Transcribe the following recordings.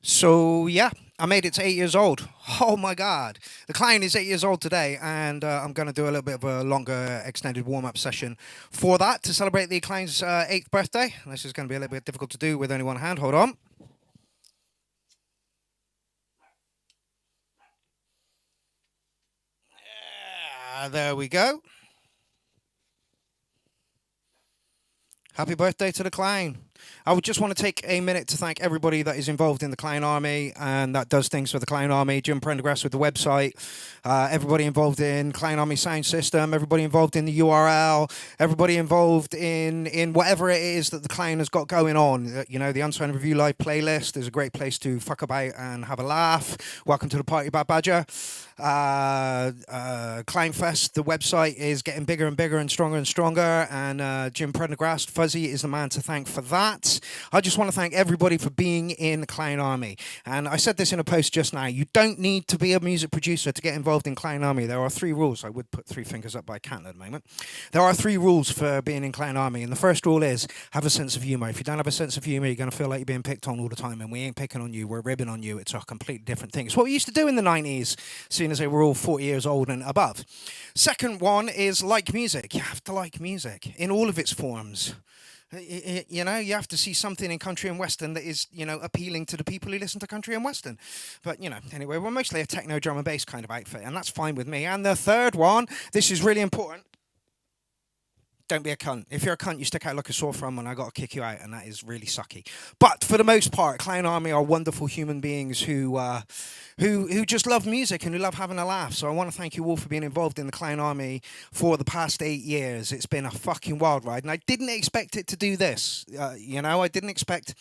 So yeah, I made it to 8 years old. Oh my god, the client is 8 years old today, and I'm going to do a little bit of a longer, extended warm-up session for that to celebrate the client's eighth birthday. This is going to be a little bit difficult to do with only one hand. Hold on. Yeah, there we go. Happy birthday to the clown. I would just want to take a minute to thank everybody that is involved in the Clown Army and that does things for the Clown Army. Jim Prendergast with the website, everybody involved in Clown Army sound system, everybody involved in the URL, everybody involved in whatever it is that the Clown has got going on. You know, the Unsigned Review Live playlist is a great place to fuck about and have a laugh. Welcome to the party, Bad Badger. Clownfest, the website is getting bigger and bigger and stronger, and Jim Prendergast, Fuzzy, is the man to thank for that. I just want to thank everybody for being in the Clown Army. And I said this in a post just now. You don't need to be a music producer to get involved in Clown Army. There are 3 rules. I would put 3 fingers up, but I can't at the moment. There are 3 rules for being in Clown Army. And the first rule is have a sense of humor. If you don't have a sense of humor, you're going to feel like you're being picked on all the time. And we ain't picking on you. We're ribbing on you. It's a completely different thing. It's what we used to do in the 90s, seeing as they were all 40 years old and above. Second one is like music. You have to like music in all of its forms. You know, you have to see something in country and western that is, you know, appealing to the people who listen to country and western. But, you know, anyway, we're mostly a techno drum and bass kind of outfit, and that's fine with me. And the third one, this is really important. Don't be a cunt. If you're a cunt, you stick out like a sore thumb, and I got to kick you out, and that is really sucky. But for the most part, Clown Army are wonderful human beings who just love music and who love having a laugh. So I want to thank you all for being involved in the Clown Army for the past 8 years. It's been a fucking wild ride, and I didn't expect it to do this. You know, I didn't expect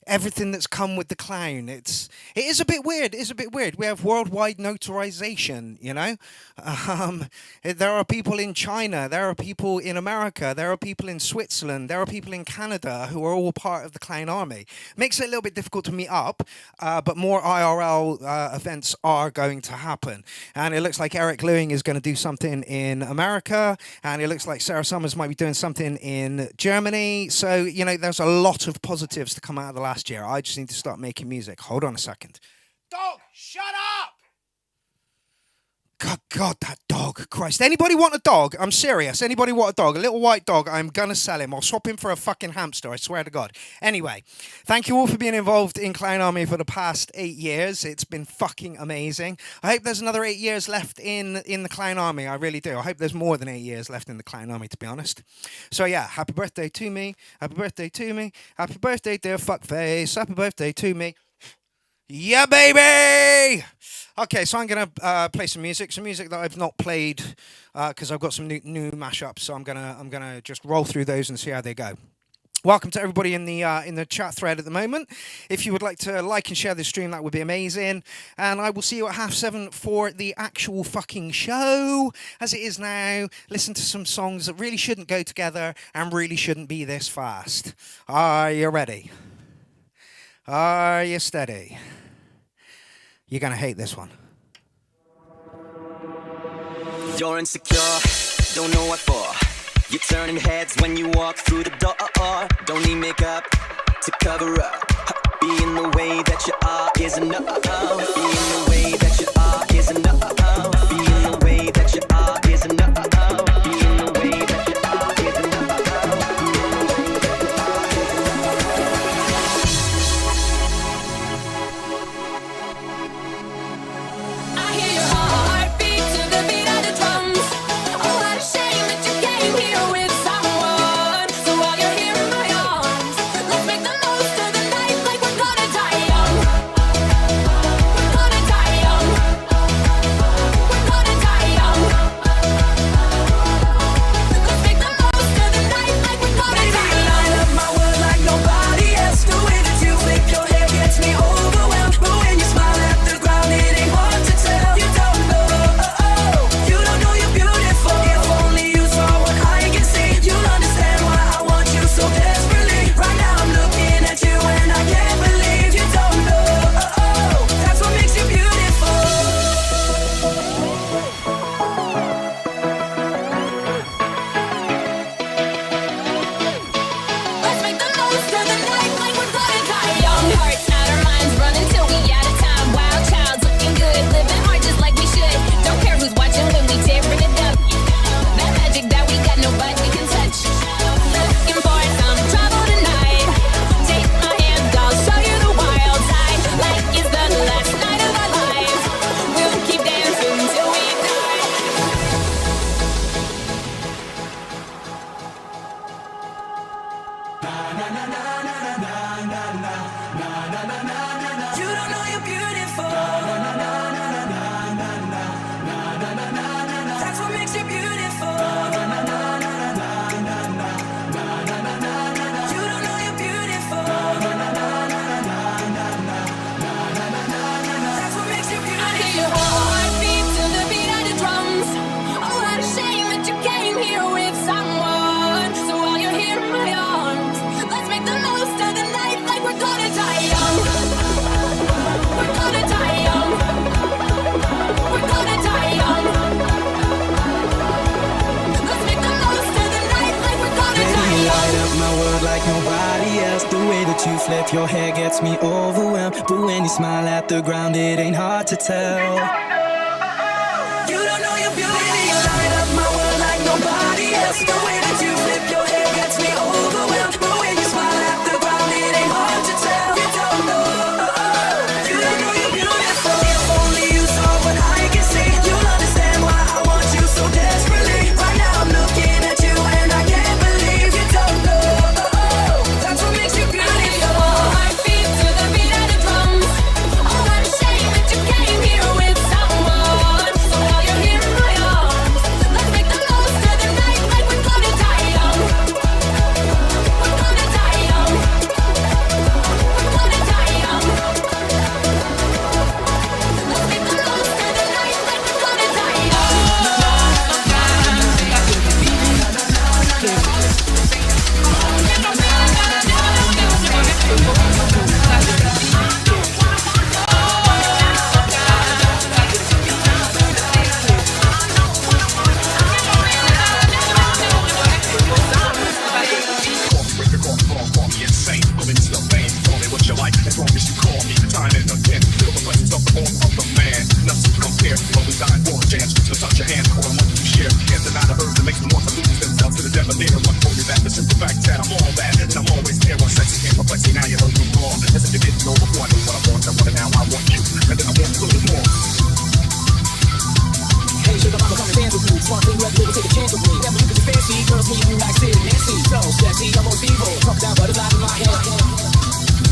everything that's come with the clown. It is a bit weird. It is a bit weird. We have worldwide notarization, you know. There are people in China. There are people in America. There are people in Switzerland. There are people in Canada who are all part of the Clown Army. Makes it a little bit difficult to meet up, but more IRL events are going to happen. And it looks like Eric Lewing is going to do something in America, and it looks like Sarah Summers might be doing something in Germany. So, you know, there's a lot of positives to come out of the last year. I just need to start making music. Hold on a second. Dog, shut up! God, that dog. Christ. Anybody want a dog? I'm serious. Anybody want a dog? A little white dog. I'm going to sell him. I'll swap him for a fucking hamster. I swear to God. Anyway, thank you all for being involved in Clown Army for the past 8 years. It's been fucking amazing. I hope there's another 8 years left in the Clown Army. I really do. I hope there's more than 8 years left in the Clown Army, to be honest. So yeah, happy birthday to me. Happy birthday to me. Happy birthday, dear fuckface. Happy birthday to me. Yeah, baby! Okay, so I'm going to play some music that I've not played because I've got some new mashups, so I'm gonna just roll through those and see how they go. Welcome to everybody in the chat thread at the moment. If you would like to like and share this stream, that would be amazing. And I will see you at 7:30 for the actual fucking show. As it is now, listen to some songs that really shouldn't go together and really shouldn't be this fast. Are you ready? Are you steady? You're going to hate this one. You're insecure, don't know what for. You're turning heads when you walk through the door. Don't need makeup to cover up. Being the way that you are is enough. Being the way that you are is enough. Being the way that you are is enough. Being the way that you are is enough. I hear your heartbeat to the beat of the drums. Oh, what a shame that you came here with someone. So while you're here in my arms, let's make the most of the night like we're gonna die young. You don't know you're beautiful. That's what makes you beautiful. You don't know you're beautiful. That's what makes you beautiful. I hear your heartbeat to the beat of the drums. Oh, what a shame that you came here with someone. So while you're here in my arms, let's make the most of the night like we're gonna die young. We're gonna die young. We're gonna die young. Let's make the most of the night like we're gonna die Baby, you young. light up my world like nobody else. The way that you flip your hair gets me overwhelmed. But when you smile at the ground, it ain't hard to tell. You don't know you're beautiful. Baby, you light up my world like nobody else. The way that you flip your hair gets me overwhelmed. But when you smile at the ground, it ain't hard to tell. You don't know. You don't know you're beautiful. If only you saw what I can see, you'll understand why I want you so desperately. Right now I'm looking at you and I can't believe you don't know. That's what makes you I hear beautiful. your heartbeat to the beat of the drums. Oh, what a shame that you came here with someone. So while you're here in my arms, let's make the most of the night like we're gonna die young. We're gonna die young. We're gonna die young. Let's make the most of the night like we're gonna die young.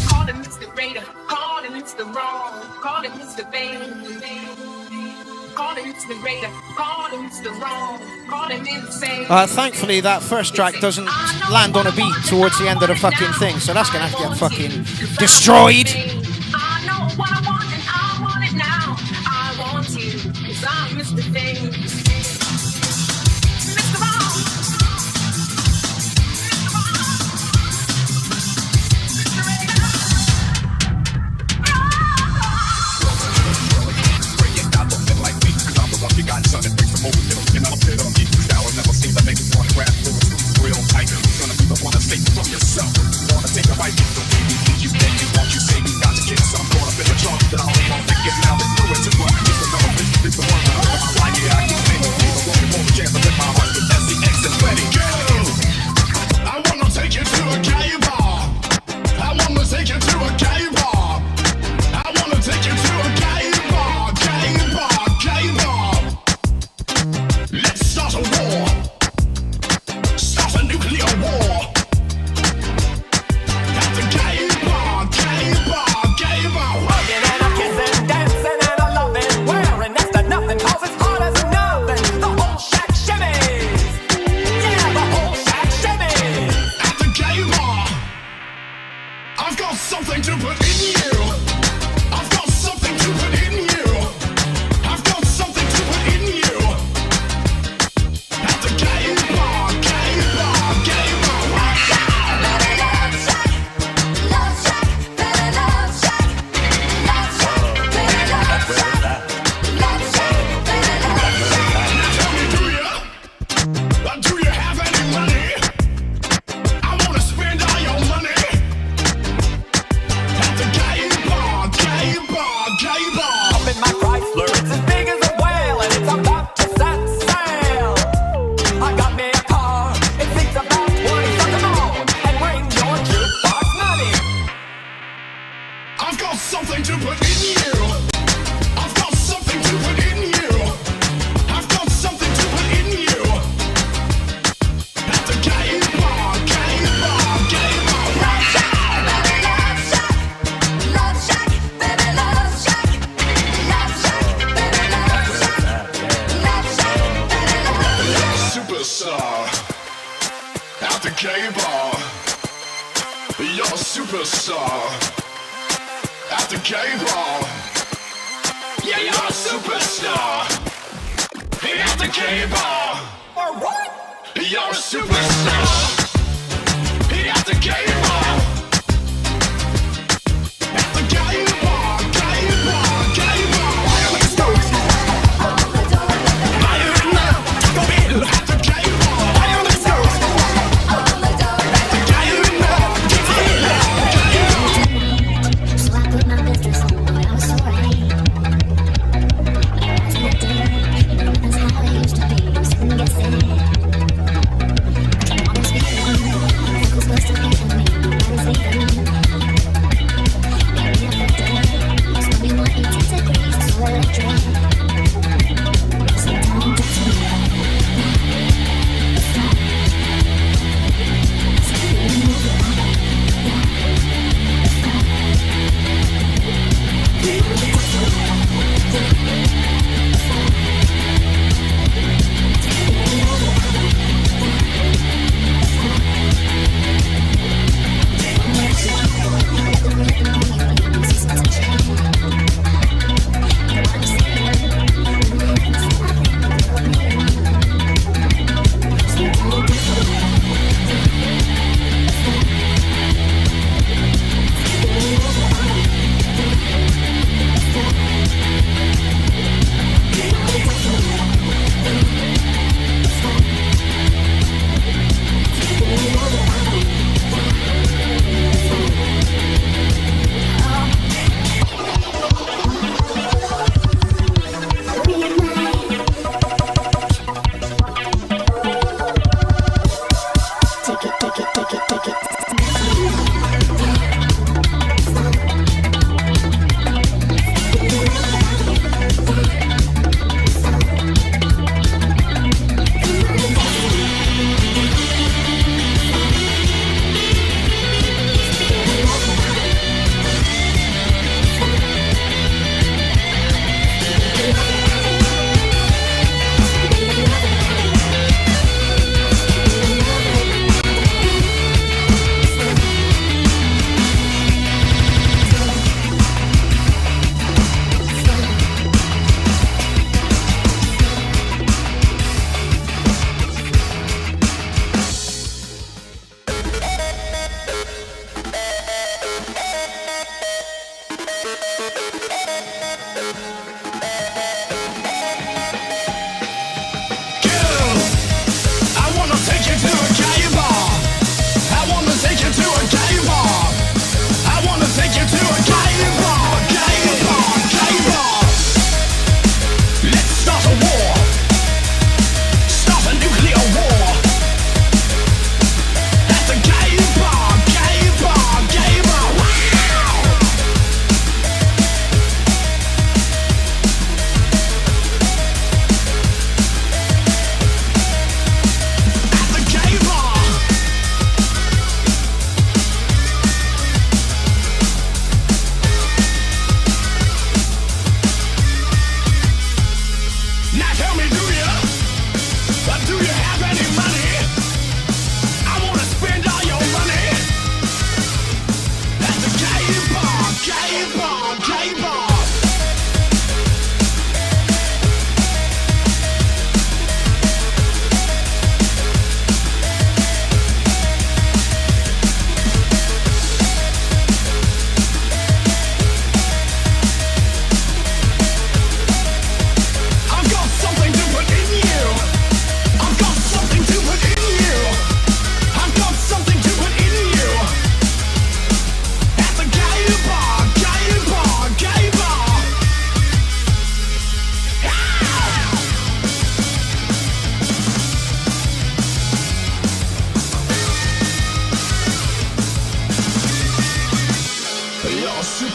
Calling Mr. Raider, calling Mr. Wrong, calling Mr. Bang. Calling Mr. Raider, calling Mr. Wrong, calling insane. Thankfully, that first track doesn't land on a beat towards the end of the fucking thing, so that's gonna have to get fucking destroyed. I know what I want and I want it now. I want you, 'cause I'm Mr. Thing. Mr. Wrong. Mr. Raider. I wanna take you to a gay bar. I wanna take you to a gay bar. I wanna take you to a gay bar, gay bar, gay bar. Let's start a war. Start a nuclear war. bar. You're a superstar. At the gay bar. Yeah, you're a superstar. At the gay bar. Alright. You're a superstar. At the gay bar. At the gay bar, gay bar, gay bar.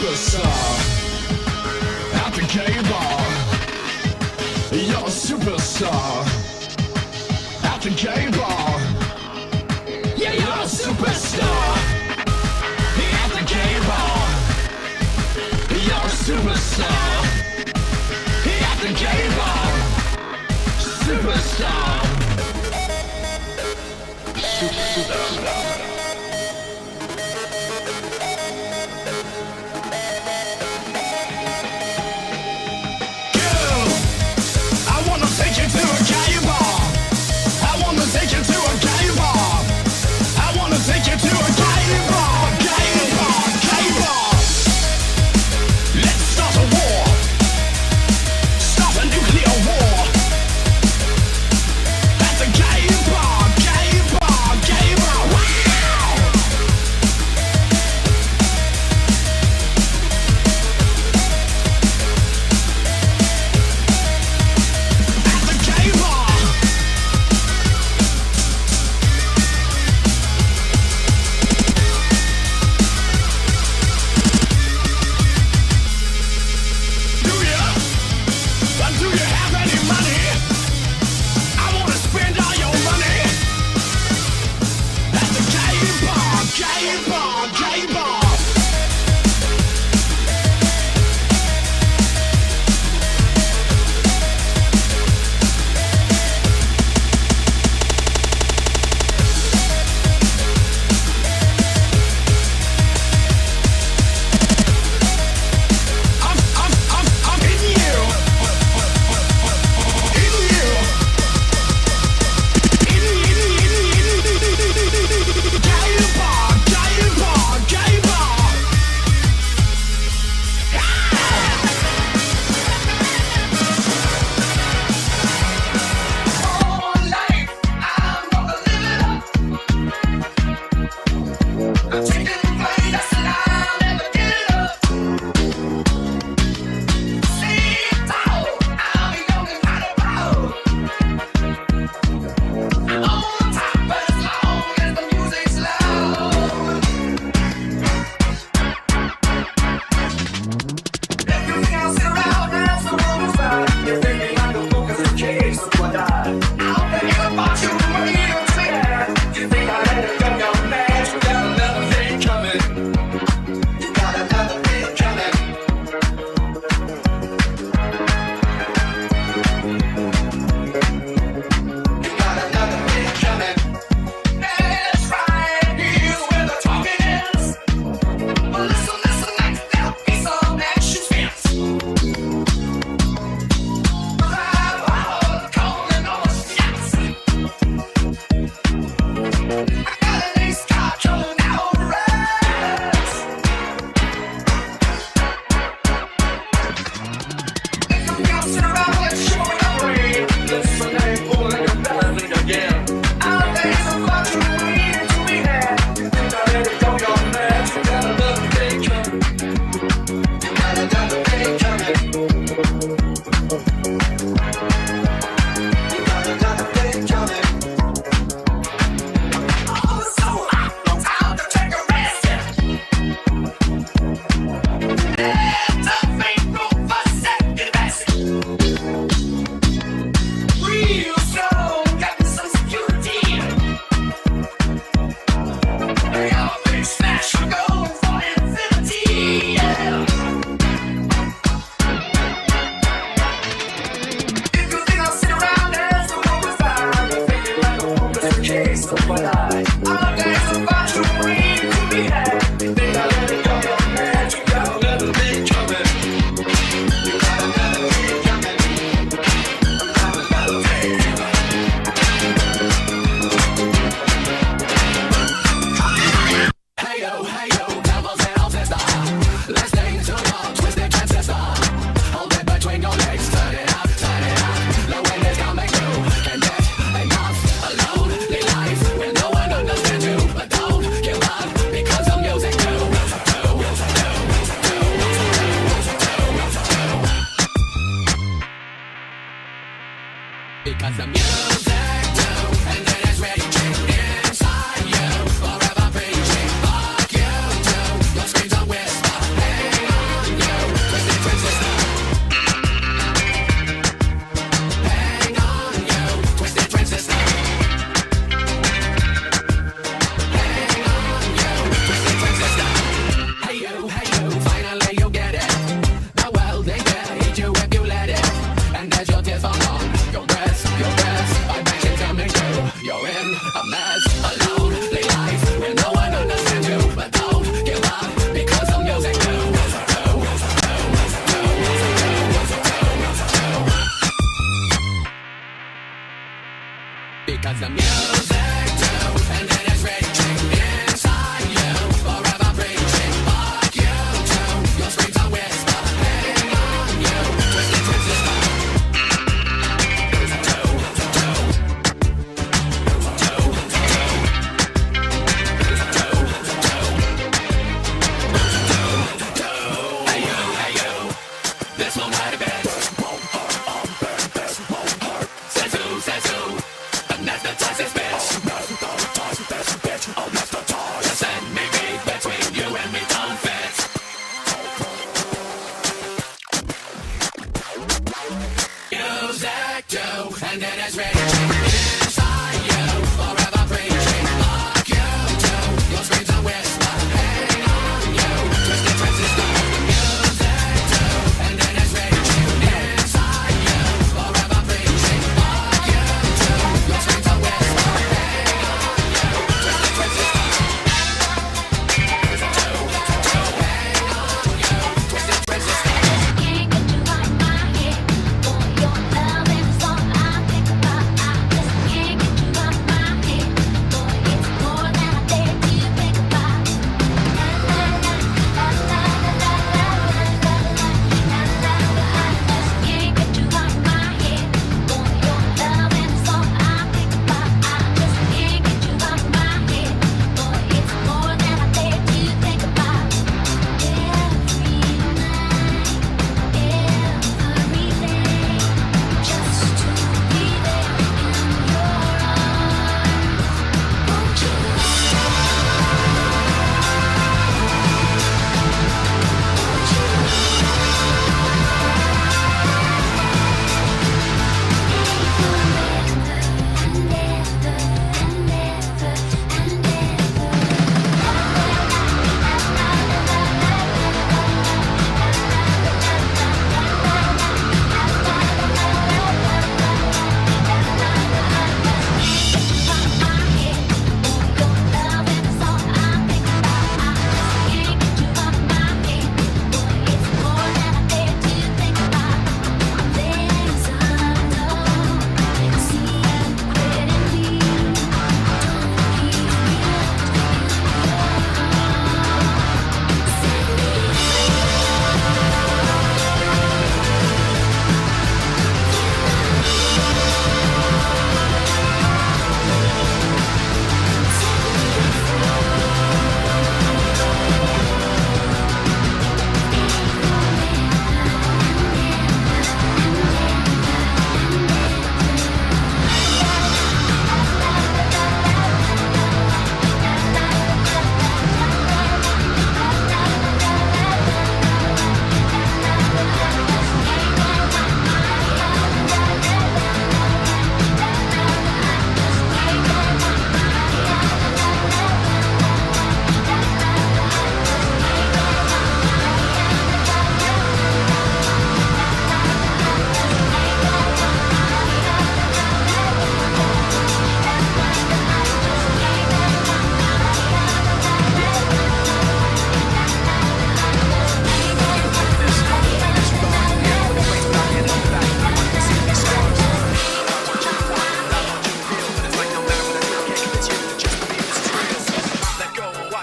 superstar at the gay bar. You're a superstar at the gay bar. Yeah, you're a superstar at the gay bar. You're a superstar at the gay bar. Superstar. Superstar. gay bar, gay bar. Gay bar, gay bar, gay bar.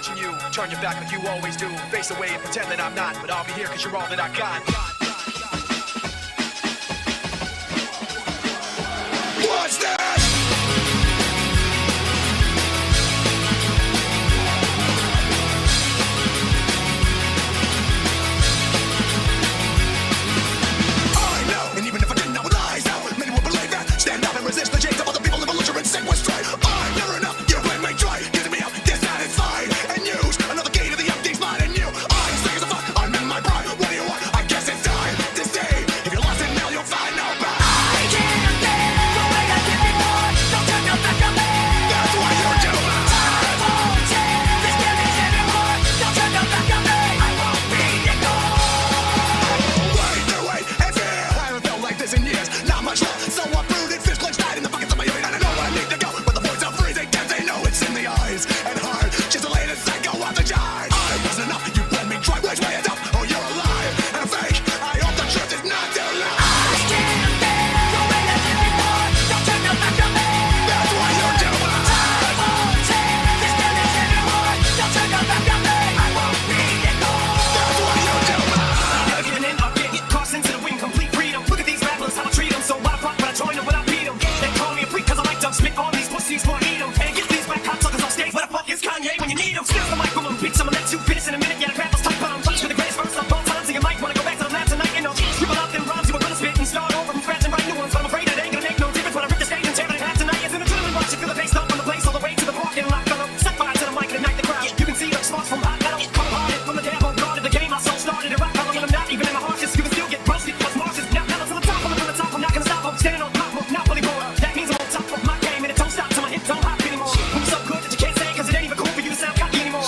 watching you. Turn your back like you always do. Face away and pretend that I'm not, but I'll be here cause you're all that I got. What's that? I know, and even if I didn't, I would lie out. Many will believe that. Stand up and resist the chains of other people in belligerent sequestrate. I'm never enough, you blame me, try getting me out, dissatisfied, and use another key to the empty spot. And you, I'm sick as a fuck, I'm in my prime. What do you want? I guess it's time to stay. If you're lost in now, you'll find no back. I can't stand the way I did before. Don't turn your back on me. That's what you do. I won't take this damage anymore. Don't turn your back on me. I won't be ignored. Wait and fear. I haven't felt like this in years. Not much love, so I brooded. Fist clenched tight in the buckets of my urine. I know where I need to go, but the voice of freezing can't say no. It's in the eyes and heart. She's the latest psycho of the jive. I wasn't enough. You let me try. Which way it's up? Oh, you're alive and fake. I hope the truth is not too loud. I can't stand the way I did before. Don't turn your back on me. That's what you do. I won't take this damage anymore. Don't turn your back on me. I won't be ignored. That's what you do. Never giving in, I'll get tossed into the wind, complete freedom. Look at these rappers, how I treat them. So why the fuck would I join them when I beat them? They call me a freak cause I like to spit on these pussies for eat them. And get these black cocksuckers off stage. Where the fuck is Kanye when you need him? Steals the mic from him, beats him and lets you finish in a minute. Yeah, the rappers type on him. Punch for the greatest verse of all time. So you might wanna go back to the lab tonight and scribble out them rhymes you were gonna spit and start over from scratch and write new ones. But I'm afraid it ain't gonna make no difference when I rip the stage and tear it in half tonight. It's an adrenaline rush. You feel the bass dump on the place all the way to the parking lot. Gonna set fire to the mic and ignite the crowd. You can see the sparks from hot metal. Cold hearted from the devil guarded the game. I so started it right. Following them not even in the harshest. You can still get roasted cause Mars is now metal to the top. From the top, I'm not gonna stop. I'm standing on top, monopoly board. That means I'm on top of my game and it don't stop till my hips don't hop anymore. I'm so good that you can't say cause it ain't even cool for you to sound cocky anymore.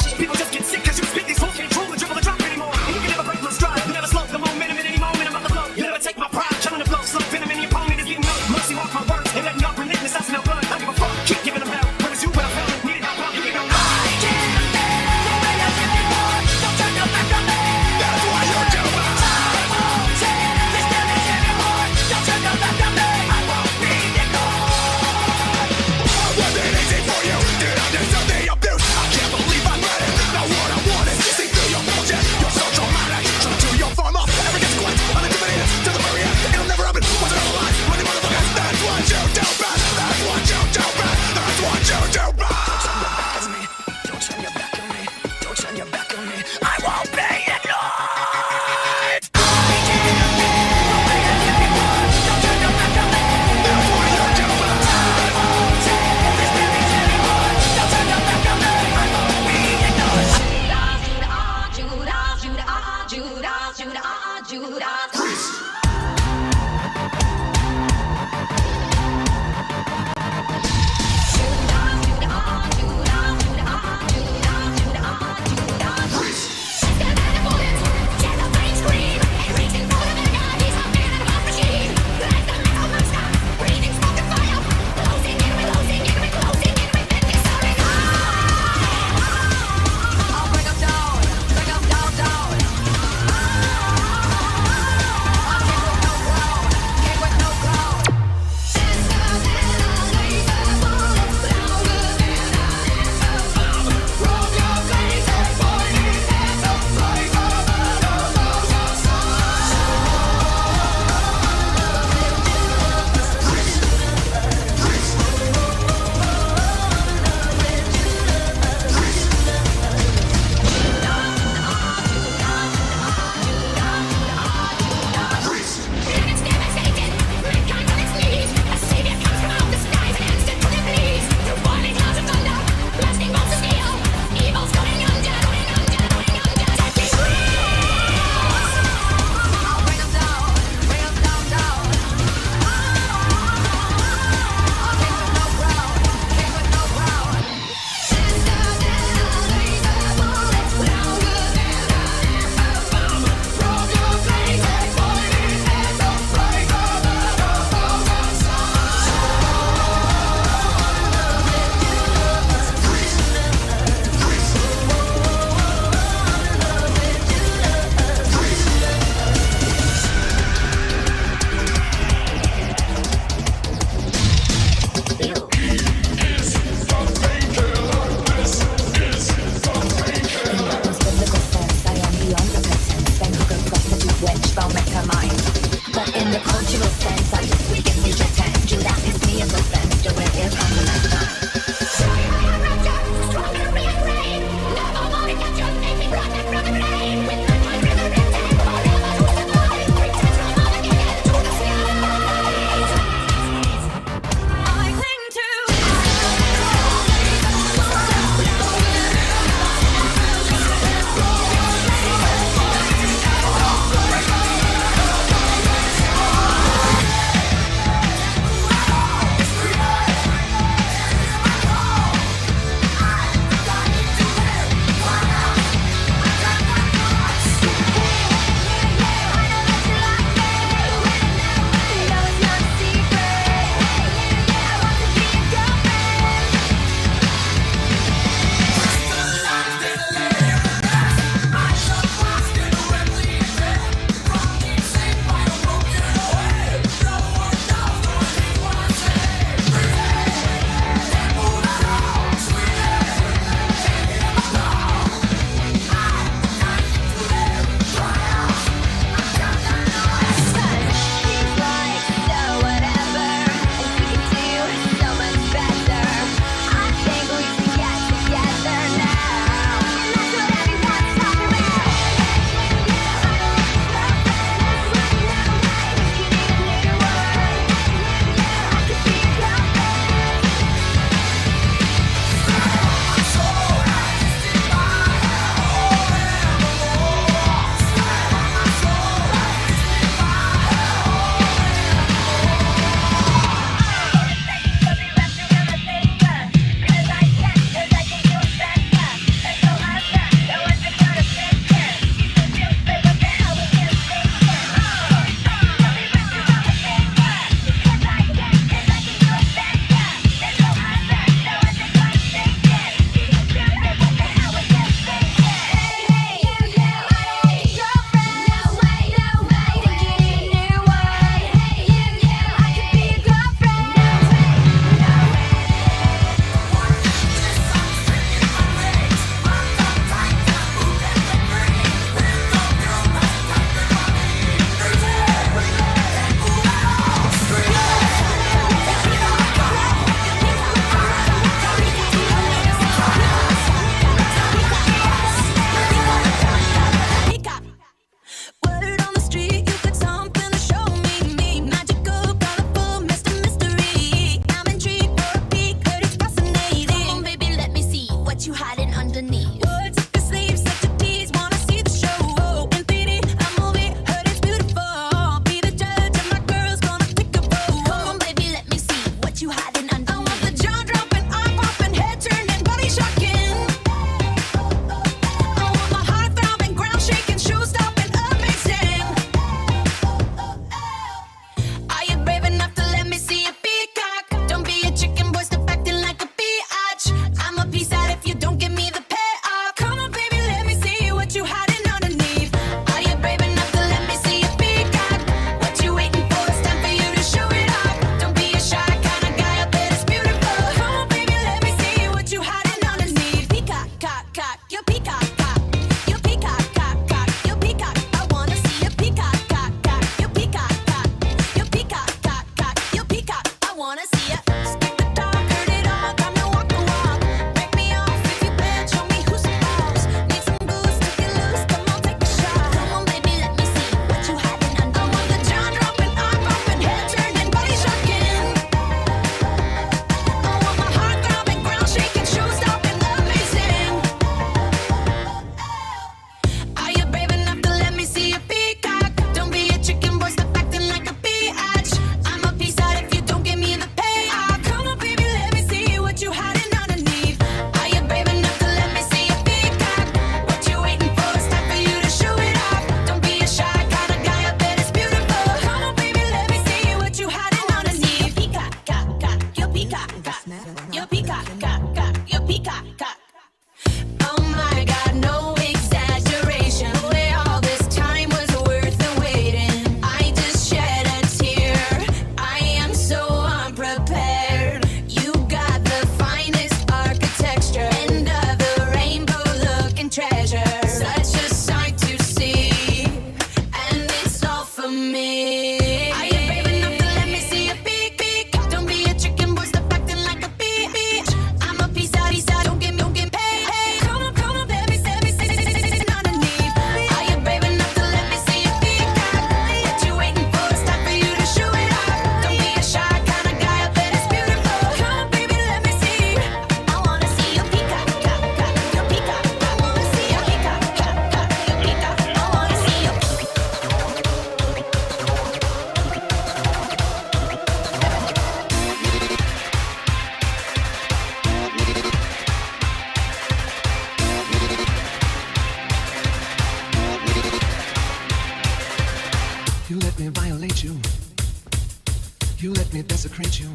You let me desecrate you.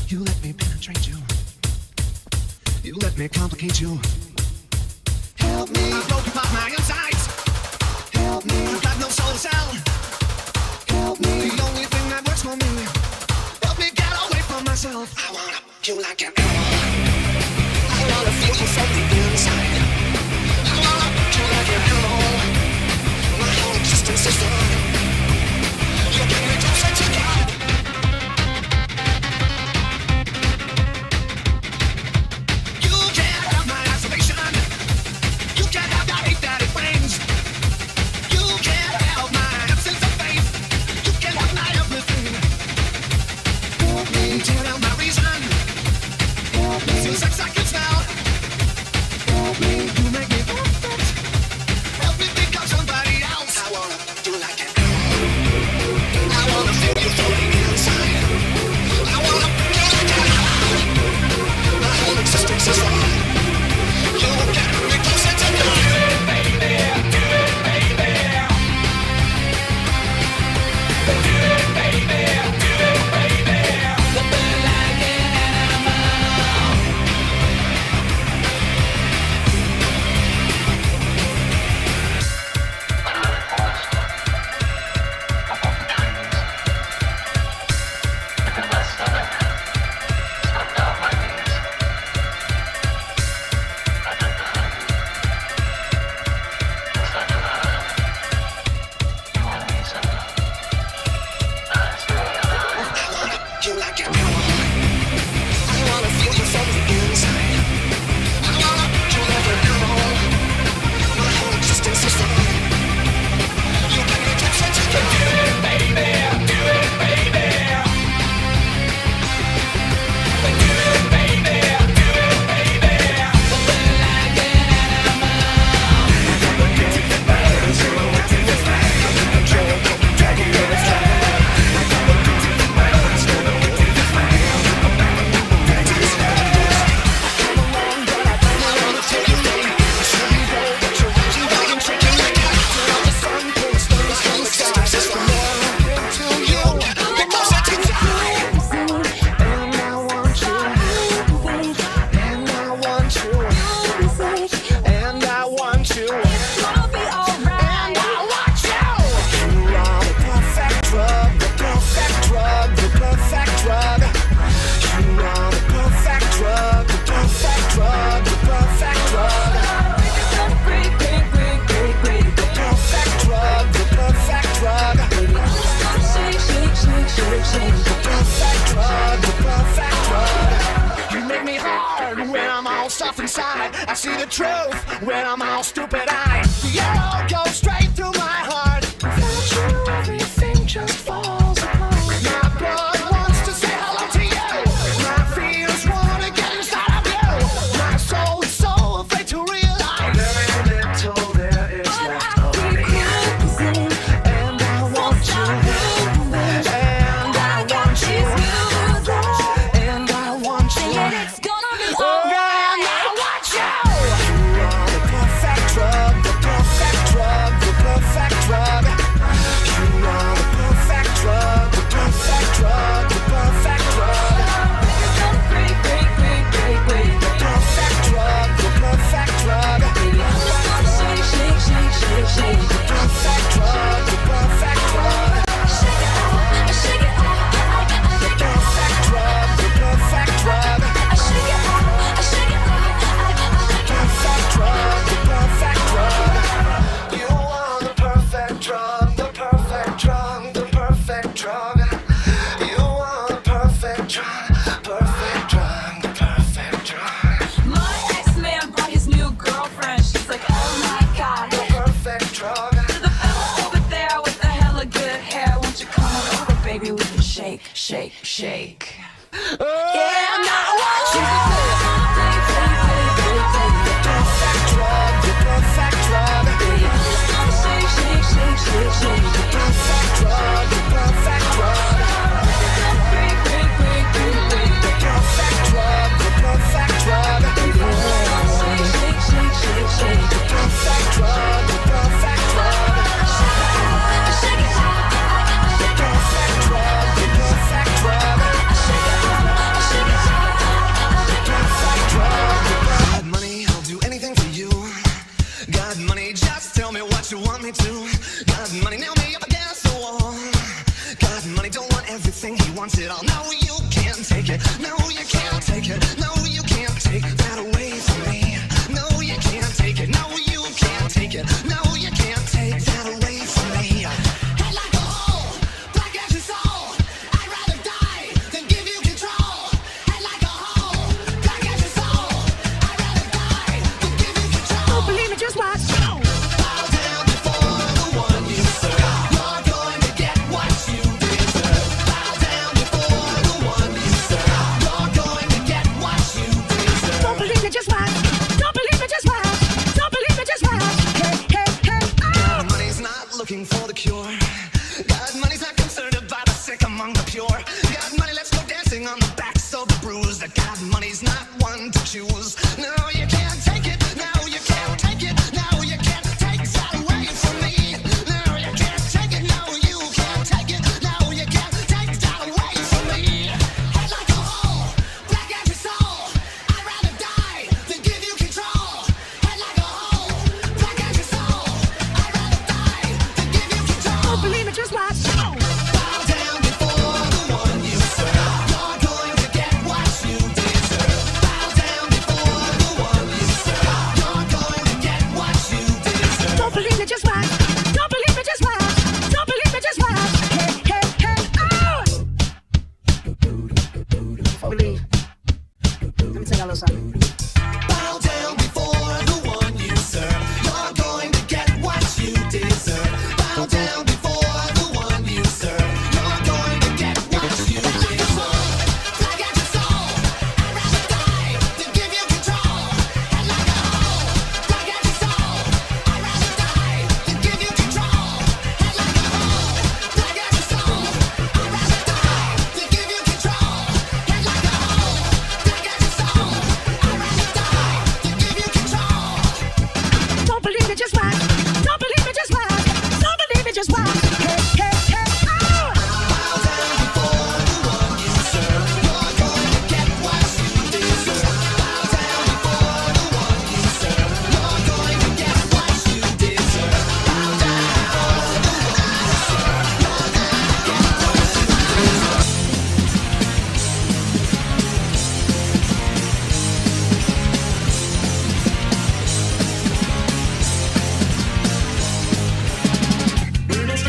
You let me penetrate you. You let me complicate you. Help me. I broke apart my insides. Help me. I've got no soul to sell. Help me. The only thing that works for me. Help me get away from myself. I wanna you like an animal. I wanna feel you from the inside. I wanna you like an animal. My whole existence is wrong. You get me closer to God. You can't have my isolation. You can't have the hate that it brings. You can't have my absence of faith. You can't have my everything. Help me tear down my reason. Help me feel sex like it's now. Help me, you make me perfect. Help me become somebody else. I wanna do like an animal. I wanna feel you floating inside. I wanna do like an animal. My whole existence is wrong. You get me closer to God. Do it, baby. Do it, baby. Do it, baby. Do it, baby. The burn like an animal. You like an animal. I wanna feel you from the inside. I wanna you like an animal. My whole existence is wrong. You get me closer to God. Do it, baby. Do it, baby. Do it, baby. Do it, baby. Burn like an animal. Inside, I see the truth when I'm all stupid-eyed. The arrow goes straight through my heart. Without you, everything just falls apart. My blood wants to say hello to you. My fears wanna get inside of you. My soul is so afraid to realize very little there is left of me. And I want you. And I want you. And I want you. And it's gonna be alright. You are the perfect drug, the Got money, just tell me what you want me to. Got money, nail me up against the wall. Got money, don't want everything, he wants it all. No, you can't take it. No, you can't take it. No, you can't take that away from me. No, you can't take it. No, you can't take it. No, you can't take that away from me. Head like a hole, black as your soul. I'd rather die than give you control. Head like a hole, black as your soul. I'd rather die than give you control. Don't believe me, just watch. Bow down before the one you serve. You're going to get what you deserve. Bow down before the one you serve. You're going to get what you deserve. Don't believe me, just watch. Don't believe me, just watch. Don't believe me, just watch. Hey, hey, hey, oh. God, money's not looking for the cure. God, money's not concerned about the sick among the pure. God, money, let's go dancing on the backs of the bruised. God, money's not one to choose. No, you can't take it. No, you can't take it. No, you can't take that away from me. No, you can't take it. No, you can't take it. No, you can't take that away from me. Head like a hole, black as your soul. I'd rather die than give you control. Head like a hole, black as your soul. I'd rather die than give you control. Don't believe me, just watch. Bow down before the one you serve. You're going to get what you deserve. Bow down before the one you serve. You're going to get what you deserve. Don't believe me, just watch. Don't believe me, just watch. Don't believe me, just watch. Hey, hey, hey, oh. Believe. Let me tell y'all a little something. Bow down before the one you serve. You're going to get what you deserve. Bow down before the one you serve. You're going to get what you deserve. Black as your soul. I'd rather die than give you control. Head like a hole. Black as your soul. I'd rather die than give you control. Head like a hole. Black as your soul. I'd rather die than give you control. Head like a hole. Black as your soul. I'd rather die than give you control. Don't believe me, just watch. Don't believe me, just watch. Don't believe me, just watch. Hey, hey, hey, oh. Bow down before the one you serve. You're going to get what you deserve. Bow down before the one you serve. You're going to get what you deserve. Bow down before the one you serve. You're going to get what you deserve. Buenos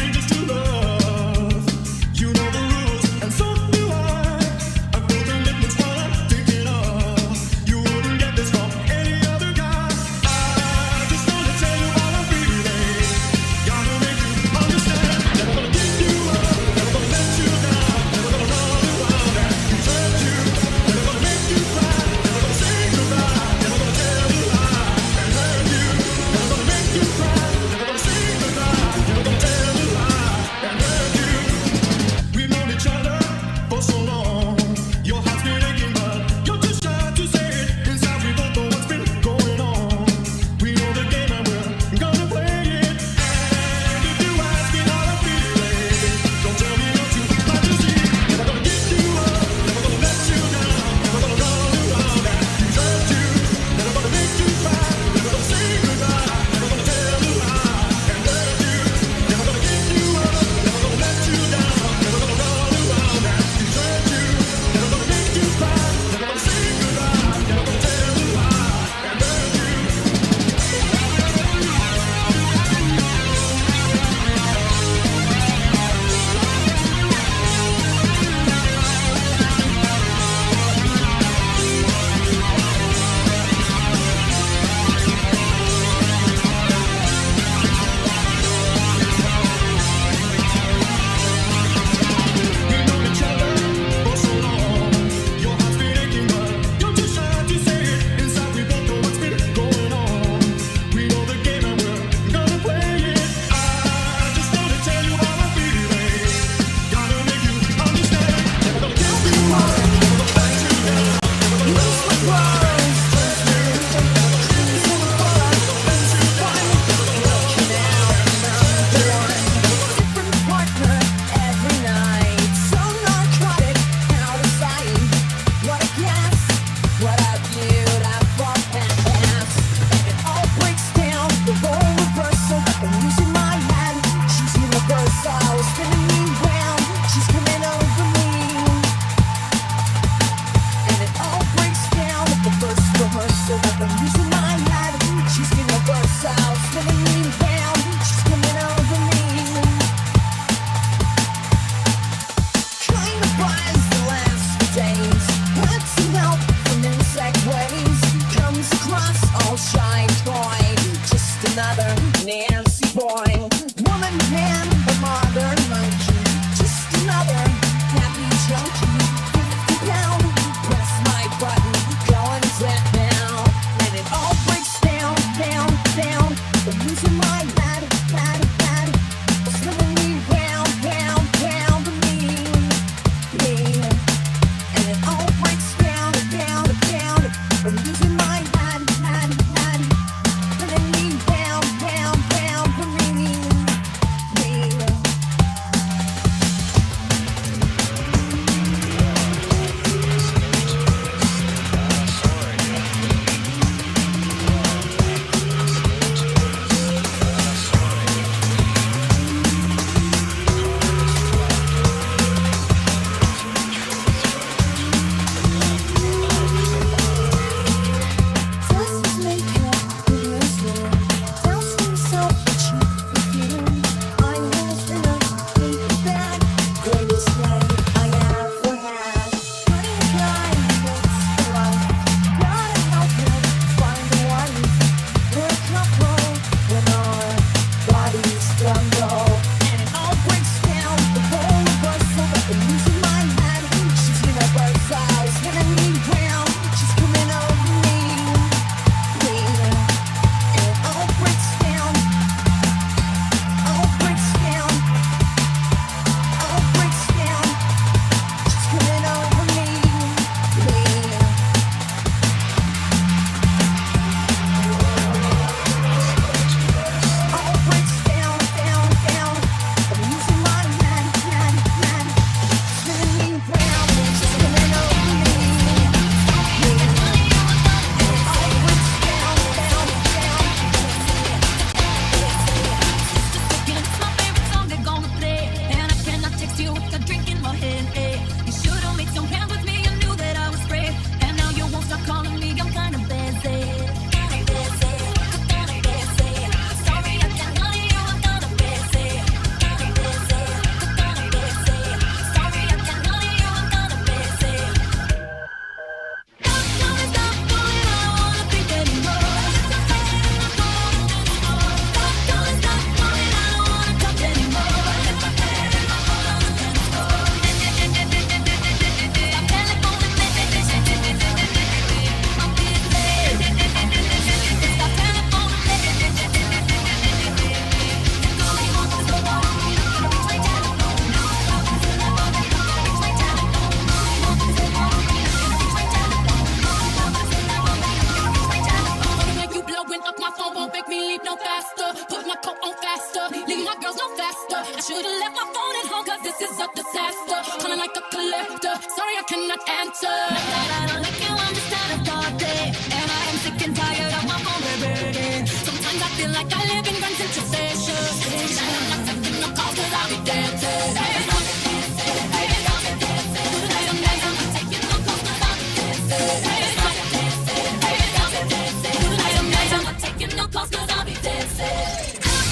faster. I should've left my phone at home, cause this is a disaster. Calling like a collector, sorry I cannot answer. I don't like you, I'm just out of party. And I am sick and tired of my phone vibrating. Sometimes I feel like I live in Grand Central Station. Tonight I'm not taking no calls, cause I'll be dancing. Hey, don't be dancing, hey, don't be dancing. Tonight I'm not taking no calls, cause I'll be dancing. Hey, don't be dancing, hey, don't be dancing. Tonight I'm not taking no calls, cause I'll be dancing. Stop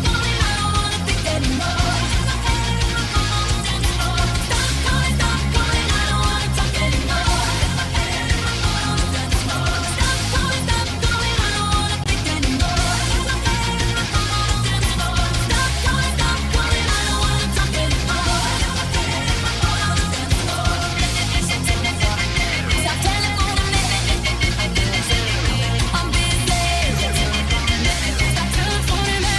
calling, I don't wanna think anymore. Stop calling, I don't wanna talk anymore. Stop calling, I don't wanna think anymore. Stop calling, I don't wanna talk anymore. Stop telephoning me, I'm busy. Stop telephoning me.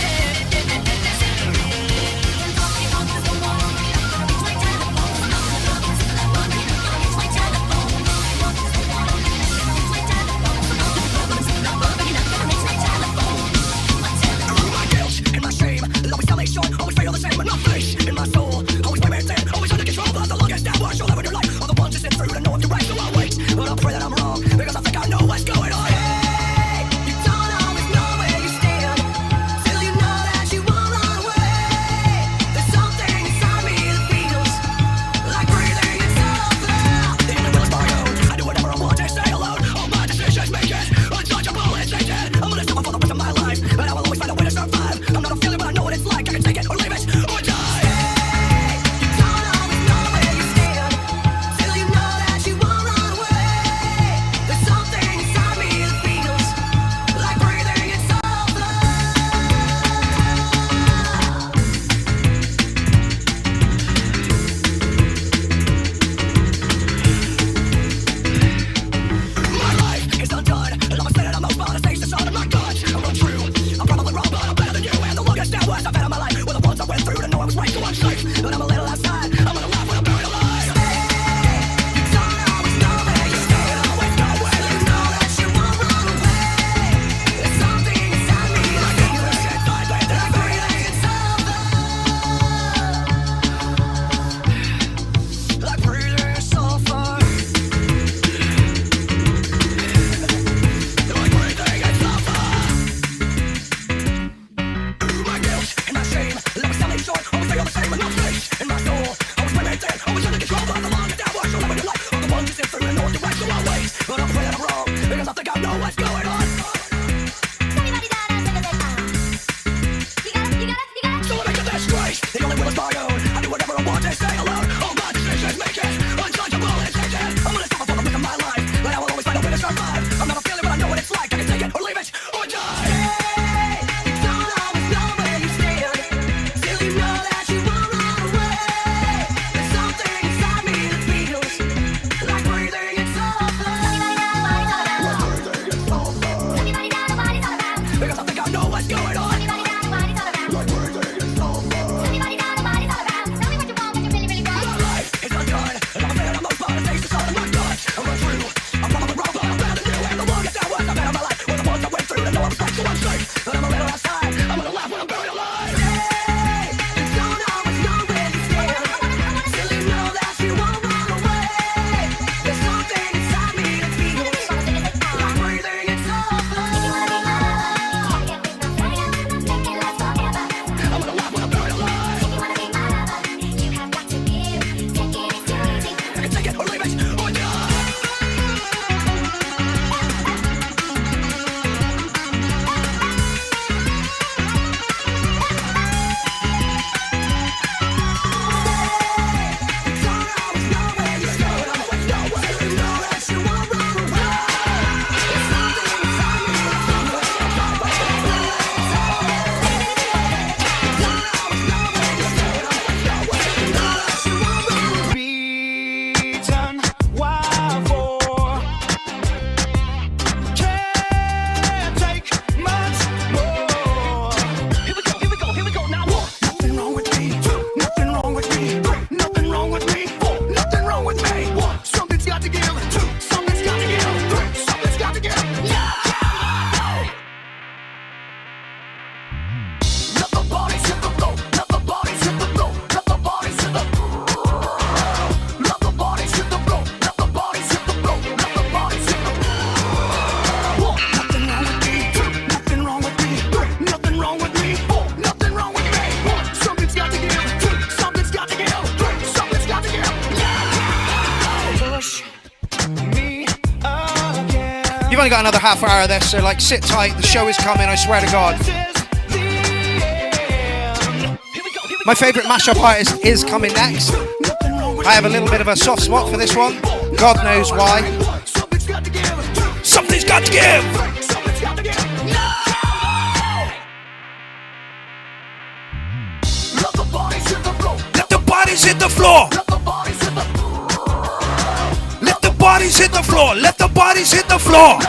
My guilt and my shame, they'll always tell me short, always fail the same. And my flesh and my soul, always my man's in, always under control. But the longest downward you'll ever in your life are the ones you sit through to know if you're right. So I'll wait, but I'll pray that I'm wrong, because I think I know what's going on. Hey, you don't always know where you stand, till you know that you won't run away. There's something inside me that feels like breathing itself out. The only will is my own, I do whatever I want to stay alone. All my decisions make it untouchable and tainted. I'm gonna suffer for the rest of my life, but I will always find a way to survive. I'm not a failure, but I know what it's like. I can take it or leave it or die. Hey, you don't always know where you stand, till you know that you won't run away. There's something inside me that feels like breathing itself out. My life is undone, and I'm afraid that I'm most bound to face the sun of my guts. I'm untrue, I'm probably wrong, but I'm better than you. And the longest hours I've had in my life were the ones I went through to know I was right, so I'm safe. But I'm a little outside, I'm gonna laugh when I'm buried alive. You don't always know where you stand, always know where you know that you won't run away. There's something inside me that feels like breathing itself out. Like breathing itself out. Like breathing itself out. My guilt and my shame, they'll always tell me short, always fail the same. And my flesh and my soul, always my man's in, always under control. But the longest hours you'll ever in your life are the ones you sit through to know if you're right. So I'll wait, but I'll pray that I'm wrong, because I think I know what's going on. So I make it this straight, the only will is my own. I do whatever I want to stay alone. All my decisions make it untouchable and tainted. I'm gonna suffer for the rest of my life, but I will always find a way to survive. I'm not a failure, but I know what it's like. I can take it or leave it or die. Hey, you don't always know where you stand, till you know that you won't run away. There's something inside me that feels like breathing itself out. Because I think I know what's going on. My life is undone, and I'm afraid that I'm most bound to face the sun of my guts. I'm untrue, I'm probably wrong, but I'm better than you. And the longest hours I've had in my life were the ones I went through to know I was right, so I'm safe. But I'm a little outside, I'm gonna laugh when I'm buried alive. Hey, you don't always know where you stand, till you know that you won't run away. There's something inside me that feels like breathing itself out. I'm gonna laugh when I'm buried alive. I can take it or leave it or die. only got another half hour of this, so like sit tight. The show is coming, I swear to God. My favourite mashup artist is coming next. I have a little bit of a soft spot for this one. God knows why. Something's got to give! Let the bodies hit the floor! Let the bodies hit the floor! Let the bodies hit the floor! Let the bodies hit the floor!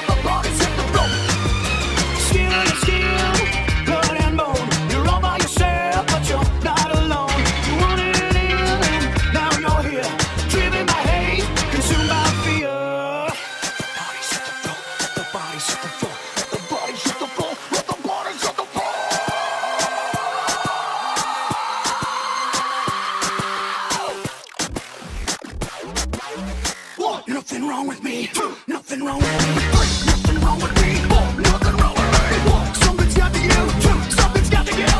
Nothing wrong with me. Nothing wrong with me. Nothing wrong with me. Nothing wrong with me. Something's got to give. Something's got to give.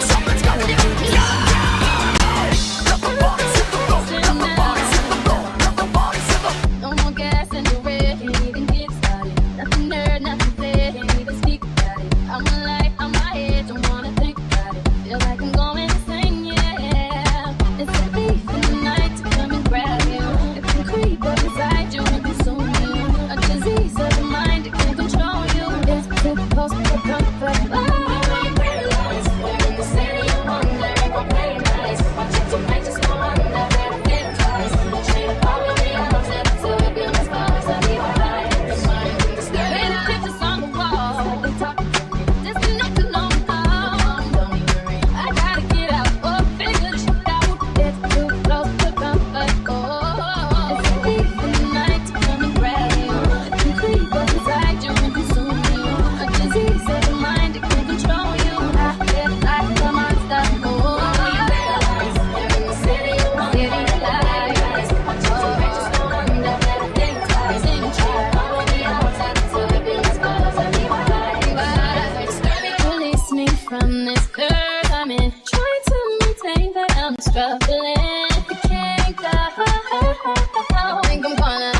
Something's got to give. Let the bodies hit the floor. Let the bodies hit the floor. Let the bodies hit the floor. No more gas in the red, can't even get started. Nothing heard, nothing said, can't even speak about it. I'm alive, I'm my head, don't wanna think about it. Feel like I'm going insane, yeah. It's a thief in the night to come and grab you. It can creep up inside you and consume you. A disease of the mind, it can control you. It's too close to the comfort. We're in the city of wonder, we're playing nice. Watch it tonight, just go under, better think twice. Chain of all of the opposite, so it builds scars. I'll be alright. The mind in the sky. Paint pictures on the wall, they talking to me. This is not too long gone. Don't even ring. I gotta get out, or figure this shit out. It's too close to comfort. Oh, it's a thief in the night to come and grab you. It can creep up inside you and consume you. A disease of the mind, it can control you. I feel like a monster. Oh, they're in the city of wonder, city of lies. Watch it tonight, just go under, better think twice. Think try, follow the outside, so it builds scars. I'll be alright. Release me from this curse I'm in. Trying to maintain that I'm struggling. If you can't go, I think I'm gonna.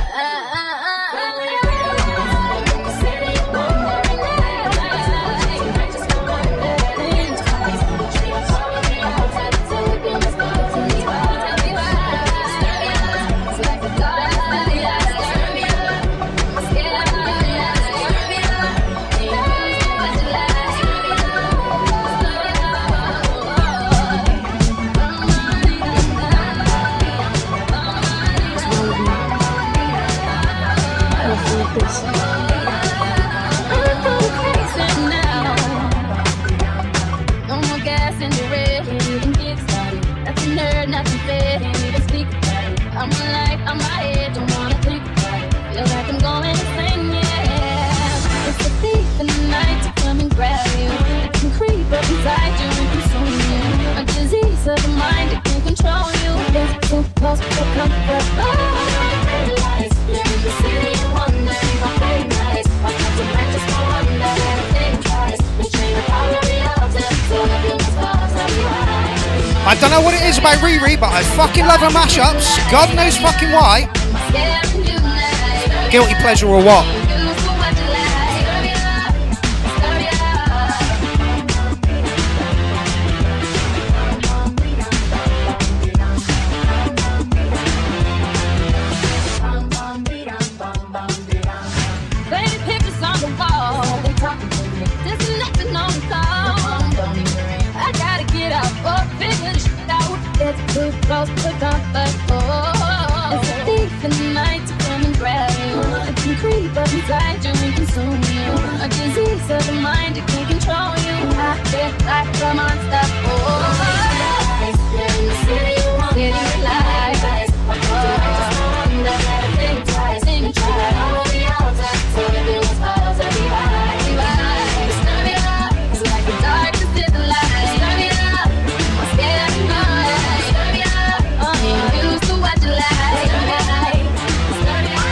No more gas in the red, can't even get started. Nothing heard, nothing said, can't even speak about it. I'm alive, I'm my head, don't wanna think about it. Feel like I'm going insane, yeah. It's a thief in the night to come and grab you. It can creep up inside you and consume you. A disease of the mind, it can control you. It's too close for comfort. Oh, you're in the city of wonder, you're very nice. Watch out to practice for wonder, think twice. We train the power of the outside, so it builds scars. I'll be alright. I don't know what it is about Riri, but I fucking love her mashups. God knows fucking why. Guilty pleasure or what? Baby pictures on the wall, they talking to me. There's nothing on the phone. Don't even ring. I gotta get out, or figure this shit out. It's too close to comfort. Oh, it's a thief in the night to come and grab you. It can creep up inside you and consume you. A disease of the mind, it can control you. I feel like a monster. Oh, you're in the city of wonder, city of lies. Think twice, think try. Follow the outside, so it builds scars. I'll be right. Stir me up, it's like the darkness is the light. Stir me up, I'm scared of the night. Stir me up, I'm used to what you like. Stir me up.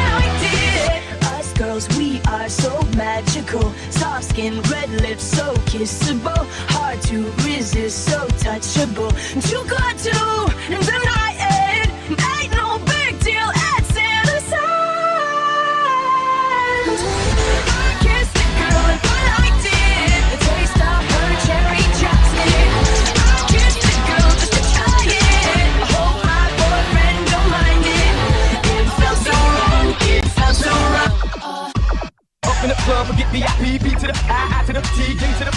Us girls, we are so magical. Soft skin, red lips, so kissable. Hard to resist, so touchable. Too good to deny it. Ain't no big deal, it's in the side.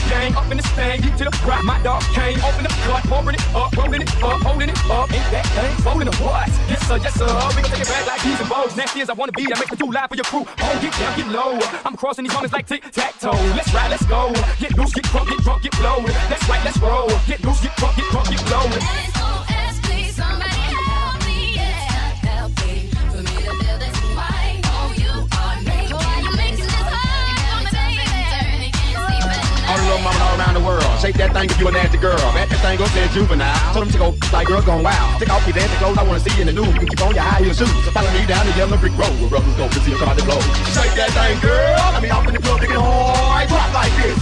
gang, up in this thing, deep to the rock. My dog came, open the cut, pouring it up, rolling it up, holding it up. Ain't that thing rolling or what? Yes sir, yes sir. We gon' take it back like these and bows. Nasty as I wanna be, that makes me too loud for your crew. Oh, get down, get low. I'm crossing these moments like tic-tac-toe. Let's ride, let's go. Get loose, get drunk, get blowed. Let's right, let's roll. Get loose, get drunk, get blowed. SOS, please, somebody help me, yeah, help me. For me to feel this way. Oh, you are making, why you making this hard on me, baby? All the little mamas all around the world, shake that thing if you a nasty girl. Back that thing up, say juvenile. Tell them to go like girl gone wild. Take off your dancing clothes, I wanna see you in the nude. You can keep on your high heel shoes. So follow me down the yellow brick road where brothers go to see them come out the blow. Shake that thing, girl. I mean, off in the club, digging hard. Drop like this.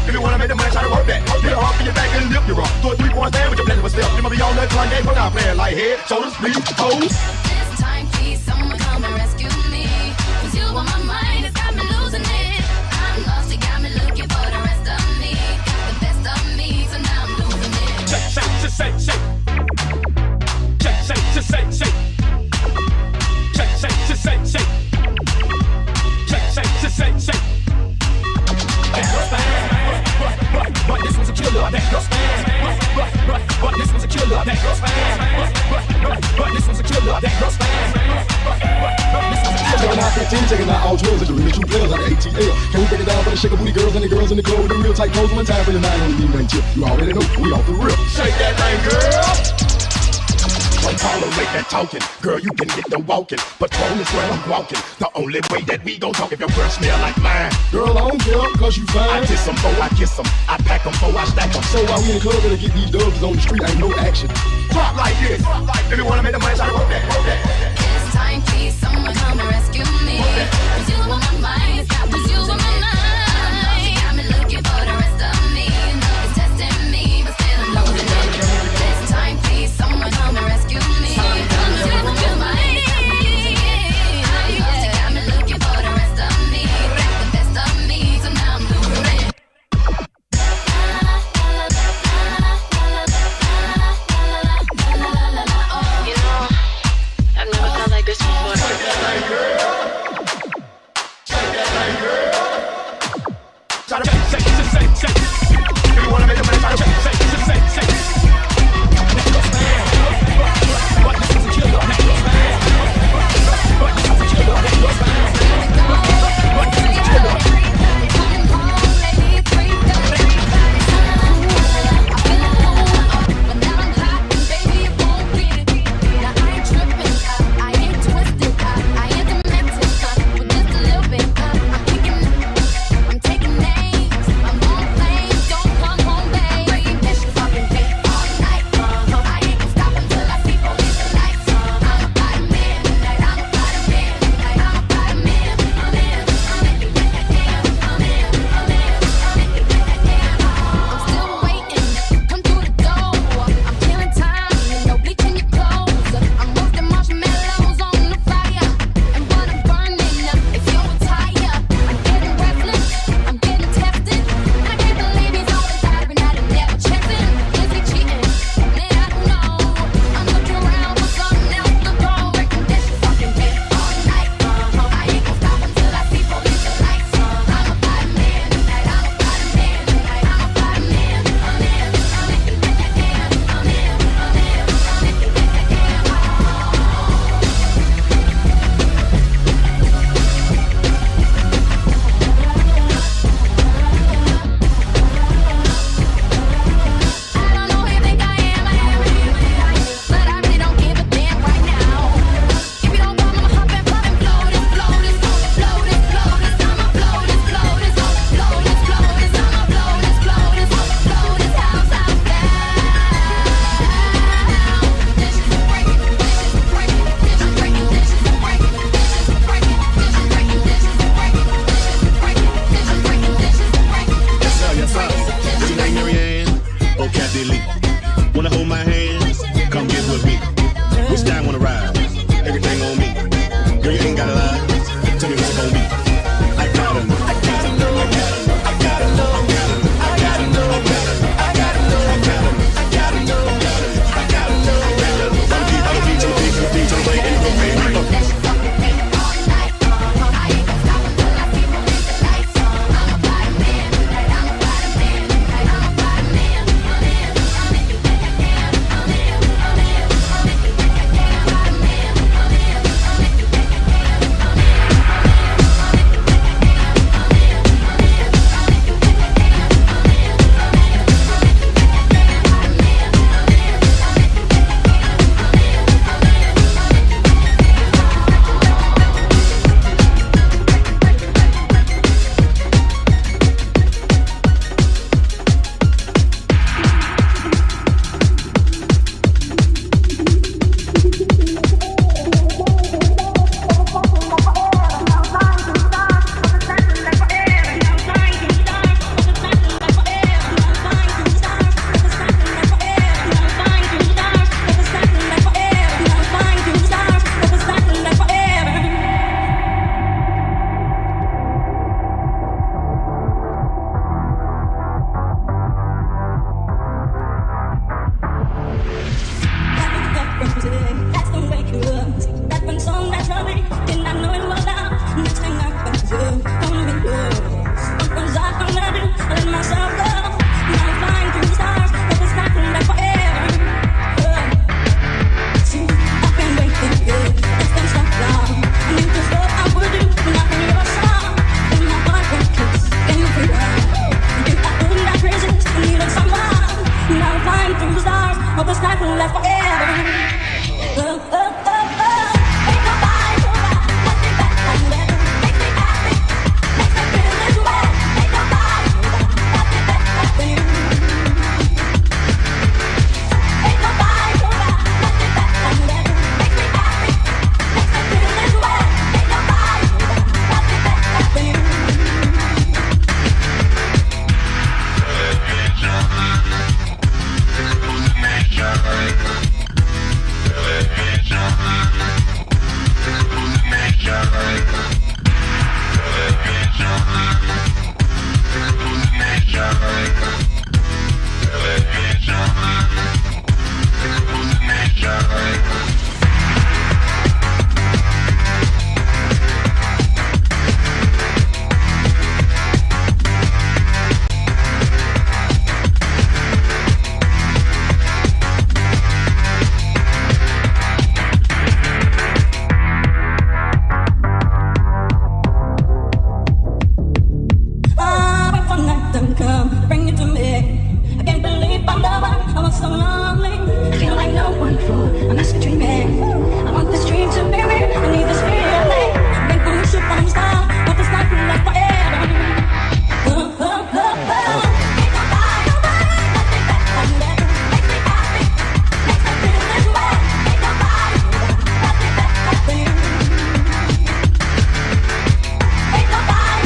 If you wanna make the money, try to work that. Get a heart for your back and lift your arm. Do a 3-point stand with your blessing with step. You must be on that Kanye, but I'm playing like head, shoulders, knees, toes. This time, please, someone come and rescue me. 'Cause you on my mind, it's got me losing it. I'm lost, you got me looking for the rest of me. Got the best of me, so now I'm losing it. Shake, shake, just shake, shake. Shake, shake, just shake, shake. Shake, shake, just shake, shake. Shake, shake, just shake, shake. That girl's fine, but this one's a killer. That girl's fine, but this one's a killer. That girl's fine, but this one's a killer. That girl's fine, but this one's a killer. Checking out 15, checking out all 12s, and the really true players like the ATL. Can we break it down for the shaker booty girls and the girls in the club with the real tight clothes? One time for your 9 on the D-Ring tip. You already know, we off the rip. Shake that thing, girl. Don't tolerate that talking, girl, you can get the walking. Patrol is where I'm walking. The only way that we gon' talk if your girl smell like mine. Girl, I don't care, cause you fine. I kiss them, I kiss them. I pack them, I stack them. So while we in the club, gonna get these dubs on the street, ain't no action. Drop like this. If you wanna make the money, try to work that, work that. This time, please, someone come and rescue me. 'Cause you on my mind, 'cause you on my mind. You got me looking for the rest of me. You know it's testing me, but still I'm losing it. This time, please, someone come and rescue me. 'Cause you on my mind. I'm lost, you got me looking for the rest of me. Got the best of me, so now I'm losing it. You know, I've never felt like this before. night will last forever. Ain't nobody, nothing better than that. Makes me happy, makes me feel this way. Ain't nobody, nothing better than you. Ain't nobody, nothing better than that. Makes me happy, makes me feel this way. Ain't nobody, nothing better than you. Ain't nobody,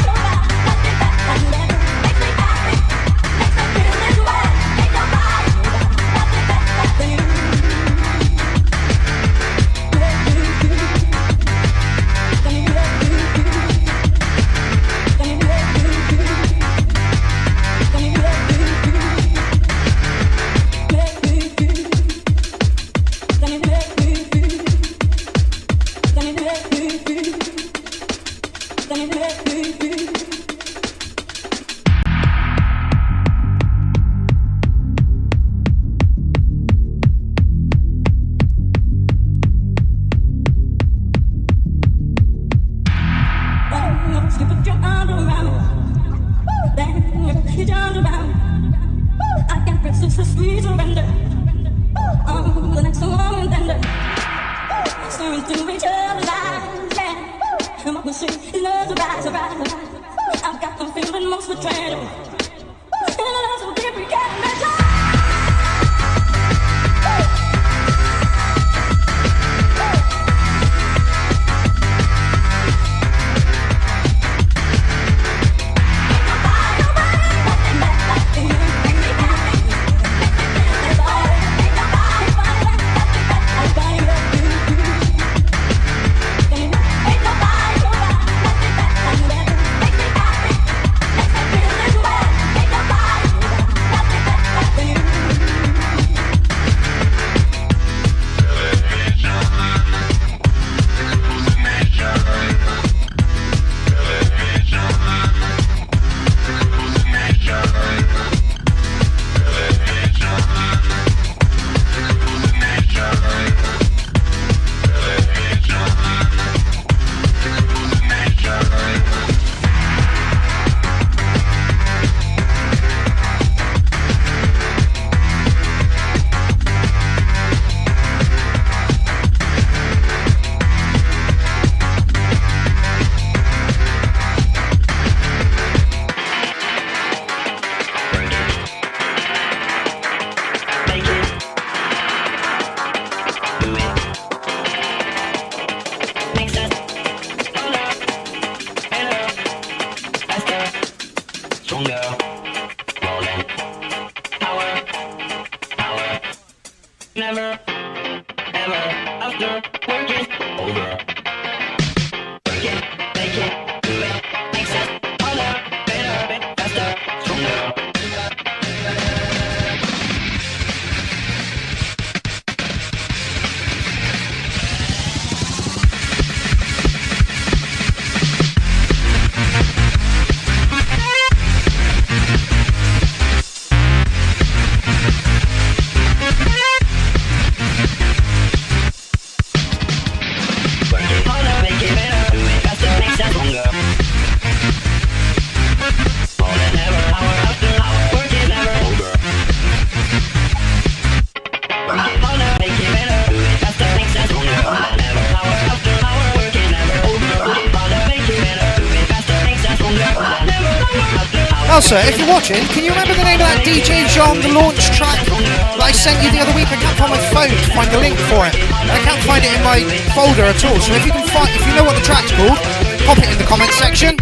Elsa, if you're watching, can you remember the name of that DJ Jean the launch track that I sent you the other week? I can't find my phone to find the link for it. I can't find it in my folder at all. So if you can find, if you know what the track's called, pop it in the comment section.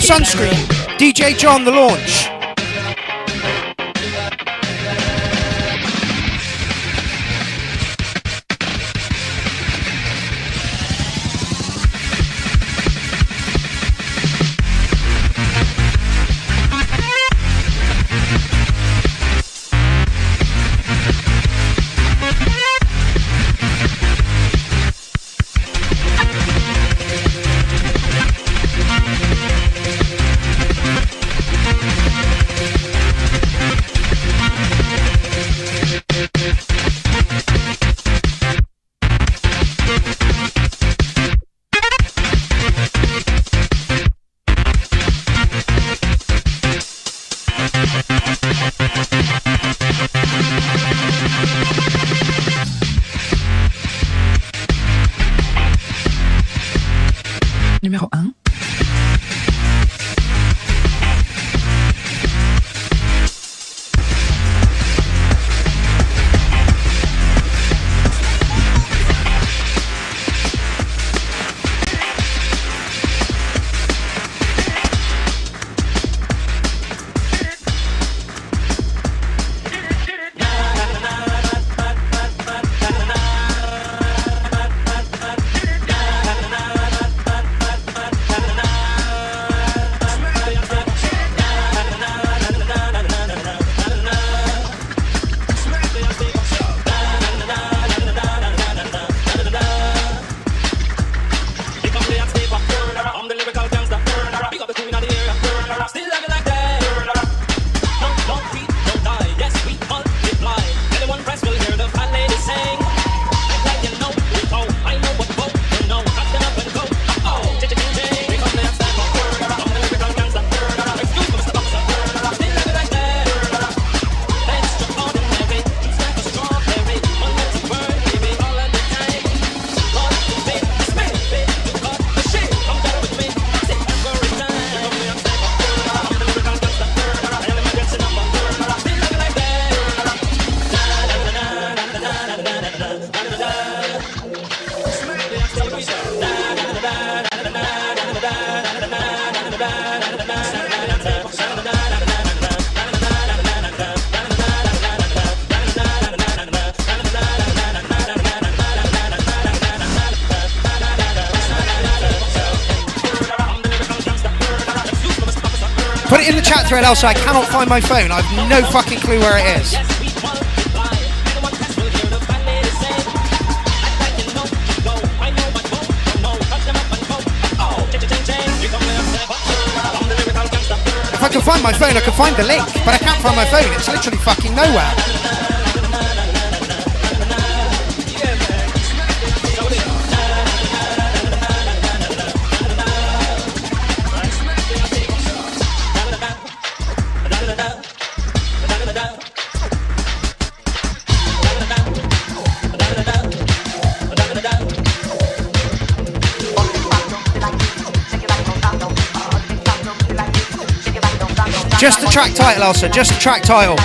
Sunscreen, DJ John the launch. Numéro 1. Put it in the chat thread, Elsa. I cannot find my phone. I have no fucking clue where it is. If I can find my phone, I can find the link, but I can't find my phone. It's literally fucking nowhere. Just the track title, Elsa, just the track title.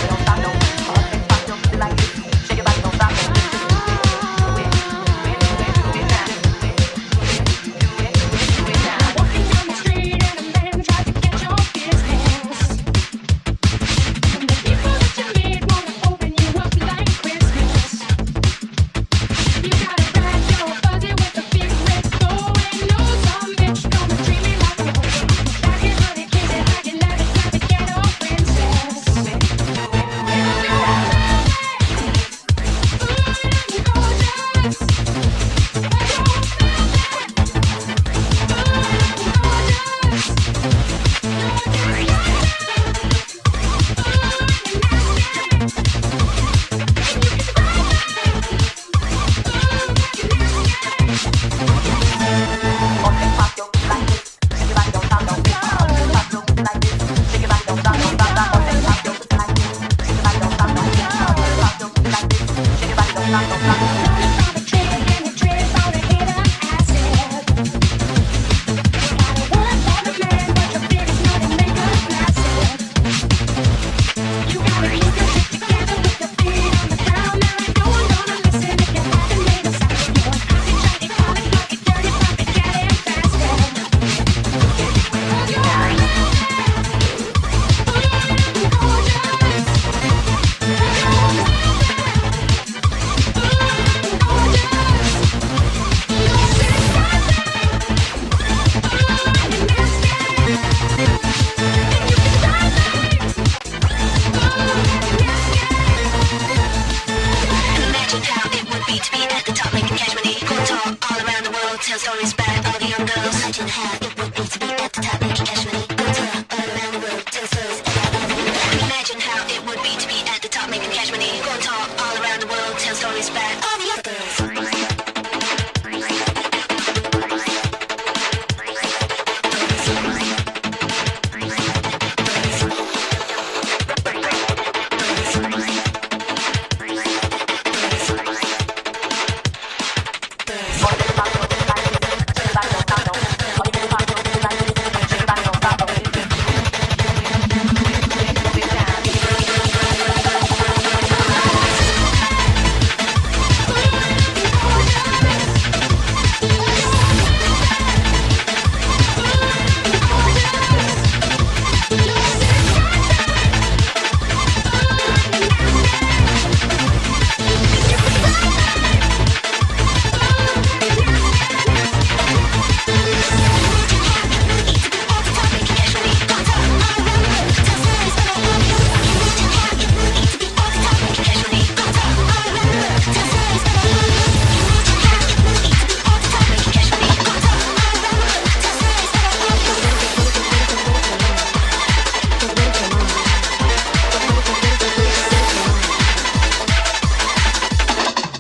tell stories back. All the young girls. Imagine how it would be to be at the top, making cash money. Go tour all around the world, tell stories about all of you. Imagine how it would be to be at the top, making cash money. Go tour all around the world, tell stories back. All the other girls.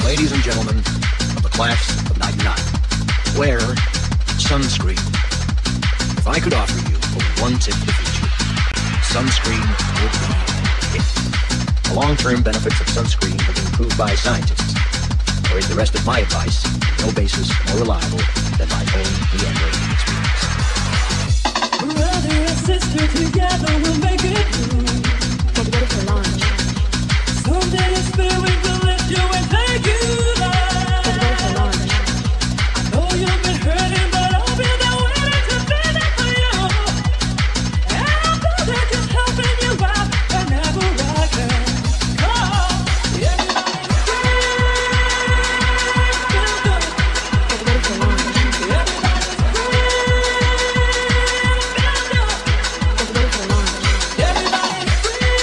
Ladies and gentlemen of the class of '99, wear sunscreen. If I could offer you a one tip to feature, sunscreen would be it. The long-term benefits of sunscreen have been proved by scientists, whereas the rest of my advice has no basis more reliable than my own meandering experience. Brother and sister together will make it through. Get ready for launch. Someday the spirit will lift you and take you live. Get ready for launch. I know you've been hurting, but I'll be there waiting to be there for you. And I'll be there just helping you out whenever I can. Come on, everybody scream, feel good. Get ready for launch. Everybody scream, feel good. Get ready for launch. Everybody scream.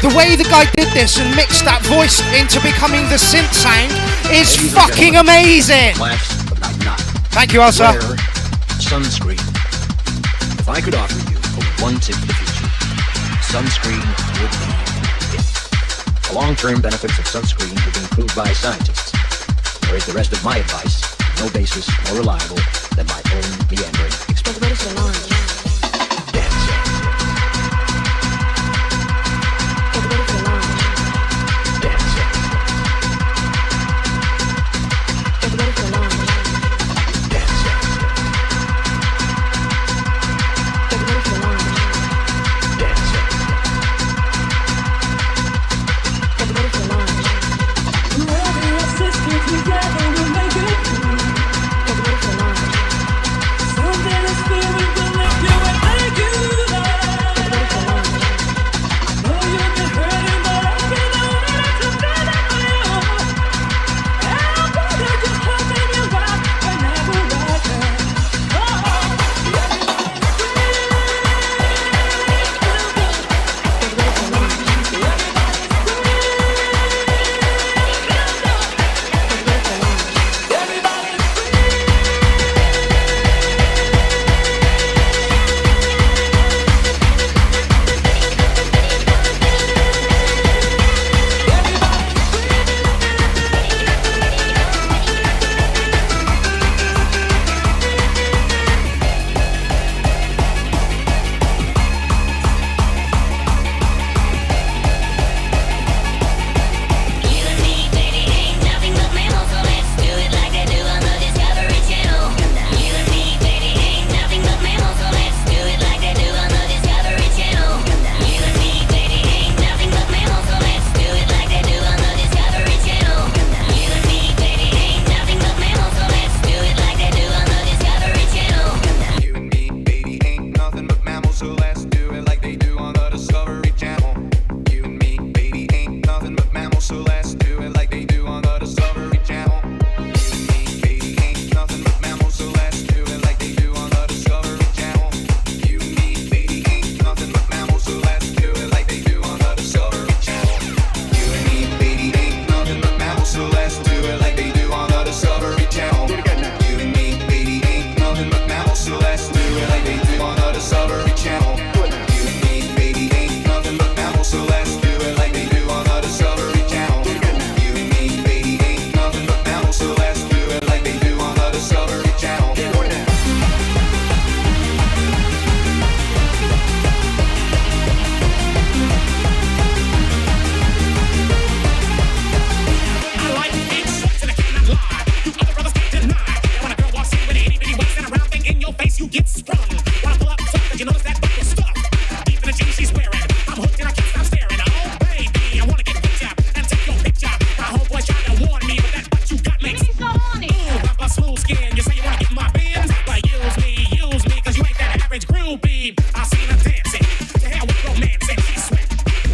The way the guy did this and mixed that voice into becoming the synth sound is Ladies and fucking gentlemen, amazing. Class of '99. Thank you, Elsa. Wear sunscreen. If I could offer you a one tip to feature, sunscreen would be it. The long-term benefits of sunscreen have been proved by scientists, whereas the rest of my advice has no basis more reliable than my own meandering experience. Get ready for launch. Dance. Get ready for launch. Dance. Get ready for launch. Dance. Get ready for launch. Dance. Get ready for launch. Brother and sister together will make it through. Get ready for launch. groupie. I seen her dancing. To hell with romance and she sweat.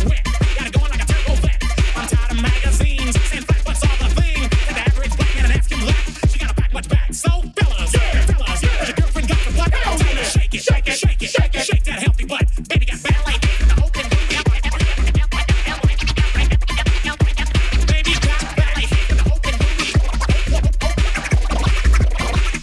Wet. Got it going like a turbo vet. I'm tired of magazines. Saying flat butts all the thing. Take the average black man and ask him black. She got a pack much back. So fellas, fellas, your girlfriend got the butt. Tell her to shake it, shake it, shake it, shake it, shake that healthy butt. Baby got ballet feet with the open booty. Baby got ballet feet with the open booty.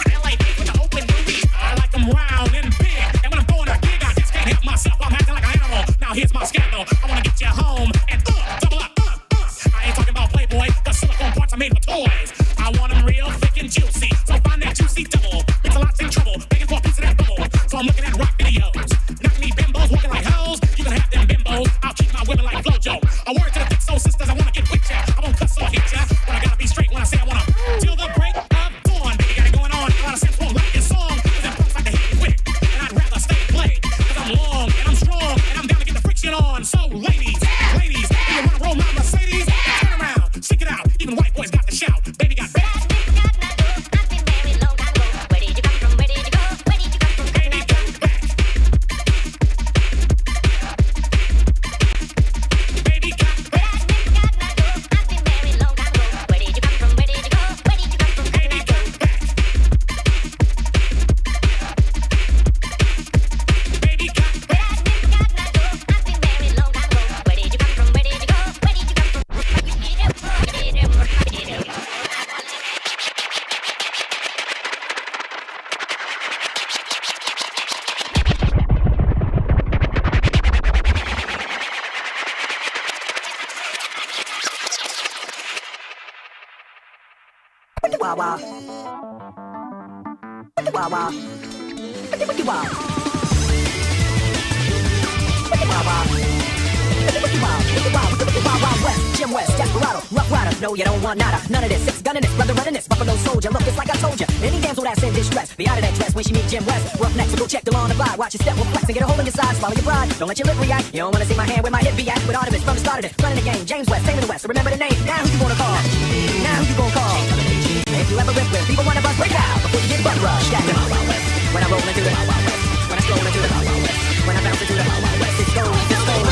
Ballet feet with the open booty. I like them round and big. And when I'm going to gig, I just can't help myself. I'm acting like an animal. Now here's my scandal. I wanna get you home and double up. I ain't talking about Playboy. The silicone parts are made for toys. I want them real thick and juicy. So find that juicy double. Mix a lot's in trouble. Begging for a piece of that bubble. So I'm looking at rock videos. Knock me bimbos walking like hoes. You can have them bimbos. I'll keep my women like Flojo. A word to the thick soul sisters. I wanna get with ya. I won't cuss or hit ya. But I gotta be straight when I say I wanna. Till the break of dawn. Baby got it going on. A lot of sense won't like this song. Cause them punks like to hit it quick. And I'd rather stay and play. Cause I'm long and I'm strong. And I'm down to get the friction on. So ladies, ladies, do you wanna roll my Mercedes? Turn around, stick it out. Even white boys got to shout. Baby got back. No, you don't want nada, none of this. Six gunning this, brother running this, Buffalo soldier. Look, it's like I told you. Any damsel that's in distress, be out of that dress when she meet Jim West. Rough neck, so go check the law on the fly. Watch your step, will flex and get a hole in your side. Swallow your pride, don't let your lip react. You don't wanna see my hand where my hip be at. With Artemis from the start of it, running the game. James West, Taylor the West. So remember the name. Now who you gonna call? Now who you gonna call? If you ever rip with people, one of us break out before you get butt rushed. That's the Wild West. When I roll into the Wild West. When I stroll into the Wild West. When I bounce into the Wild West. It's gold, it's gold.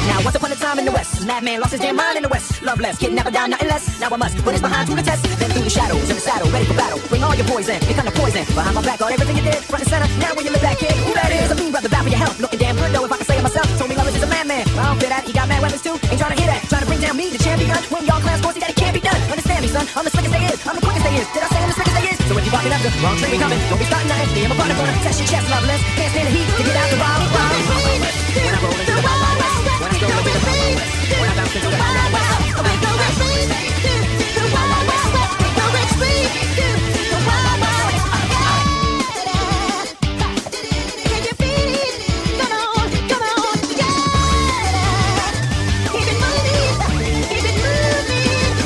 Now, once upon a time in the West, madman lost his damn mind in the West. Love less, kidnapper down, nothing less. Now I must put his behind to the test. Then through the shadows in the saddle, ready for battle. Bring all your poison, become the poison. Behind my back, on everything you did, front and center. Now when you look back, kid, who that is? A mean brother, bow for your help. Looking damn good though, if I can say it myself. Told me love is a madman. I don't feel that, he got mad weapons too. Ain't trying to hear that, trying to bring down me, the champion. When y'all class force, that it can't be done. Understand me, son, I'm the slickest they is. I'm the quickest they is. Did I say I'm the slickest they is? So if you barking up the wrong tree, we coming. Don't be starting nothing. Me and my partner gonna test your chest, loveless. Can't stand the heat to get out the wild. When I roll into the Wild West, when I stroll into the Wild West, when I bounce into the Wild West, we go free to the Wild West, we go free to the Wild West. Can you feel it? Come on, yeah. Keep it moving, keep it moving.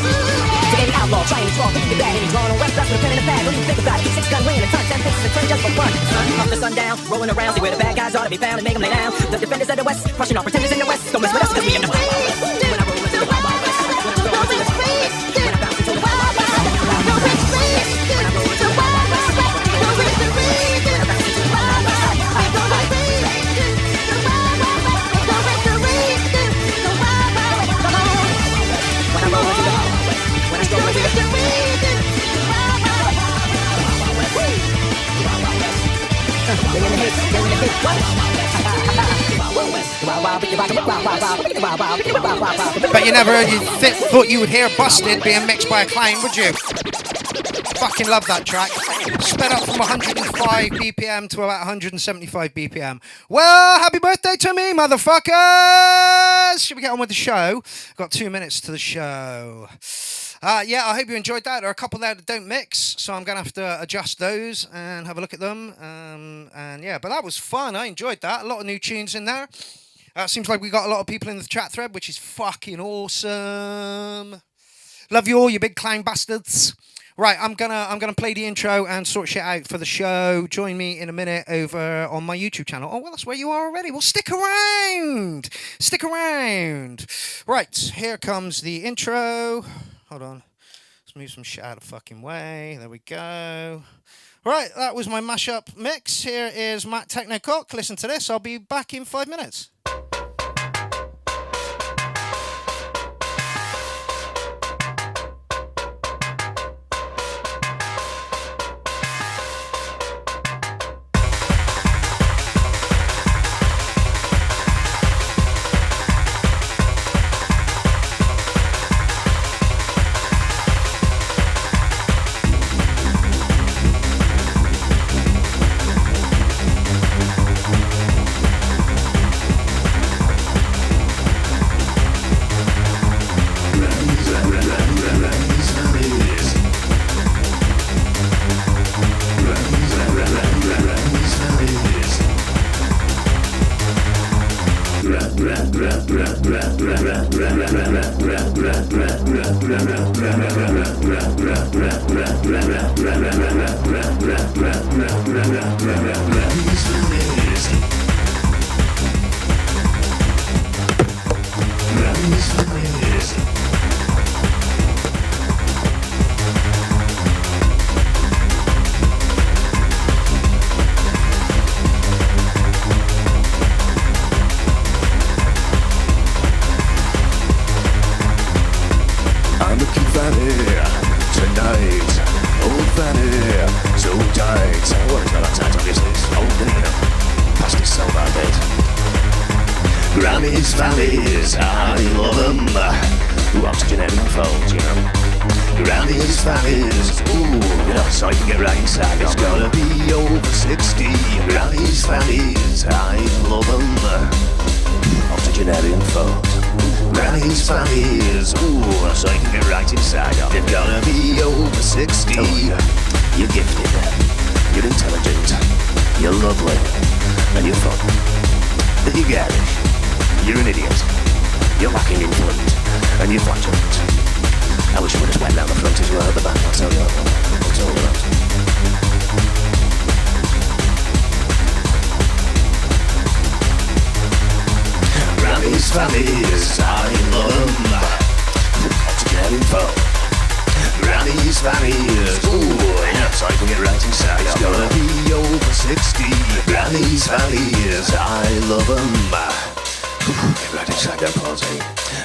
To any outlaw trying to draw, think the bad, any drawing on West, that's with a pen and a pad. Don't even think about it. 6 gun ring and a ton, 10 pieces and turn just for fun. Sun up to sundown, rolling around, see where the bad guys ought to be found and make them lay down. The defenders of the West, crushing all pretenders in the West. Don't mess with us 'cause we in the Wild West. When I roll into the Wild West, when I stroll into the Wild West, when I bounce into the Wild West, when I roll into the Wild West, when I bounce into the Wild West, when I bounce into the Wild West, I go like free to the Wild West, I go like free to the Wild West. Come on. When I roll into the Wild West, when I stroll into the Wild West, they in the hits, they in the hits. Bet you never thought you would hear Busted being mixed by a clown, would you? Fucking love that track. Sped up from 105 BPM to about 175 BPM. Well, happy birthday to me, motherfuckers! Should we get on with the show? Got 2 minutes to the show. Yeah, I hope you enjoyed that. There are a couple there that don't mix, so I'm going to have to adjust those and have a look at them. And yeah, but that was fun. I enjoyed that. A lot of new tunes in there. Seems like we got a lot of people in the chat thread, which is fucking awesome. Love you all, you big clown bastards. Right, I'm gonna play the intro and sort shit out for the show. Join me in a minute over on my YouTube channel. Oh, well, that's where you are already. Well, stick around. Stick around. Right, here comes the intro. Hold on. Let's move some shit out of the fucking way. There we go. Right, that was my mashup mix. Here is Matt Technocock. Listen to this. I'll be back in 5 minutes.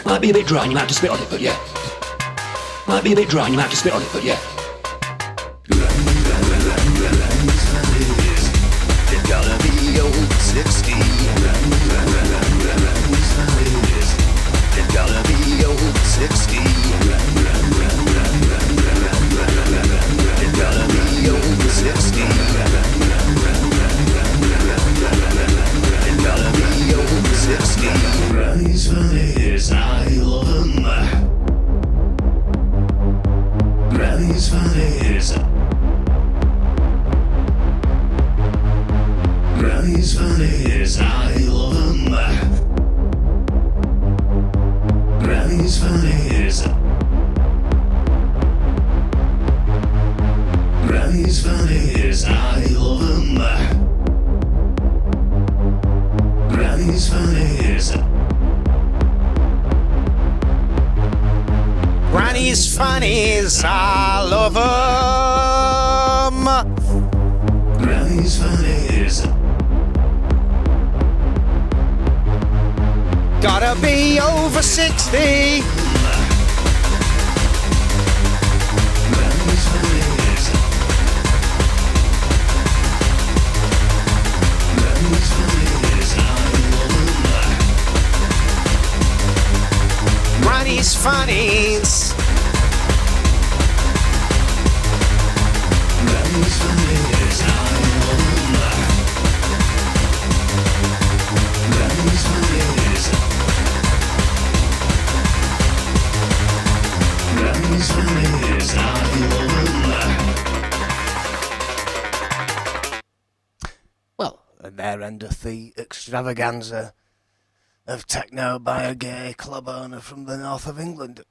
Might be a bit dry and you might have to spit on it, but yeah. Might be a bit dry and you might have to spit on it, but yeah. It gotta be over 60. It gotta be over 60. It gotta be over 60. It gotta be over 60. Granny's funnies, I love them. Granny's funnies. Granny's funnies, I love them. Granny's funnies. Granny's funnies, I love them. Granny's funnies. Granny's funnies, I love them. Granny's funnies. Gotta be over 60. Granny's funnies. Granny's funnies, I love them. Granny's funnies. Granny's funnies, I love them. Granny's funnies. Granny's funnies, I love them. Well, and there endeth the extravaganza of techno by a gay club owner from the north of England.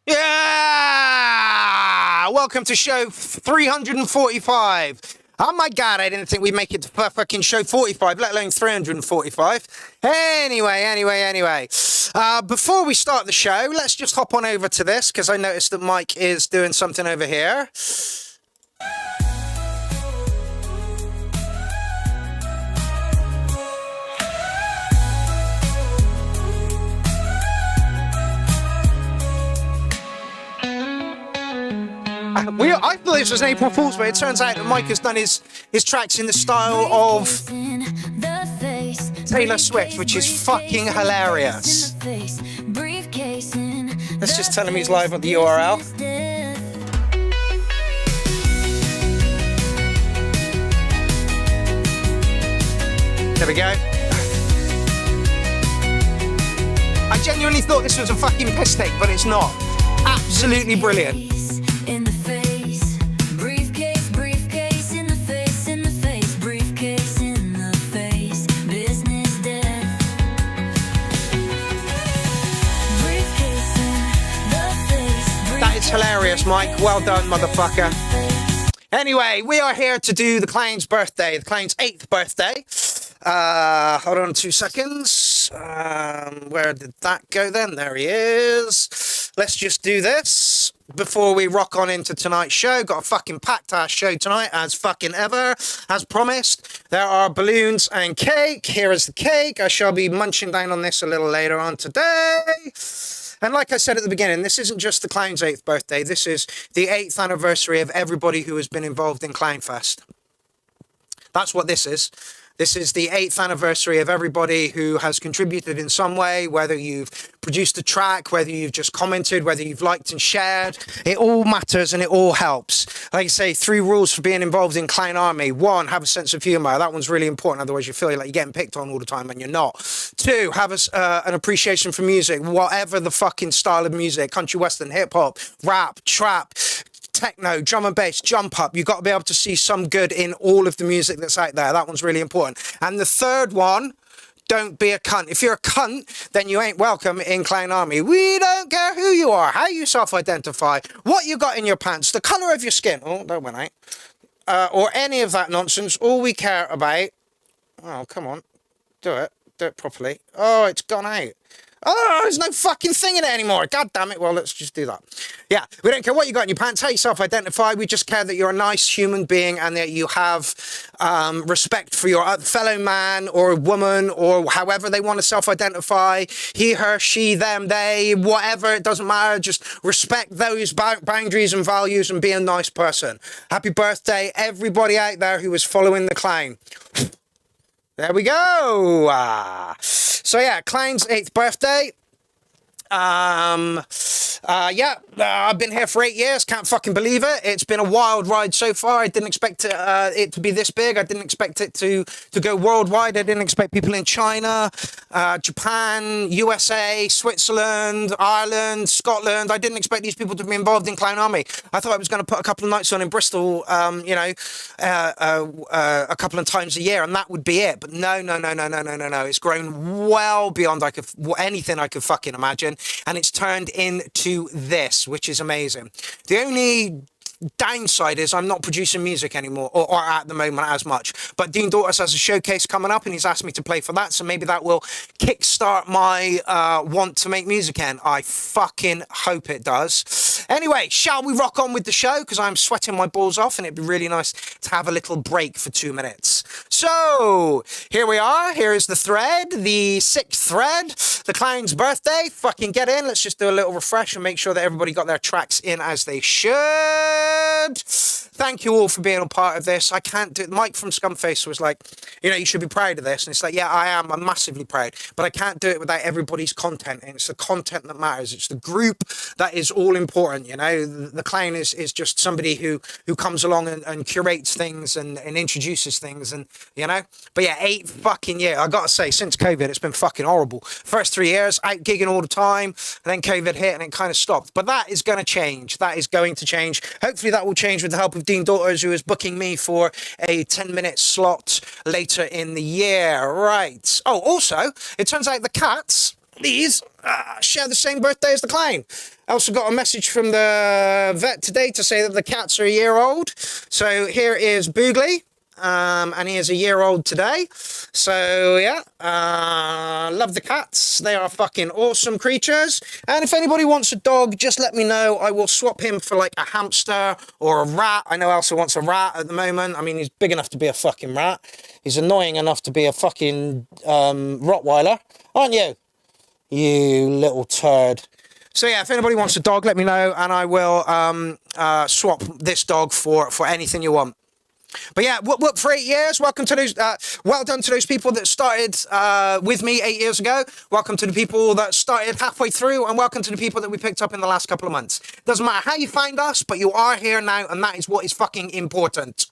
Yeah! Welcome to show 345. Oh my God, I didn't think we'd make it to fucking show 45, let alone 345. Anyway. Before we start the show, let's just hop on over to this because I noticed that Mike is doing something over here. I thought this was an April Fool's, but it turns out that Mike has done his tracks in the style of Taylor Swift, which is fucking hilarious. Let's just tell him he's live on the URL. There we go. I genuinely thought this was a fucking piss take, but it's not. Absolutely brilliant. In the face, briefcase, briefcase in the face, briefcase in the face, business death. Briefcase in the face. That is hilarious, Mike. Well done, motherfucker. Anyway, we are here to do the Clown's birthday, the Clown's 8th birthday. Hold on 2 seconds. Where did that go then? There he is. Let's just do this before we rock on into tonight's show. Got a fucking packed ass show tonight, as fucking ever, as promised. There are balloons and cake. Here is the cake. I shall be munching down on this a little later on today. And like I said at the beginning, this isn't just the Clown's 8th birthday. This is the 8th anniversary of everybody who has been involved in Clownfest. That's what this is. This is the 8th anniversary of everybody who has contributed in some way, whether you've produced a track, whether you've just commented, whether you've liked and shared. It all matters and it all helps. Like I say, 3 rules for being involved in Clown Army. 1, have a sense of humour. That one's really important. Otherwise you feel like you're getting picked on all the time and you're not. 2, have an appreciation for music, whatever the fucking style of music, country, western, hip hop, rap, trap, techno, drum and bass, jump up. You've got to be able to see some good in all of the music that's out there. That one's really important. And the 3rd one, don't be a cunt. If you're a cunt, then you ain't welcome in Clown Army. We don't care who you are, how you self-identify, what you got in your pants, the colour of your skin. Oh, that went out. Or any of that nonsense. All we care about... Oh, come on. Do it. Do it properly. Oh, it's gone out. Oh, there's no fucking thing in it anymore. God damn it. Well, let's just do that. Yeah, we don't care what you got in your pants, how you self-identify. We just care that you're a nice human being and that you have respect for your fellow man or woman or however they want to self-identify. He, her, she, them, they, whatever. It doesn't matter. Just respect those boundaries and values and be a nice person. Happy birthday, everybody out there who is following the Clown. There we go. So yeah, Clown's 8th birthday. I've been here for 8 years. Can't fucking believe it. It's been a wild ride so far. I didn't expect it to be this big. I didn't expect it to go worldwide. I didn't expect people in China, Japan, USA, Switzerland, Ireland, Scotland. I didn't expect these people to be involved in Clown Army. I thought I was going to put a couple of nights on in Bristol, a couple of times a year, and that would be it. But no. It's grown well beyond anything I could fucking imagine. And it's turned into this, which is amazing. The only downside is I'm not producing music anymore, or at the moment as much. But Dean Daughters has a showcase coming up and he's asked me to play for that, so maybe that will kickstart my want to make music again. I fucking hope it does. Anyway, shall we rock on with the show? Because I'm sweating my balls off and it'd be really nice to have a little break for 2 minutes. So, here we are. Here is the thread, the 6th thread, the Clown's birthday. Fucking get in. Let's just do a little refresh and make sure that everybody got their tracks in as they should. Thank you all for being a part of this. I can't do it. Mike from Scumface was like, you should be proud of this. And it's like, yeah, I am. I'm massively proud. But I can't do it without everybody's content. And it's the content that matters. It's the group that is all important. The Clown is just somebody who comes along and curates things and introduces things. And, But yeah, 8 fucking years. I got to say, since COVID, it's been fucking horrible. First 3 years, out gigging all the time. And then COVID hit and it kind of stopped. But that is going to change. That is going to change. Hopefully that will change with the help of Dean Daughters, who is booking me for a 10-minute slot later in the year. Right. Oh, also, it turns out the cats, these, share the same birthday as the Clown. I also got a message from the vet today to say that the cats are a year old. So here is Boogly and he is a year old today. So yeah, love the cats. They are fucking awesome creatures. And if anybody wants a dog, just let me know. I will swap him for like a hamster or a rat. I know Elsa wants a rat at the moment. I mean, he's big enough to be a fucking rat. He's annoying enough to be a fucking Rottweiler, aren't you? You little turd. So yeah, if anybody wants a dog, let me know, and I will swap this dog for anything you want. But yeah, whoop for 8 years. Welcome to those. Well done to those people that started with me 8 years ago. Welcome to the people that started halfway through, and welcome to the people that we picked up in the last couple of months. Doesn't matter how you find us, but you are here now, and that is what is fucking important.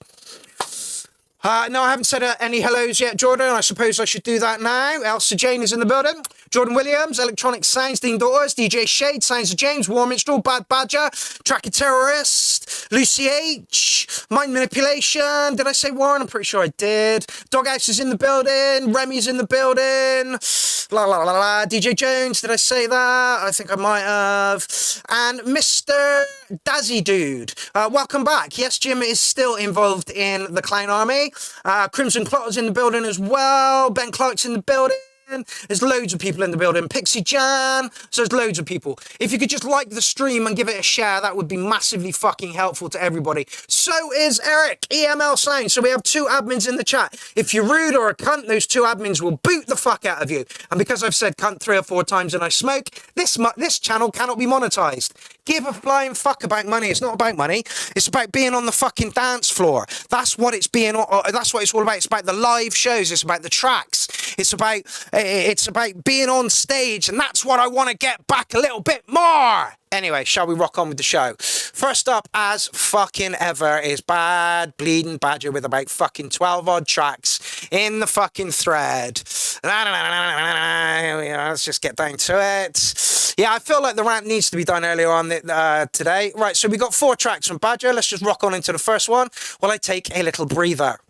No, I haven't said any hellos yet, Jordan. I suppose I should do that now. Elsa Jane is in the building. Jordan Williams, Electronic Sounds, Dean Daughters, DJ Shade, Sounds of James, War Minstrel, Bad Badger, Tracker Terrorist, Lucy H, Mind Manipulation. Did I say Warren? I'm pretty sure I did. Doghouse is in the building. Remy's in the building. La la la la. DJ Jones, did I say that? I think I might have. And Mr. Dazzy Dude. Welcome back. Yes, Jim is still involved in the Clown Army. Crimson Clotter's in the building as well. Ben Clark's in the building. There's loads of people in the building. Pixie Jan. So there's loads of people. If you could just like the stream and give it a share, that would be massively fucking helpful to everybody. So is Eric, EML Sound. So we have 2 admins in the chat. If you're rude or a cunt, those 2 admins will boot the fuck out of you. And because I've said cunt 3 or 4 times and I smoke, this channel cannot be monetized. Give a flying fuck about money. It's not about money. It's about being on the fucking dance floor. That's what it's that's what it's all about. It's about the live shows. It's about the tracks. It's about being on stage, and that's what I want to get back a little bit more. Anyway, shall we rock on with the show? First up, as fucking ever, is Bad Bleeding Badger with about fucking 12 odd tracks in the fucking thread. Let's just get down to it. Yeah, I feel like the rant needs to be done earlier on today. Right, so we got 4 tracks from Badger. Let's just rock on into the first one while I take a little breather.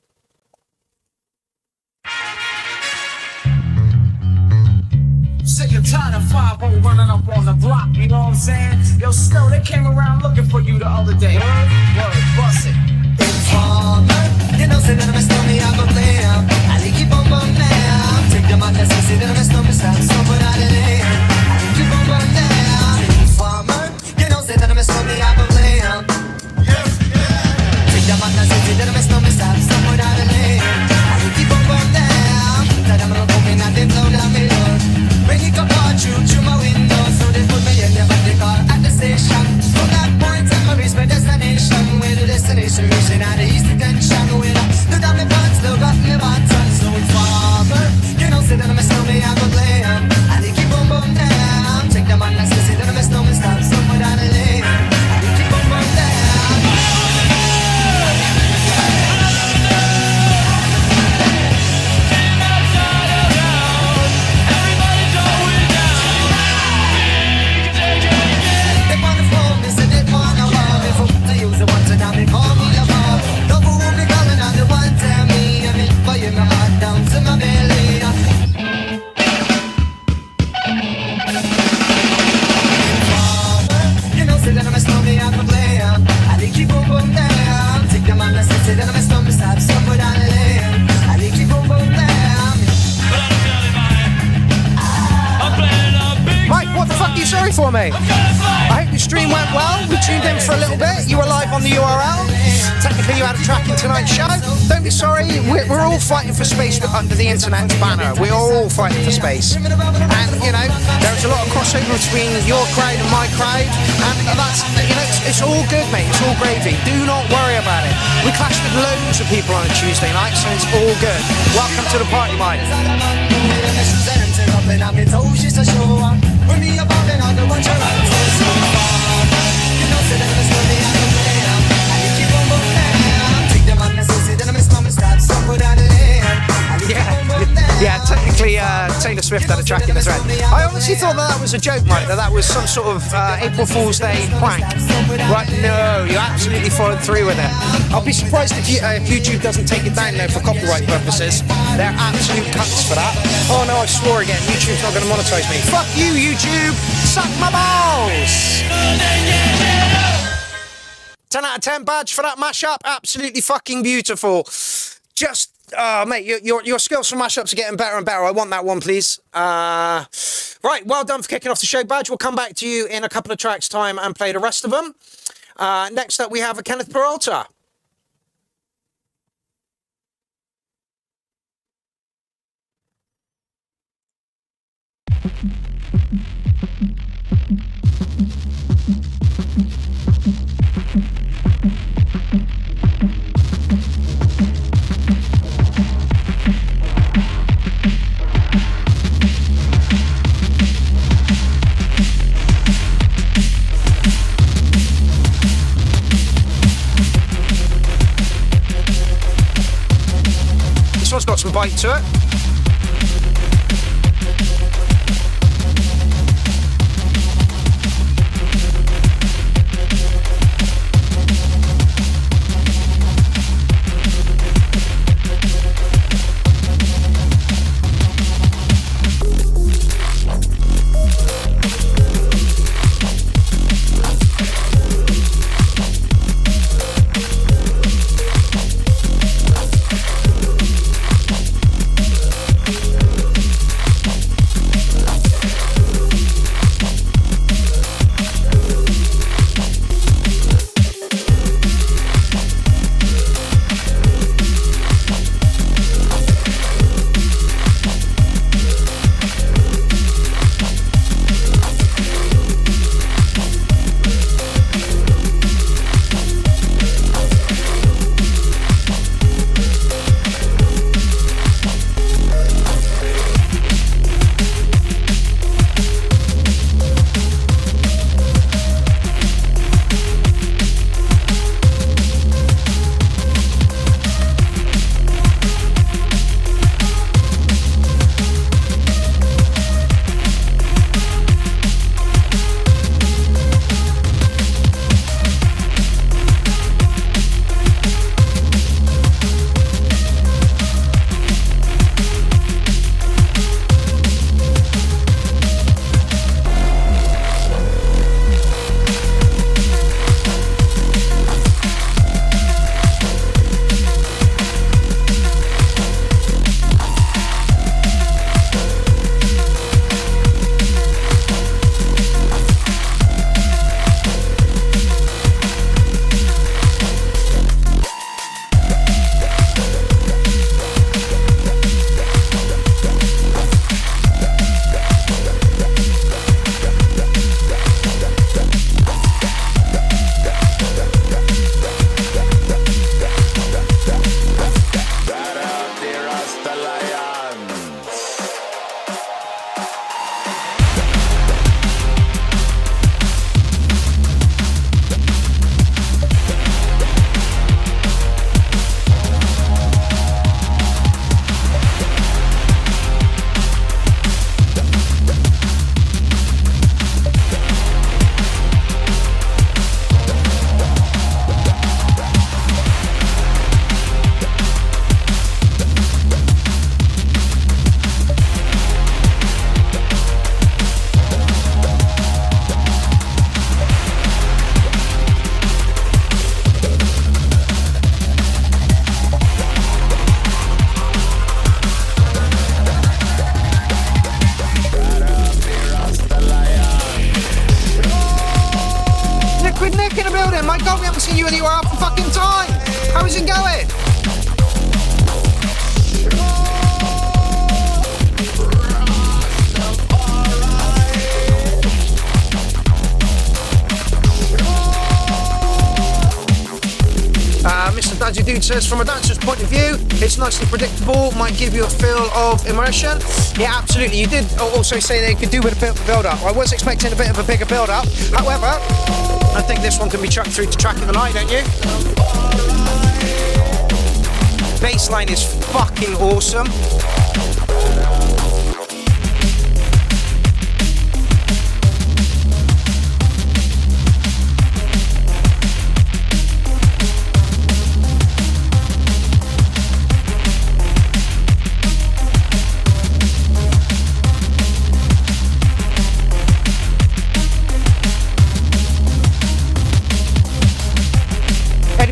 Sick and tired of 5 running up on the block, you know what I'm saying? Yo, Snow, they came around looking for you the other day. Word, bust it. Informer, you know, say that I'm a stormy, I'm a player. I keep on down. Take the man that's say that I'm a stormy, stop somewhere out of there. I keep on down. Informer, you know, say that I'm a stormy, I'm a player. Take the man that's say that I'm a stormy, stop somewhere out of there. I keep on down. That I'm not hoping that they blow down me door. When you come out through my window, so they put me in the back of the car at the station. From that point on, I reached my destination. Where the destination reaching out the east detention. Where I stood on my pants, still got me button. So informer, you know, say that I'm a snowman, I'm a player. And they keep on bum down. Take the man that say that I'm a snowman, stop somewhere down the lane. And they keep on bum down. Mike, what the fuck are you sorry for, mate? I hope your stream went well. We tuned in for a little bit. You were live on the URL. Technically, you had a track in tonight's show. Don't be sorry. We're all fighting for space under the internet's banner. We're all fighting for space. And, you know, there's a lot of crossover between your crowd and my crowd. And that's, you know, it's all good, mate. It's all gravy. Do not worry about it. We clashed with loads of people on a Tuesday night, so it's all good. Welcome to the party, Mike. Yeah, technically Taylor Swift had a track in the thread. I honestly thought that was a joke, Mike, that was some sort of April Fool's Day prank. Right, no, you absolutely followed through with it. I'll be surprised if YouTube doesn't take it down now for copyright purposes. They're absolute cunts for that. Oh no, I swore again, YouTube's not going to monetize me. Fuck you, YouTube! Suck my balls! 10 out of 10 badge for that mashup. Absolutely fucking beautiful. just, mate, your skills for mashups are getting better and better. I want that one, please. Right, well done for kicking off the show, Badge. We'll come back to you in a couple of tracks' time and play the rest of them. Next up, we have a Kenneth Peralta. This one's got some bite to it. Says, from a dancer's point of view, it's nicely predictable, might give you a feel of immersion. Yeah, absolutely. You did also say they could do with a bit of a build-up. I was expecting a bit of a bigger build-up. However, I think this one can be chucked through to track of the night, don't you? Bassline is fucking awesome.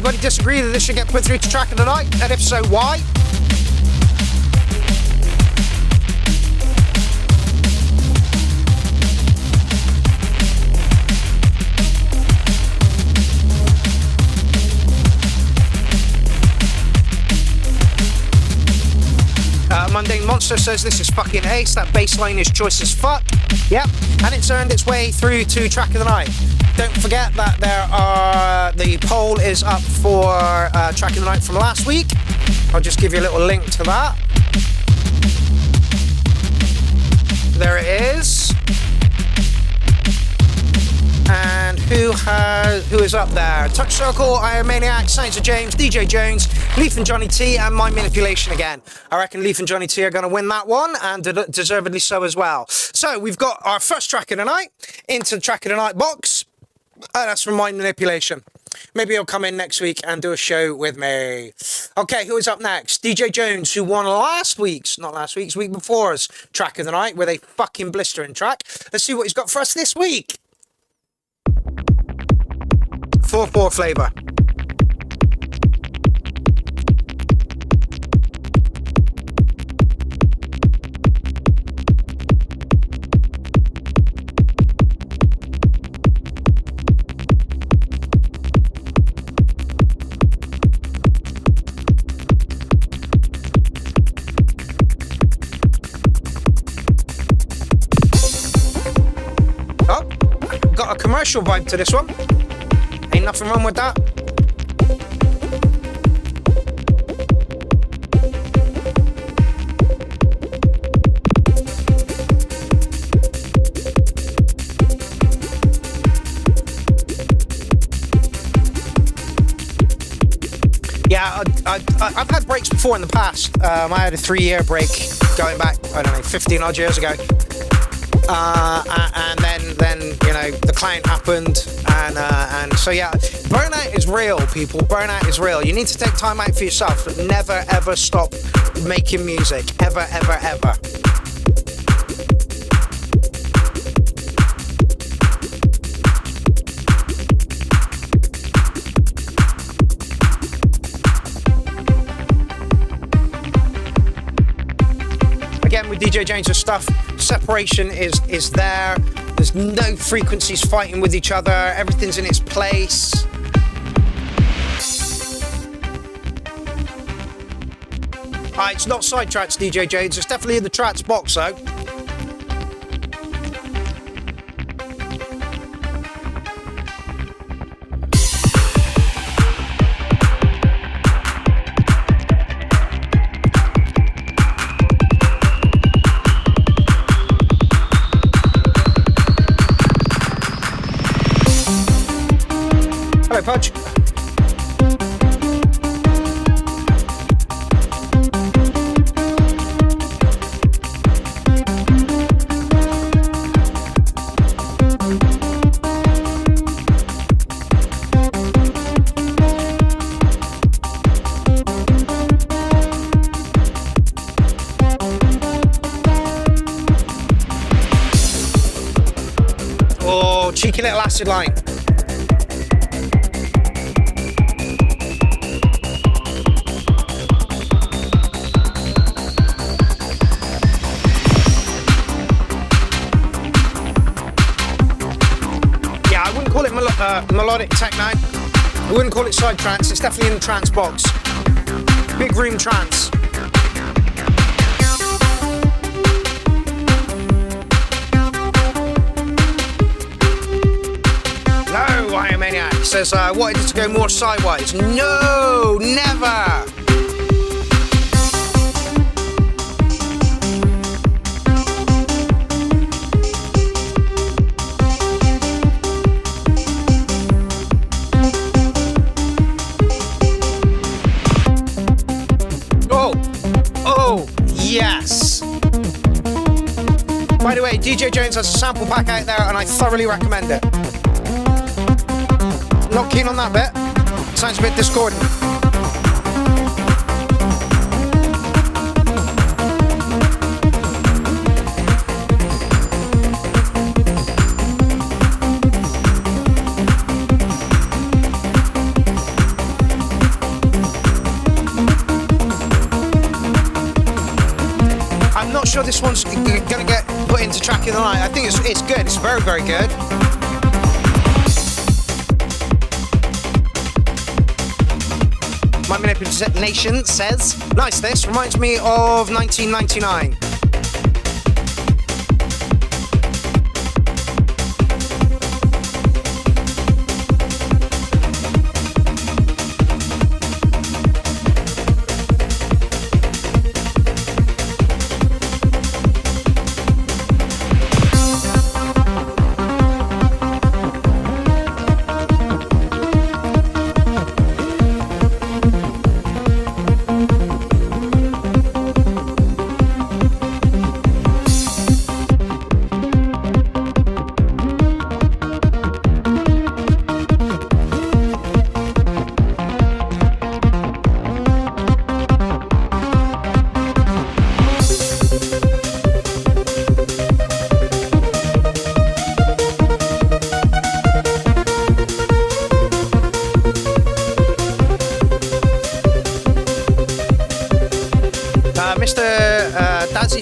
Anybody disagree that this should get put through to track of the night? And if so, why? Mundane Monster says this is fucking ace. That bass line is choice as fuck. Yep, and it's earned its way through to track of the night. Don't forget that the poll is up for track of the night from last week. I'll just give you a little link to that. There it is. And who is up there? Touch Circle, Iron Maniac, Saints of James, DJ Jones, Leaf and Johnny T, and My Manipulation again. I reckon Leaf and Johnny T are going to win that one, and deservedly so as well. So we've got our first track of the night into the track of the night box, and that's from My Manipulation. Maybe he'll come in next week and do a show with me. Okay, who is up next? DJ Jones, who won week before's track of the night with a fucking blistering track. Let's see what he's got for us this week. 4-4 flavor. Oh, got a commercial vibe to this one. Ain't nothing wrong with that. Yeah, I've had breaks before in the past. I had a 3-year break going back, I don't know, 15 odd years ago. And then you know, the client happened, and so yeah, burnout is real, people. Burnout is real. You need to take time out for yourself, but never ever stop making music, ever. Again, with DJ Jones' stuff, separation is there. There's no frequencies fighting with each other. Everything's in its place. It's not side tracks, DJ Jones. It's definitely in the tracks box, though. Hello, Pudge. Oh, cheeky little acid line. Melodic techno. I wouldn't call it side trance. It's definitely in the trance box. Big room trance. No, Iron Maniac says I wanted it to go more sideways. No, never. Yes. By the way, DJ Jones has a sample pack out there and I thoroughly recommend it. Not keen on that bit. Sounds a bit discordant. sure this one's gonna get put into track of the night. I think it's good. It's very, very good. My Manipulation says, nice, this reminds me of 1999.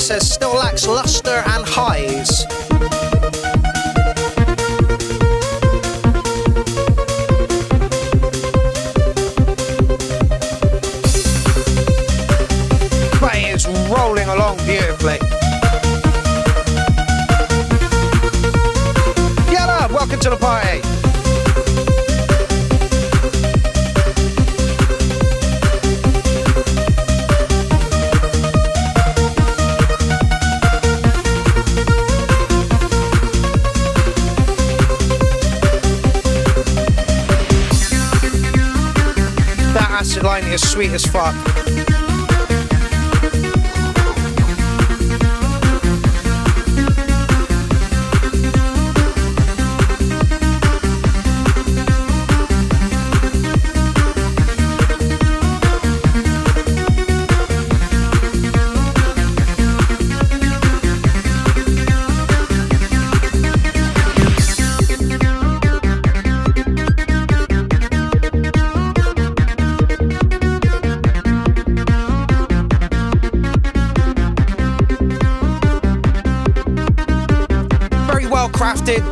Says still lacks luster and highs. But it is rolling along beautifully. Yella, welcome to the party. Line is sweet as fuck.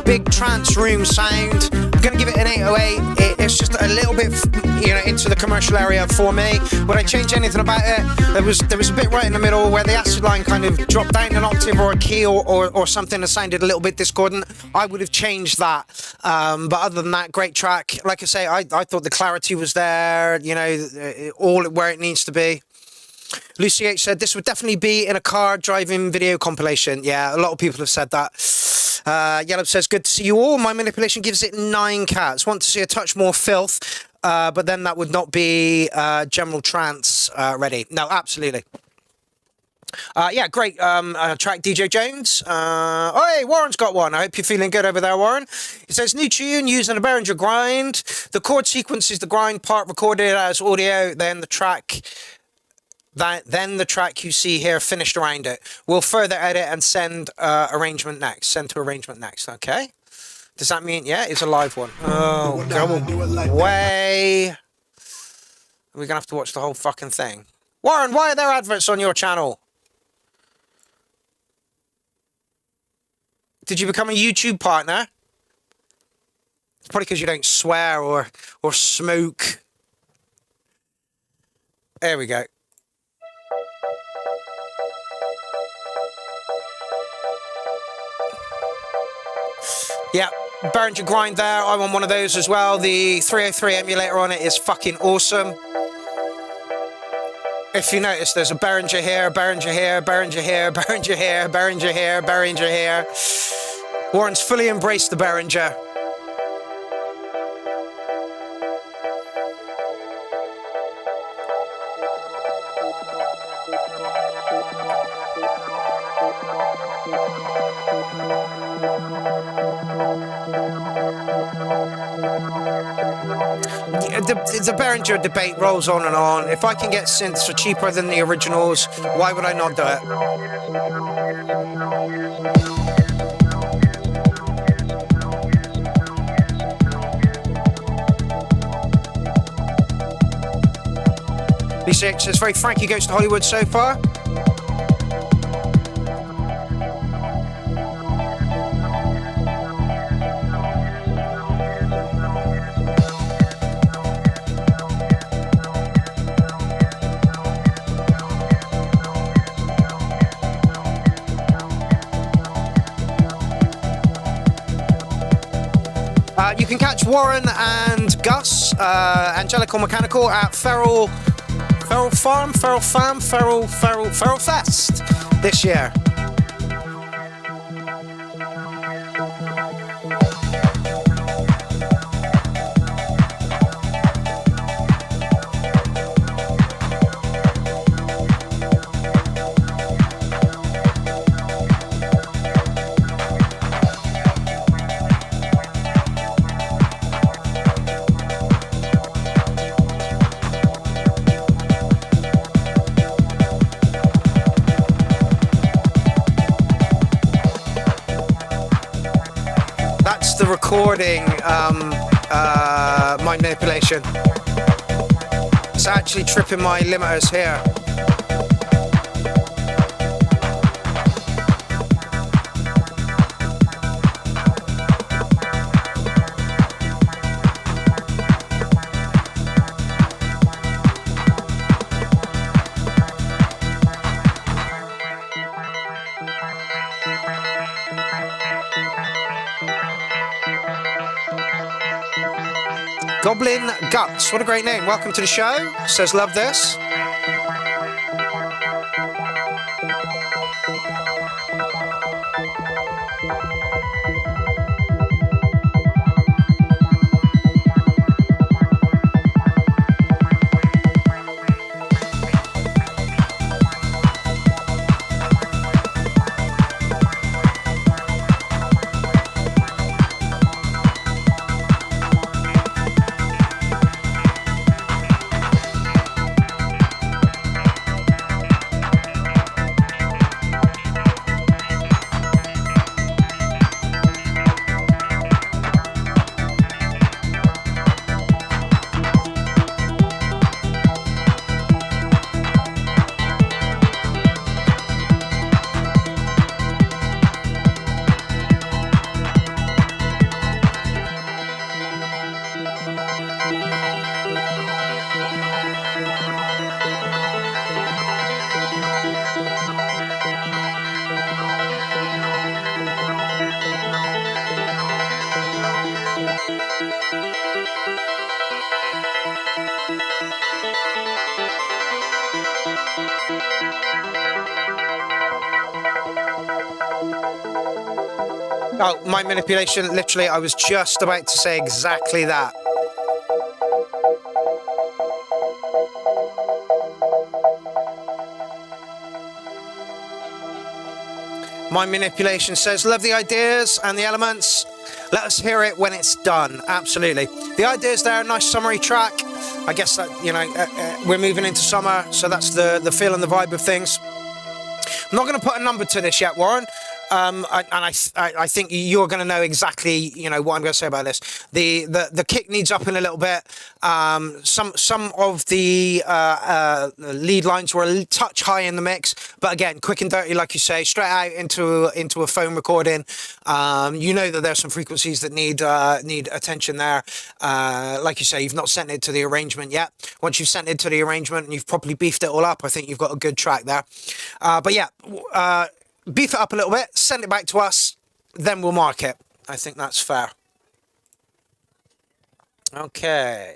Big trance room sound. I'm gonna give it an 808. It's just a little bit, into the commercial area for me. Would I change anything about it? There was a bit right in the middle where the acid line kind of dropped down an octave or a key or something that sounded a little bit discordant. I would have changed that. But other than that, great track. Like I say, I thought the clarity was there. All where it needs to be. Lucy H said this would definitely be in a car driving video compilation. Yeah, a lot of people have said that. Yellow says, good to see you all. My Manipulation gives it 9 cats. Want to see a touch more filth, but then that would not be general trance ready. No, absolutely. Yeah, great track, DJ Jones. Oh, hey, Warren's got one. I hope you're feeling good over there, Warren. It says, new tune using a Behringer grind. The chord sequence is the grind part recorded as audio, then the track you see here finished around it. We'll further edit and send arrangement next. Send to arrangement next, okay? Does that mean, yeah, it's a live one? Oh, go away. We're gonna have to watch the whole fucking thing. Warren, why are there adverts on your channel? Did you become a YouTube partner? It's probably because you don't swear or smoke. There we go. Yeah, Behringer grind there. I want one of those as well. The 303 emulator on it is fucking awesome. If you notice, there's a Behringer here, Behringer here, Behringer here, Behringer here, Behringer here, Behringer here. Warren's fully embraced the Behringer. The Behringer debate rolls on and on. If I can get synths for cheaper than the originals, why would I not do it? B6 says, very Frankie Goes to Hollywood so far. You can catch Warren and Gus, Angelical Mechanical, at Feral Fest this year. The recording my manipulation. It's actually tripping my limiters here. Goblin Guts, what a great name. Welcome to the show. Says love this. Oh, my manipulation, literally, I was just about to say exactly that. My manipulation says, love the ideas and the elements. Let us hear it when it's done. Absolutely. The idea's there, nice summary track. I guess that, you know, we're moving into summer, so that's the feel and the vibe of things. I'm not going to put a number to this yet, Warren. I think you're going to know exactly, you know, what I'm going to say about this. The kick needs up in a little bit. Some of the lead lines were a touch high in the mix, but again, quick and dirty, like you say, straight out into a phone recording. You know that there's some frequencies that need attention there. Like you say, you've not sent it to the arrangement yet. Once you've sent it to the arrangement and you've properly beefed it all up, I think you've got a good track there. But yeah. Beef it up a little bit, send it back to us, then we'll mark it. I think that's fair. Okay.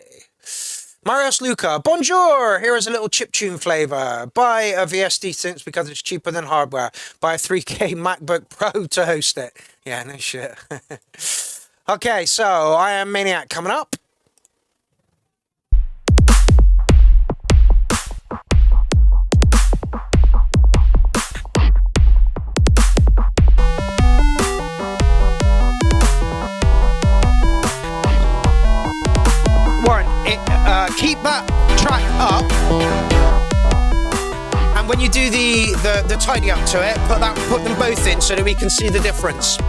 Marius Luca, bonjour! Here is a little chiptune flavor. Buy a VSD synth because it's cheaper than hardware. Buy a 3K MacBook Pro to host it. Yeah, no shit. Okay, so I Am Maniac coming up. Keep that track up, and when you do the tidy up to it, put them both in so that we can see the difference.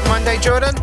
Monday, Jordan.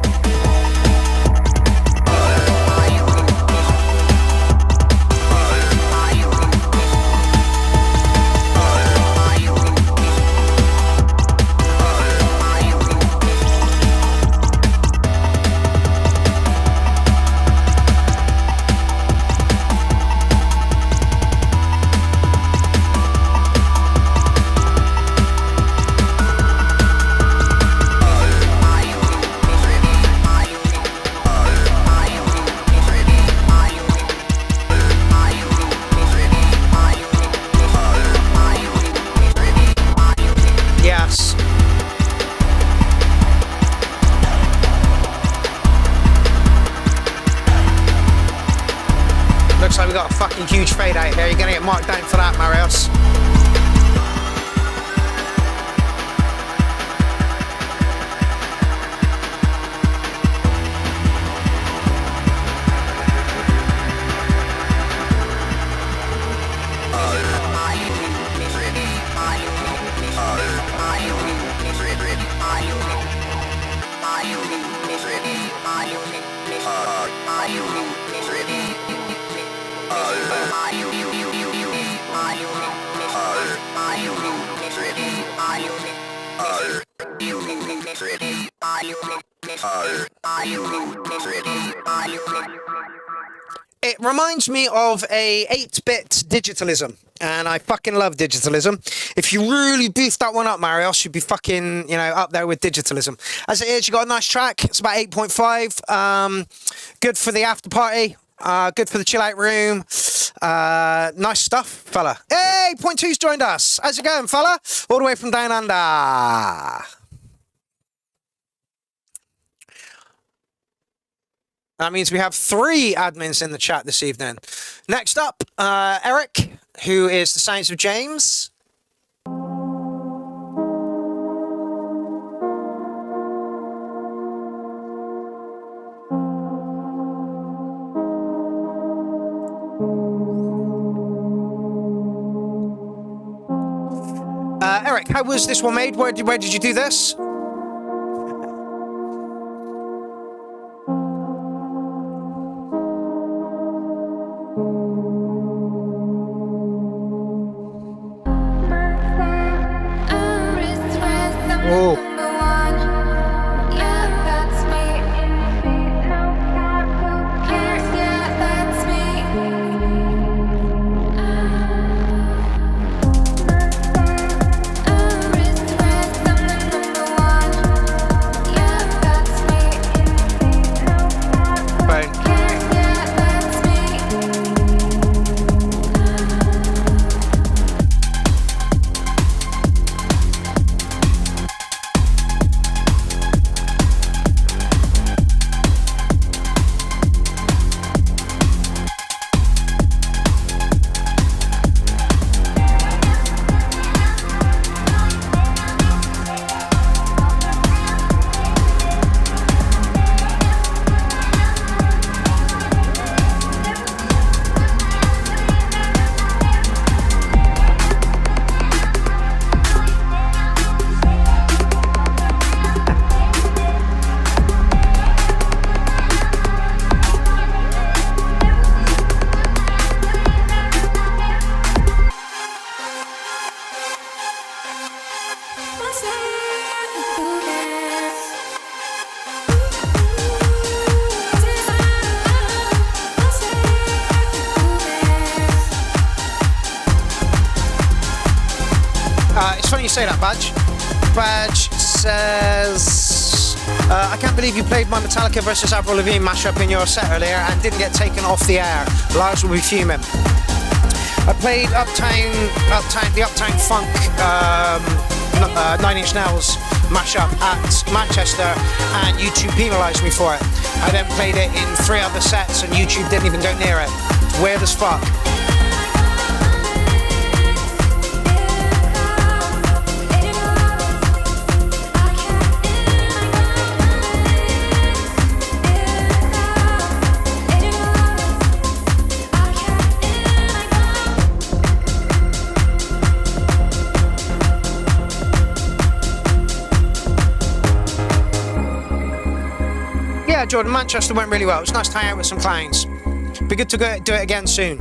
Yes. Looks like we got a fucking huge fade out here. You're gonna get marked down for that, Marius. It reminds me of a 8-bit digitalism, and I fucking love digitalism. If you really beef that one up, Marios, you'd be fucking, you know, up there with digitalism. As it is, you got a nice track. It's about 8.5. Good for the after party. Good for the chill out room. Nice stuff, fella. Hey, Point Two's joined us. How's it going, fella? All the way from down under. That means we have 3 admins in the chat this evening. Next up, Eric, who is the Sounds of James. Eric, how was this one made? Where did you do this? Oh. It's funny you say that, Badge. Badge says, I can't believe you played my Metallica versus Avril Lavigne mashup in your set earlier and didn't get taken off the air. Lars will be fuming. I played the Uptown Funk 9 Inch Nails mashup at Manchester and YouTube penalised me for it. I then played it in 3 other sets and YouTube didn't even go near it. Weird as fuck. Yeah, Jordan, Manchester went really well. It was nice to hang out with some clowns. Be good to go do it again soon.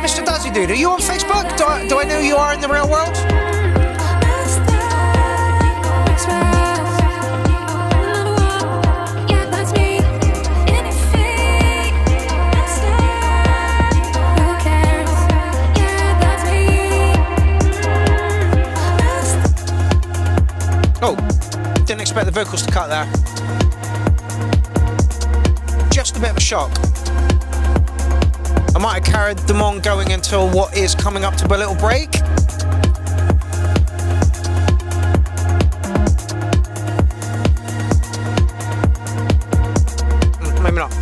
Mr. Dazzy Dude, are you on Facebook? Do I know you are in the real world? Oh, didn't expect the vocals to cut there. Just a bit of a shock. I might have carried them on going until what is coming up to a little break. Maybe not.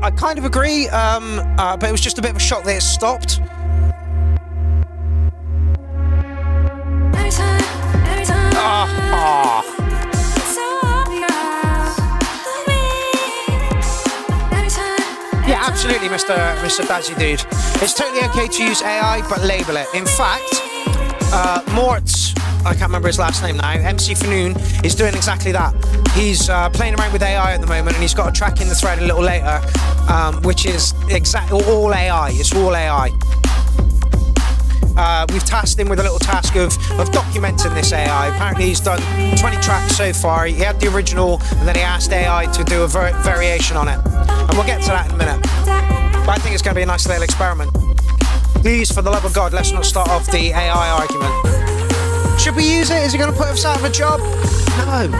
I kind of agree, but it was just a bit of a shock that it stopped. Yeah, absolutely, Mr. Dazzy Dude. It's totally okay to use AI, but label it. In fact, Mort, I can't remember his last name now, MC Fanoon, is doing exactly that. He's playing around with AI at the moment, and he's got a track in the thread a little later, which is all AI. It's all AI. We've tasked him with a little task of documenting this AI. Apparently he's done 20 tracks so far. He had the original, and then he asked AI to do a variation on it. And we'll get to that in a minute. But I think it's going to be a nice little experiment. Please, for the love of God, let's not start off the AI argument. Should we use it? Is it going to put us out of a job? No.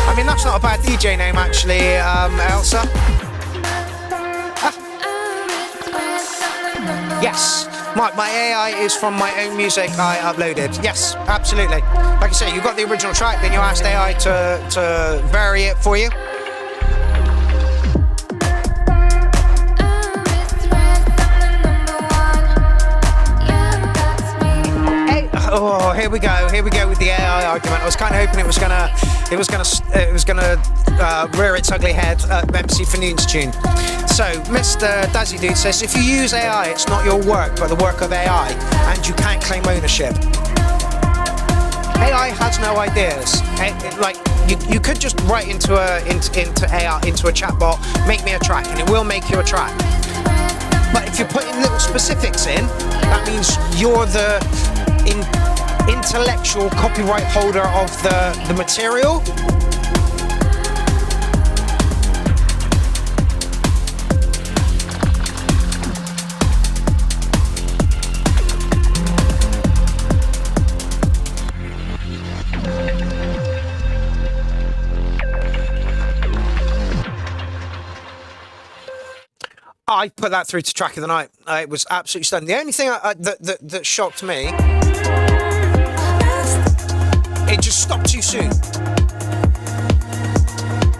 I mean, that's not a bad DJ name, actually, Elsa. Yes, my AI is from my own music I uploaded. Yes, absolutely. Like I say, you got the original track, then you asked AI to vary it for you. Oh, here we go with the AI argument. I was kind of hoping it was gonna rear its ugly head at MC Fanoon's tune. So, Mr. Dazzy Dude says, if you use AI, it's not your work, but the work of AI, and you can't claim ownership. AI has no ideas. Like you could just write into AI, into a chatbot, make me a track, and it will make you a track. But if you're putting little specifics in, that means you're the intellectual copyright holder of the material. I put that through to track of the night. It was absolutely stunning. The only thing that shocked me, it just stopped too soon.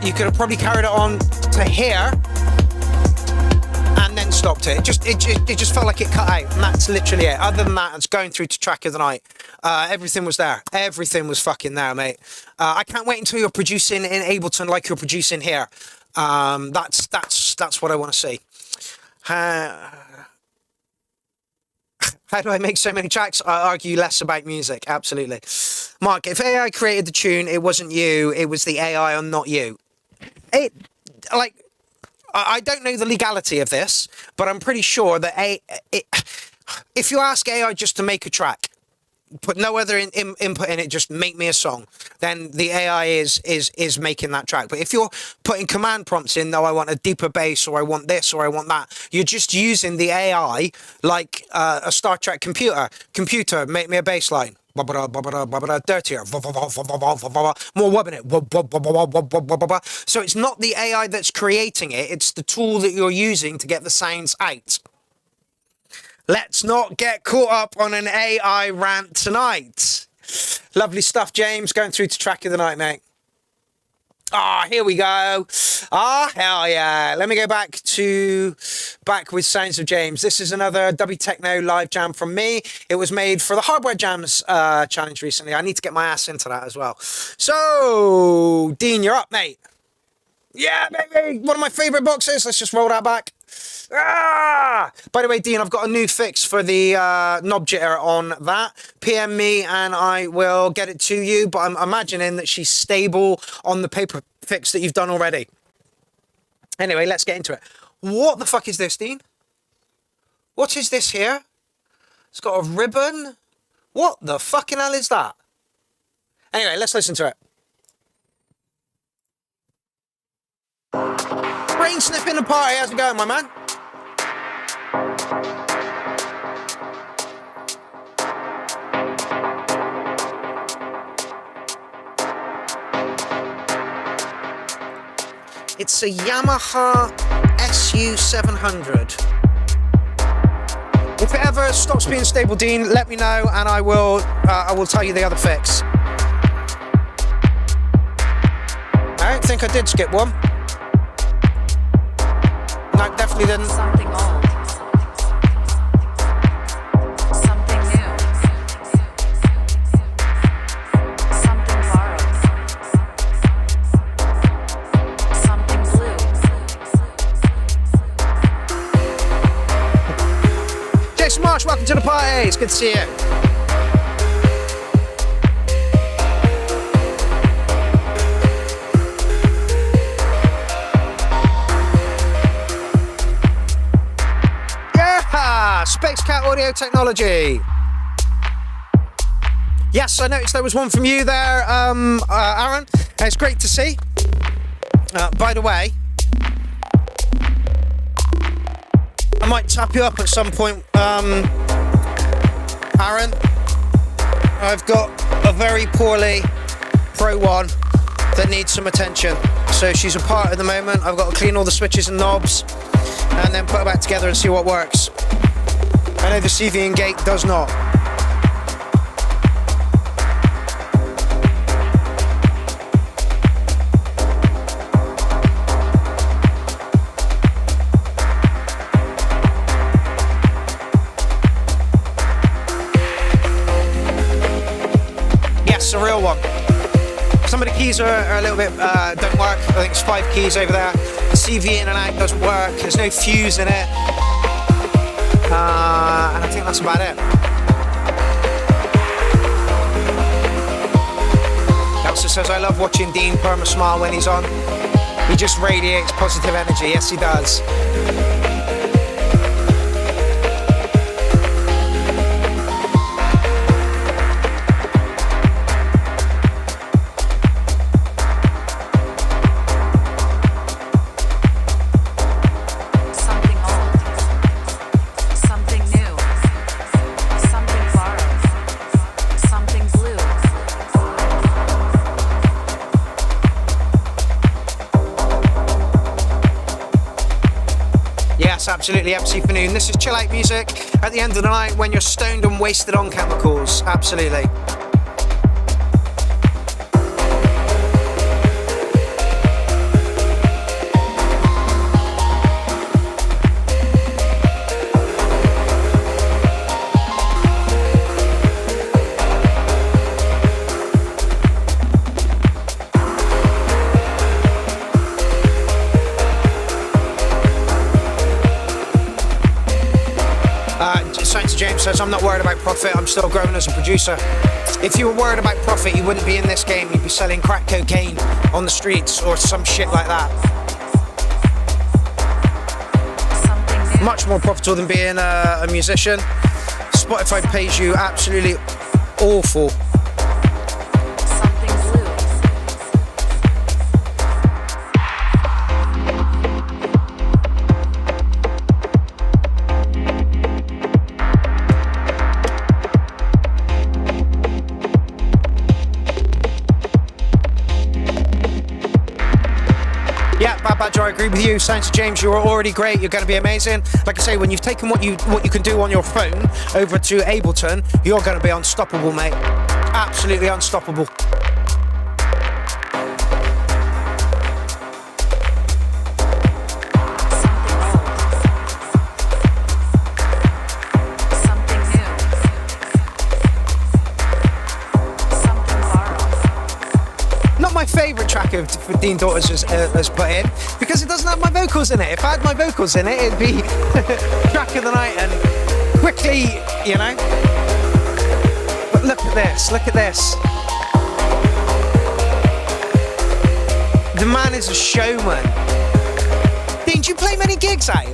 You could have probably carried it on to here and then stopped it. It just felt like it cut out, and that's literally it. Other than that, it's going through to track of the night. Everything was there. Everything was fucking there, mate. I can't wait until you're producing in Ableton like you're producing here. That's what I want to see. How do I make so many tracks? I argue less about music. Absolutely. Mark, if AI created the tune, it wasn't you, it was the AI and not you. I don't know the legality of this, but I'm pretty sure that if you ask AI just to make a track, put no other input in it, just make me a song, then the AI is making that track. But if you're putting command prompts in, no, I want a deeper bass, or I want this, or I want that, you're just using the AI like a Star Trek computer. Computer, make me a bass line. Dirtier, more wobbing it. So it's not the AI that's creating it, it's the tool that you're using to get the sounds out. Let's not get caught up on an AI rant tonight. Lovely stuff, James. Going through to track of the night, mate. Ah, here we go. Ah, hell yeah. Let me go back with Sounds of James. This is another W Techno live jam from me. It was made for the Hardware Jams challenge recently. I need to get my ass into that as well. So, Dean, you're up, mate. Yeah, baby. One of my favorite boxes. Let's just roll that back. Ah! By the way, Dean, I've got a new fix for the knob jitter on that. PM me and I will get it to you, but I'm imagining that she's stable on the paper fix that you've done already. Anyway, let's get into it. What the fuck is this, Dean? What is this here? It's got a ribbon. What the fucking hell is that? Anyway, let's listen to it. Brain sniffing the party. How's it going, my man? It's a Yamaha SU700. If it ever stops being stable, Dean, let me know and I will tell you the other fix. I don't think I did skip one. No, definitely didn't. Something old. Something new. Something borrowed. Something blue. Jason Marsh, welcome to the party. It's good to see you. Specs Cat Audio Technology. Yes, I noticed there was one from you there, Aaron. It's great to see. By the way, I might tap you up at some point, Aaron. I've got a very poorly Pro 1 that needs some attention. So she's apart at the moment. I've got to clean all the switches and knobs and then put her back together and see what works. I know the CV and gate does not. Yes, a real one. Some of the keys are a little bit, don't work. I think it's 5 keys over there. The CV in and out doesn't work. There's no fuse in it. And I think that's about it. Elsa says, I love watching Dean Perma smile when he's on. He just radiates positive energy. Yes, he does. Absolutely, MC for noon. This is chill out music at the end of the night when you're stoned and wasted on chemicals. Absolutely. James says, I'm not worried about profit, I'm still growing as a producer. If you were worried about profit, you wouldn't be in this game, you'd be selling crack cocaine on the streets or some shit like that. Much more profitable than being a musician. Spotify pays you absolutely awful. I agree with you. Sounds of James, you're already great. You're going to be amazing. Like I say, when you've taken what you can do on your phone over to Ableton, you're going to be unstoppable, mate. Absolutely unstoppable. my favourite track of Dean Daughters has put in because it doesn't have my vocals in it. If I had my vocals in it, it'd be track of the night and quickly, you know. But look at this, look at this. The man is a showman. Dean, do you play many gigs out?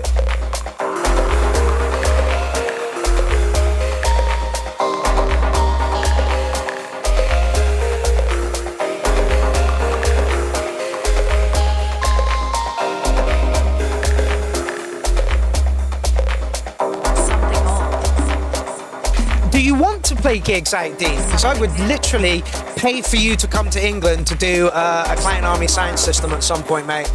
Do you want to play gigs out, Dean? Because I would literally pay for you to come to England to do a Clown Army sound system at some point, mate.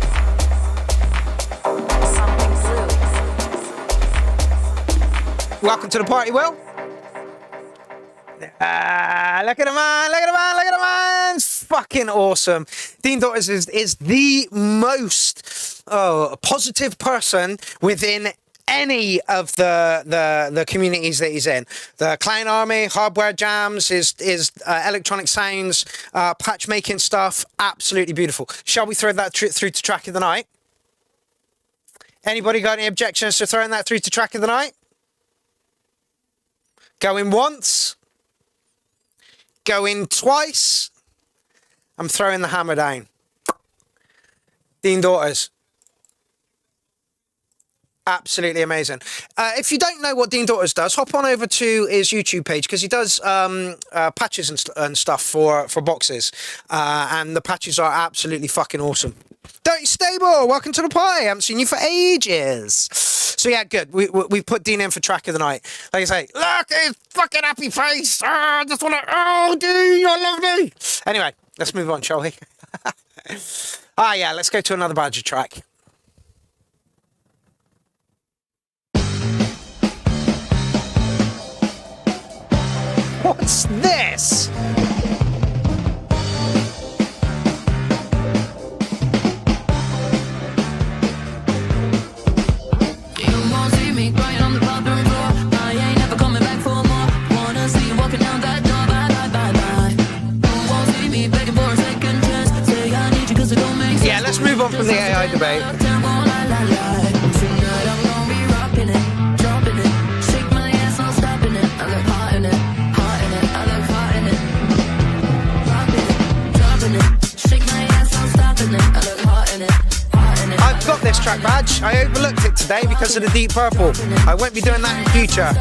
Welcome to the party, Will. Look at the man, look at the man, look at the man. It's fucking awesome. Dean Daughters is the most positive person within any of the communities that he's in. The Clown Army, Hardware Jams, his electronic sounds, patch making stuff, absolutely beautiful. Shall we throw that through to track of the night? Anybody got any objections to throwing that through to track of the night? Going once, going twice. I'm throwing the hammer down. Dean Daughters. Absolutely amazing. If you don't know what Dean Daughters does, hop on over to his YouTube page because he does patches and stuff for boxes. And the patches are absolutely fucking awesome. Dirty Stable, welcome to the party. I haven't seen you for ages. So yeah, good. We've put Dean in for track of the night. Like I say, look at his fucking happy face. I just want to, Dean, you're lovely. Anyway, let's move on, shall we? Yeah, let's go to another Badger track. What's this? Yeah, let's move on from the AI debate. I've got this track badge. I overlooked it today because of the Deep Purple. I won't be doing that in future.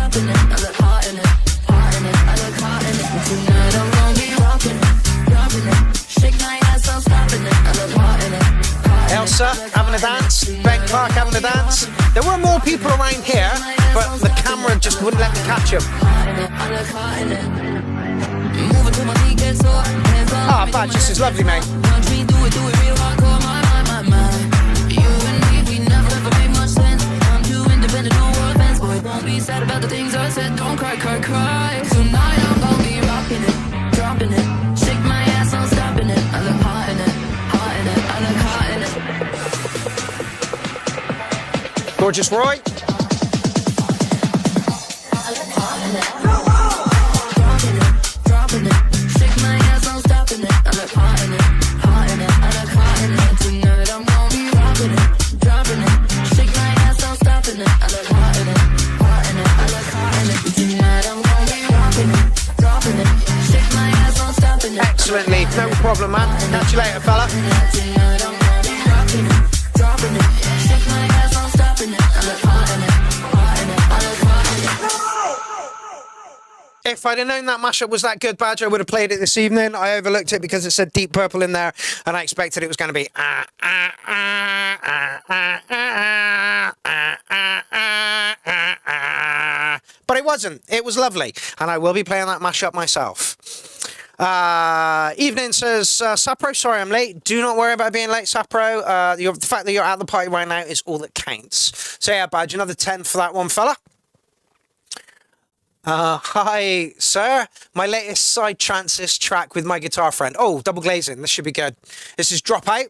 Elsa having a dance, Ben Clark having a dance. There were more people around here, but the camera just wouldn't let me catch them. Badge, this is lovely, mate. About the things I said, don't cry, cry, cry. Tonight I'm gonna be rocking it, dropping it, shake my ass, I'm stopping it. I look hot in it, hot in it, I look hot in it. Gorgeous Roy. I look hot in it, dropping it, dropping it, shake my ass, I'm stopping it. I look hot in it, hot in it, I look hot in it. Tonight I'm gonna be rocking it, dropping it, shake my ass, I'm stopping it. I look hot in it. Excellently, no problem, man. Catch you later, fella. If I'd have known that mashup was that good, Badger, I would have played it this evening. I overlooked it because it said Deep Purple in there, and I expected it was going to be but it wasn't. It was lovely, and I will be playing that mashup myself. Evening says, Sapro, sorry I'm late. Do not worry about being late, Sapro. The fact that you're at the party right now is all that counts. So yeah, Badge, another 10 for that one, fella. Hi, sir. My latest side trances track with my guitar friend. Oh, double glazing. This should be good. This is Dropout.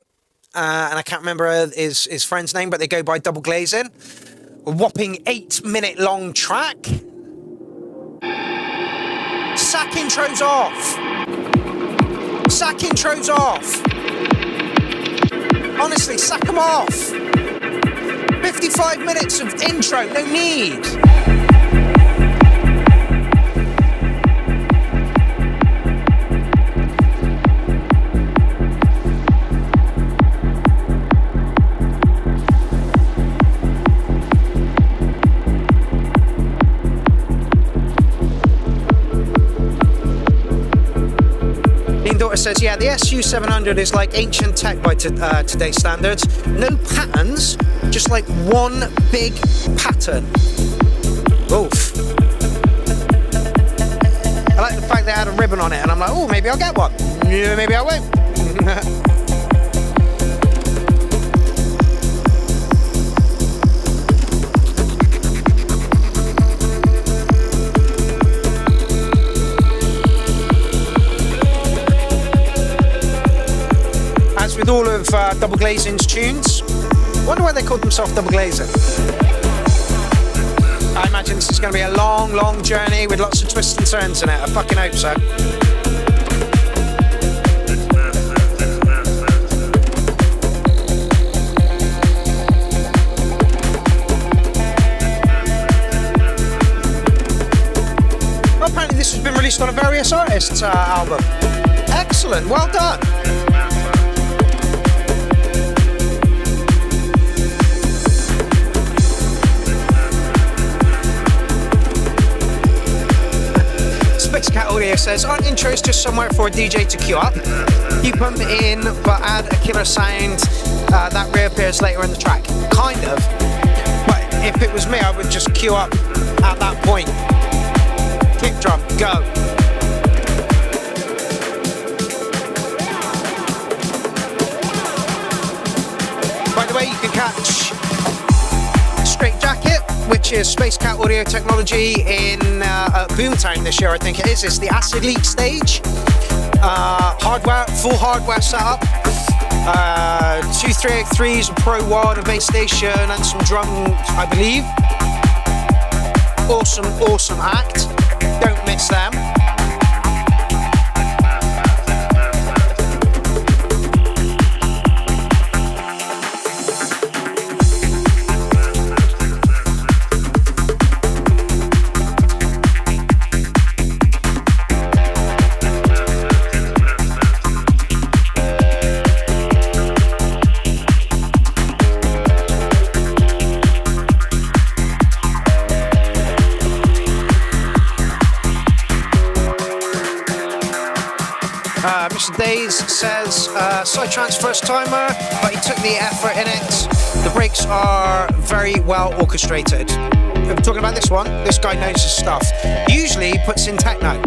And I can't remember his friend's name, but they go by Double Glazing. A whopping 8-minute long track. Sack intros off. Sack intros off. Honestly, sack them off. 55 minutes of intro, no need. Daughter says, yeah, the SU700 is like ancient tech by today's standards. No patterns, just like one big pattern. Oof. I like the fact they had a ribbon on it, and I'm like, oh, maybe I'll get one. Yeah, maybe I won't. With all of Double Glazing's tunes, wonder why they called themselves Double Glazing. I imagine this is going to be a long, long journey with lots of twists and turns in it. I fucking hope so. Well, apparently this has been released on a Various Artists album. Excellent, well done. Cat Audio says, aren't intros just somewhere for a DJ to queue up? Keep them in, but add a killer sound that reappears later in the track. Kind of. But if it was me, I would just queue up at that point. Kick drum, go. By the way, you can catch Straight Jacket, which is Space Cat Audio Technology in Boomtown this year, I think it is. It's the Acid Leak stage. Hardware, full hardware setup. 2 383s, a Pro Wad, a bass station, and some drums, I believe. Awesome, awesome act. Don't miss them. Mr. Days says, Psytrance first timer, but he took the effort in it. The breaks are very well orchestrated. If we're talking about this one, this guy knows his stuff. Usually he puts in techno.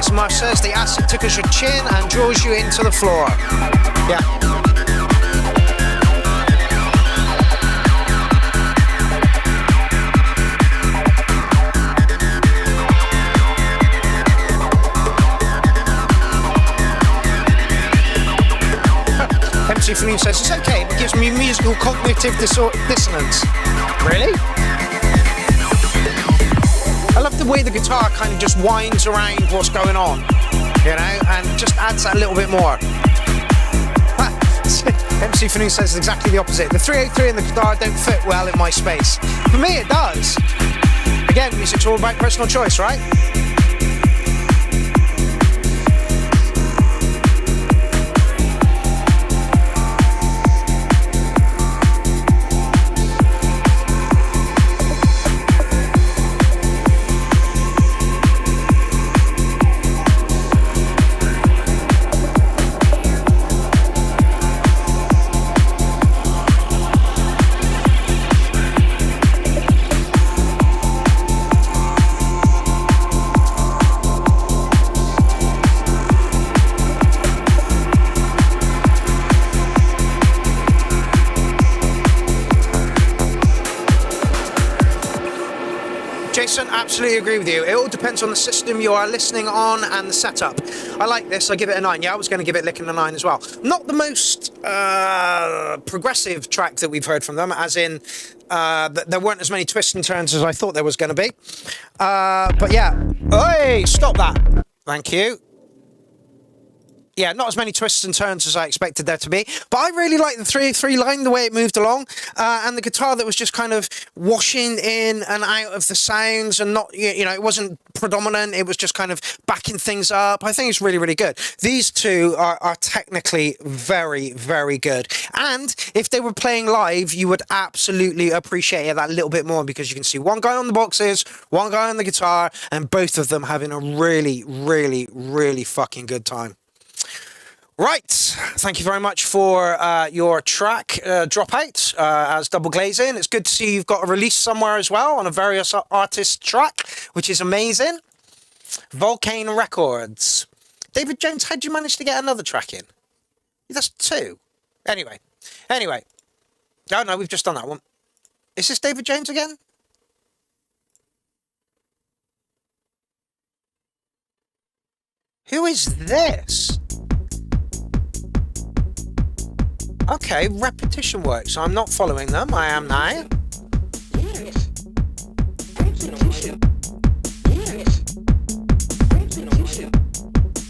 Jason Marsh says the acid tickles your chin and draws you into the floor. Yeah. MC Fanoon says it's okay, it gives me musical cognitive dissonance. Really? I love the way the guitar kind of just winds around what's going on, you know, and just adds that a little bit more. MC Fanoon says exactly the opposite. The 303 and the guitar don't fit well in my space. For me, it does. Again, music's all about personal choice, right? Absolutely agree with you. It all depends on the system you are listening on and the setup. I like this. I give it a 9. Yeah, I was going to give it licking a 9 as well. Not the most progressive track that we've heard from them, as in there weren't as many twists and turns as I thought there was going to be. But yeah. Hey, stop that. Thank you. Yeah, not as many twists and turns as I expected there to be. But I really like the 303 line, the way it moved along. And the guitar that was just kind of washing in and out of the sounds and not, you know, it wasn't predominant. It was just kind of backing things up. I think it's really, really good. These two are technically very, very good. And if they were playing live, you would absolutely appreciate it that little bit more because you can see one guy on the boxes, one guy on the guitar, and both of them having a really, really, really fucking good time. Right, thank you very much for your track Dropout as Double Glazing. It's good to see you've got a release somewhere as well on a various artist track, which is amazing. Volcane Records. David Jones, how'd you manage to get another track in? That's 2. Anyway. Oh no, we've just done that one. Is this David Jones again? Who is this? Okay, repetition works. I'm not following them. I am now.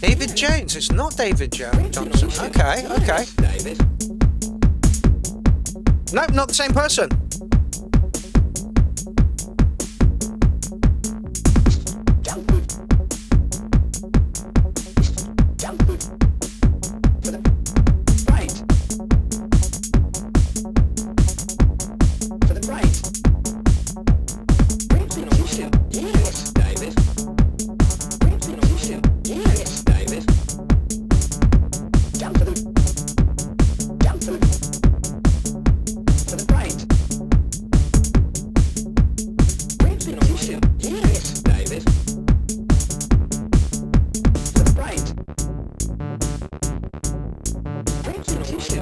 David Jones. It's not David Johnson. Okay. Nope, not the same person.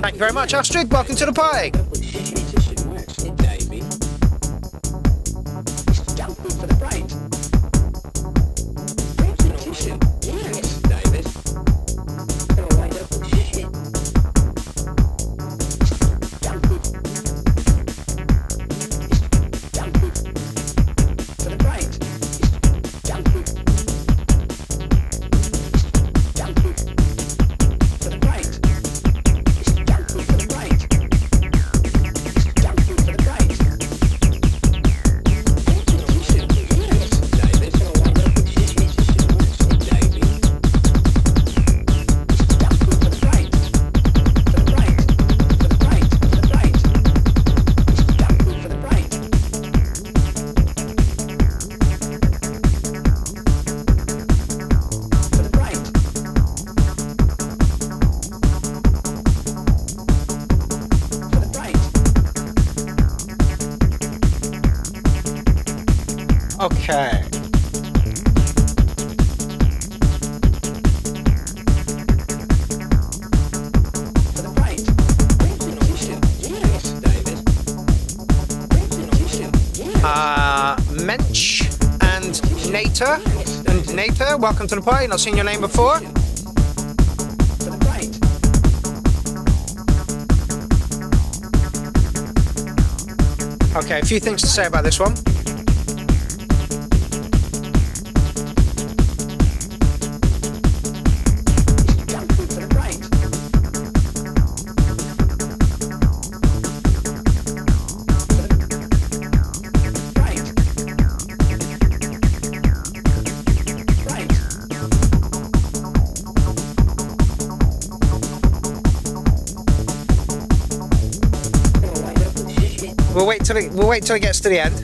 Thank you very much, Astrid. Welcome to the party. Nata. And Nata, welcome to the party. Not seen your name before. Okay, a few things to say about this one. We'll wait till it gets to the end.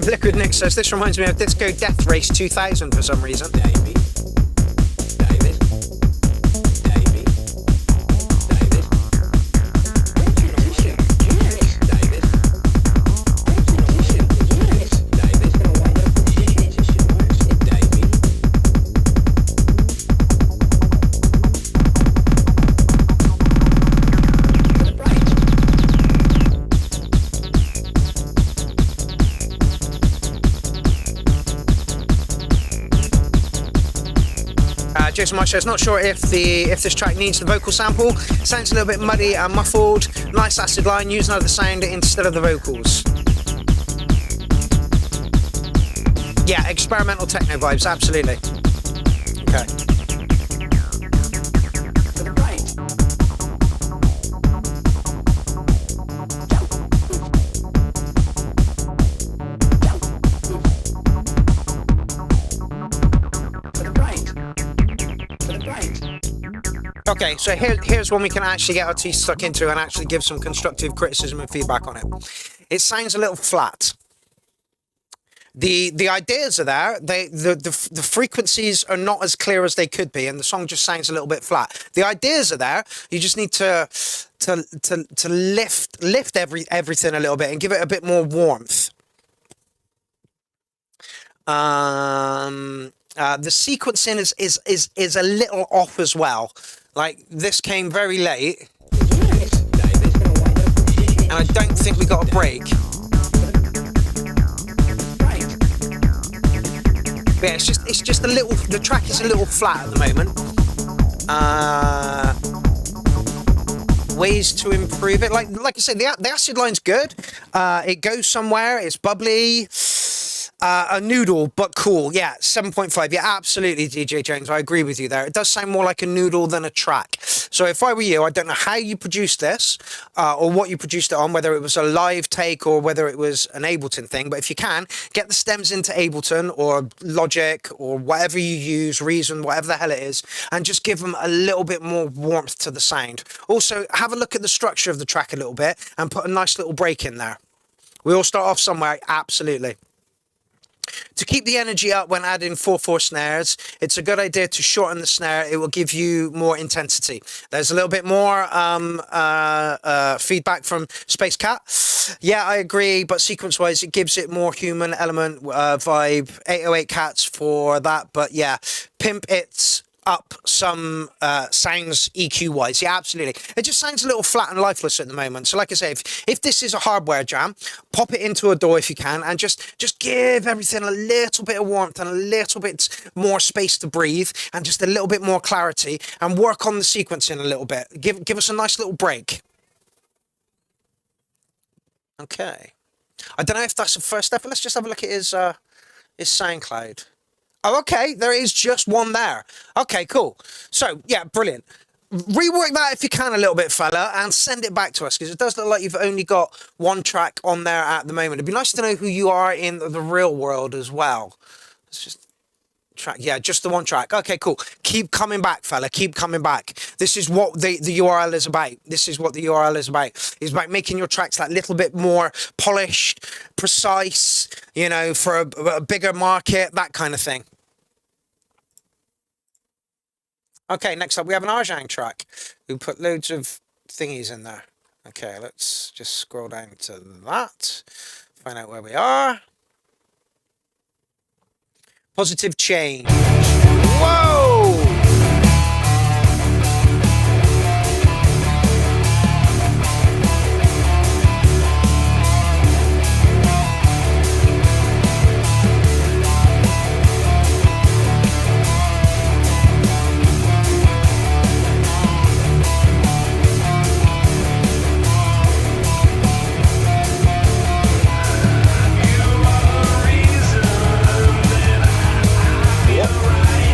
Liquid Nick says, this reminds me of Disco Death Race 2000 for some reason. Jason Marsh says, not sure if this track needs the vocal sample. Sounds a little bit muddy and muffled. Nice acid line, use another sound instead of the vocals. Yeah, experimental techno vibes, absolutely. Okay. Okay, so here's one we can actually get our teeth stuck into and actually give some constructive criticism and feedback on it. It sounds a little flat. The ideas are there. The frequencies are not as clear as they could be, and the song just sounds a little bit flat. The ideas are there. You just need to lift everything a little bit and give it a bit more warmth. The sequencing is a little off as well. Like, this came very late, and I don't think we got a break. But yeah, it's just a little. The track is a little flat at the moment. Ways to improve it, like I said, the acid line's good. It goes somewhere. It's bubbly. A noodle, but cool. Yeah, 7.5. Yeah, absolutely, DJ Jones. I agree with you there. It does sound more like a noodle than a track. So if I were you, I don't know how you produced this or what you produced it on, whether it was a live take or whether it was an Ableton thing. But if you can, get the stems into Ableton or Logic or whatever you use, Reason, whatever the hell it is, and just give them a little bit more warmth to the sound. Also, have a look at the structure of the track a little bit and put a nice little break in there. We all start off somewhere, absolutely. To keep the energy up when adding 4/4 snares, it's a good idea to shorten the snare. It will give you more intensity. There's a little bit more feedback from Space Cat. Yeah, I agree, but sequence-wise, it gives it more human element vibe. 808 Cats for that, but yeah, pimp it up some sounds EQ wise. Yeah, absolutely. It just sounds a little flat and lifeless at the moment. So like I say, if this is a hardware jam, pop it into a DAW if you can, and just give everything a little bit of warmth and a little bit more space to breathe and just a little bit more clarity, and work on the sequencing a little bit. Give us a nice little break. Okay. I don't know if that's the first step, but let's just have a look at his SoundCloud. Oh, okay, there is just one there. Okay, cool. So, yeah, brilliant. Rework that if you can a little bit, fella, and send it back to us, because it does look like you've only got one track on there at the moment. It'd be nice to know who you are in the real world as well. It's just track. Yeah, just the one track. Okay, cool. Keep coming back, fella. Keep coming back. This is what the URL is about. This is what the URL is about. It's about making your tracks that little bit more polished, precise, you know, for a bigger market, that kind of thing. Okay, next up we have an Arjang track. We put loads of thingies in there. Okay, let's just scroll down to that. Find out where we are. Positive change. Whoa!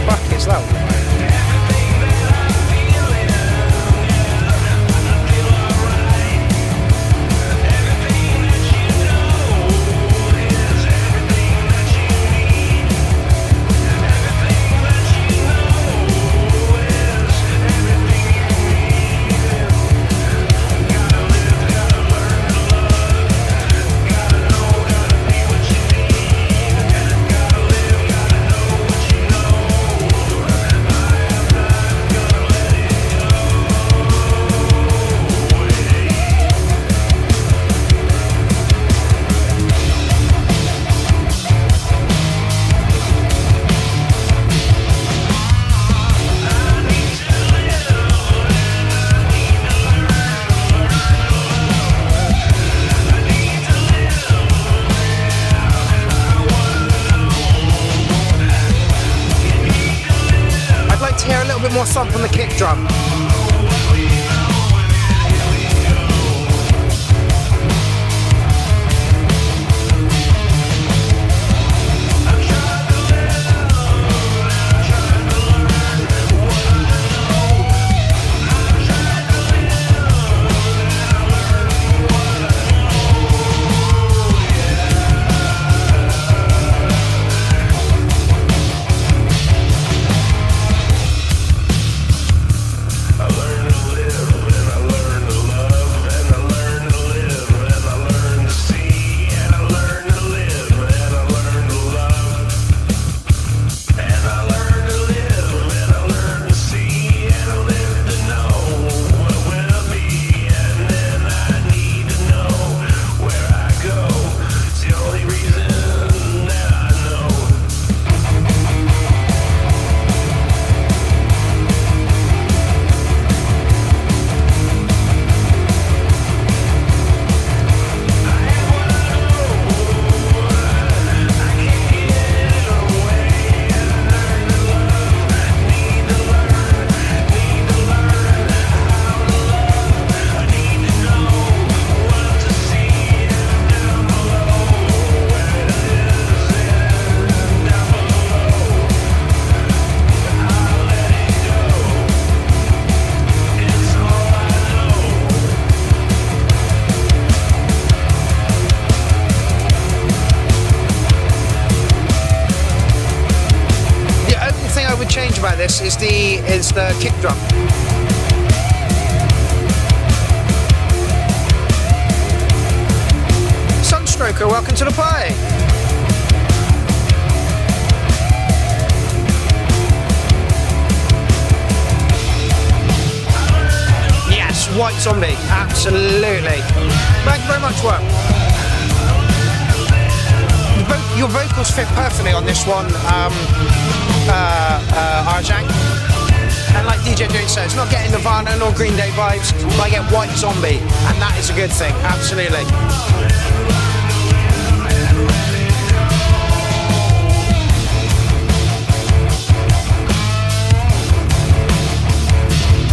Fuck is that? I'd like to hear a little bit more thump on the kick drum. Change about this is the kick drum. Sunstroker, welcome to the party. Yes, White Zombie, absolutely. Thank you very much, work. Your vocals fit perfectly on this one, Arjang. And like DJ Jones says, not getting Nirvana nor Green Day vibes, but I get White Zombie, and that is a good thing, absolutely.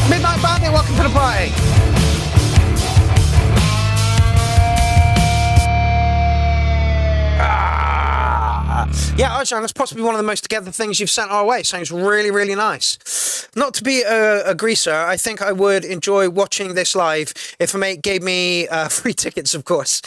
Midnight Bandit, welcome to the party. Yeah, Arjang, that's possibly one of the most together things you've sent our way. Sounds really, really nice. Not to be a greaser, I think I would enjoy watching this live if a mate gave me free tickets, of course.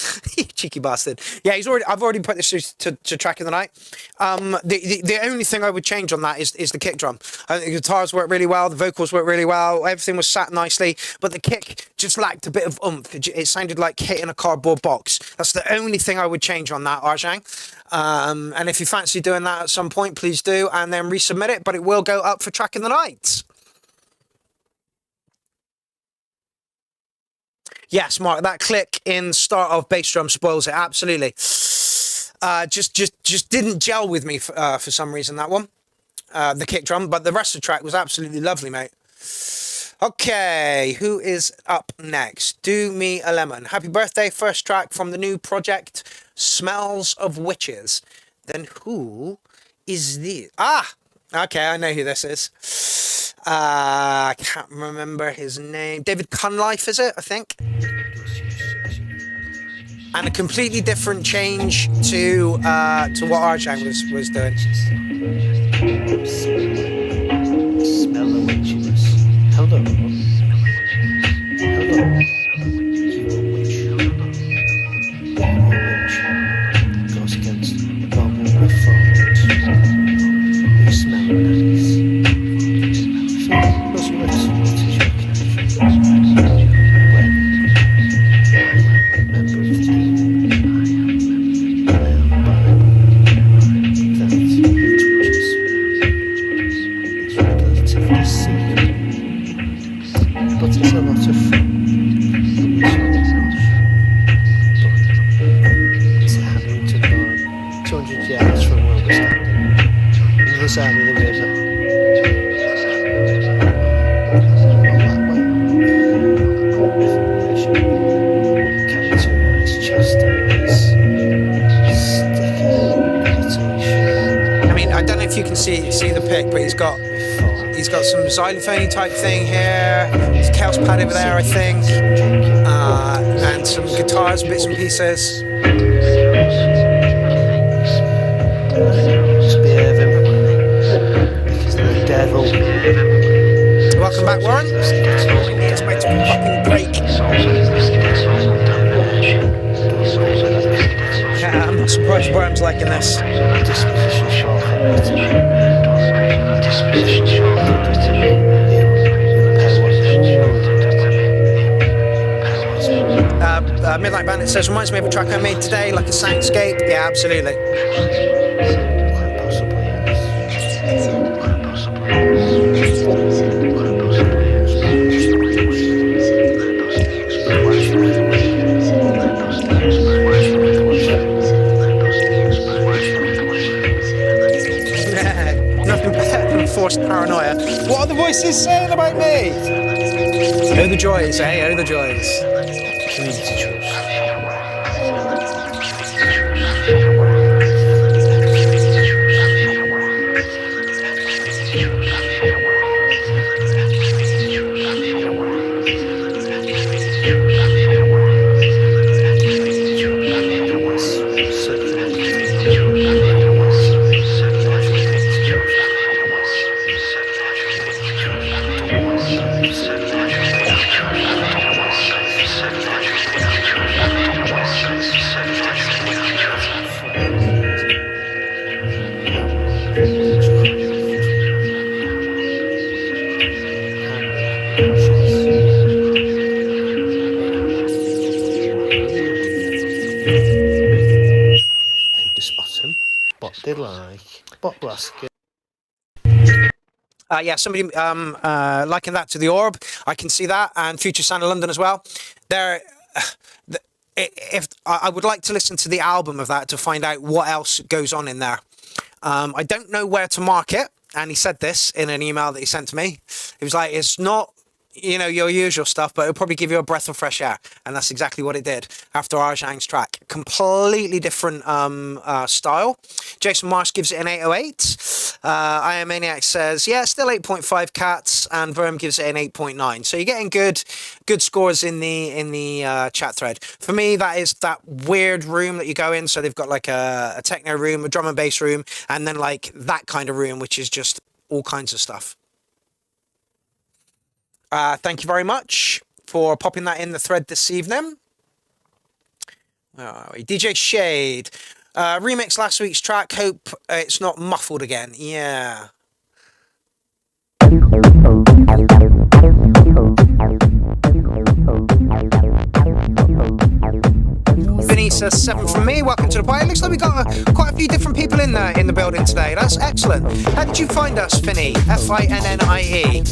Cheeky bastard. Yeah, I've already put this to track of the night. The only thing I would change on that is the kick drum. I think the guitars work really well, the vocals work really well, everything was sat nicely, but the kick just lacked a bit of oomph. It sounded like hitting a cardboard box. That's the only thing I would change on that, Arjang. And if you fancy doing that at some point, please do, and then resubmit it, but it will go up for track of the night. Yes, Mark, that click in start of bass drum spoils it. Absolutely. Just didn't gel with me for some reason, that one. The kick drum, but the rest of the track was absolutely lovely, mate. Okay, who is up next? Do Me a Lemon. Happy birthday, first track from the new project, Smells of Witches. Then who is this? Ah, okay, I know who this is. I can't remember his name. David Cunliffe, is it, I think? And a completely different change to what Arjang was doing. Smell the witches. Hello. Hello. You a witch. You a witch. Goes against normal reforms. You smell nice. So, what is your connection? Well, I'm a member of the team. I am by that witches. It's relatively secret. But it's a lot of fun. It's a Hammington mine, 200 yards from where we're standing, on the other side of the river. On that way, characterised Chester's sticky meditation. I mean, I don't know if you can see the pic, but he's got some xylophone type thing here. There's a chaos pad over there, I think, and some guitars, bits and pieces. Just behave him, because the devil. Welcome back, Warren. Let's make some fucking break. Yeah, I'm not surprised Worm's liking this. Disposition short. Midnight Bandit says, reminds me of a track I made today, like a soundscape. Yeah, absolutely. Nothing better than forced paranoia. What are the voices saying about me? Oh, the joys, eh? Oh, the joys. Community trust. Yeah, somebody liking that to the Orb. I can see that, and Future Sound of London as well. There, if I would like to listen to the album of that to find out what else goes on in there. I don't know where to mark it, and he said this in an email that he sent to me. He was like, "It's not, your usual stuff, but it'll probably give you a breath of fresh air," and that's exactly what it did after Arjang's track. Completely different style. Jason Marsh gives it an 808. I Am Maniac says, yeah, still 8.5 cats, and Verm gives it an 8.9. So you're getting good scores in the chat thread. For me, that is that weird room that you go in. So they've got like a techno room, a drum and bass room, and then like that kind of room, which is just all kinds of stuff. Thank you very much for popping that in the thread this evening. DJ Shade. Remix last week's track. Hope it's not muffled again. Yeah. Vinny says 7 from me. Welcome to the party. It looks like we got quite a few different people in the building today. That's excellent. How did you find us, Finny? FINNIE.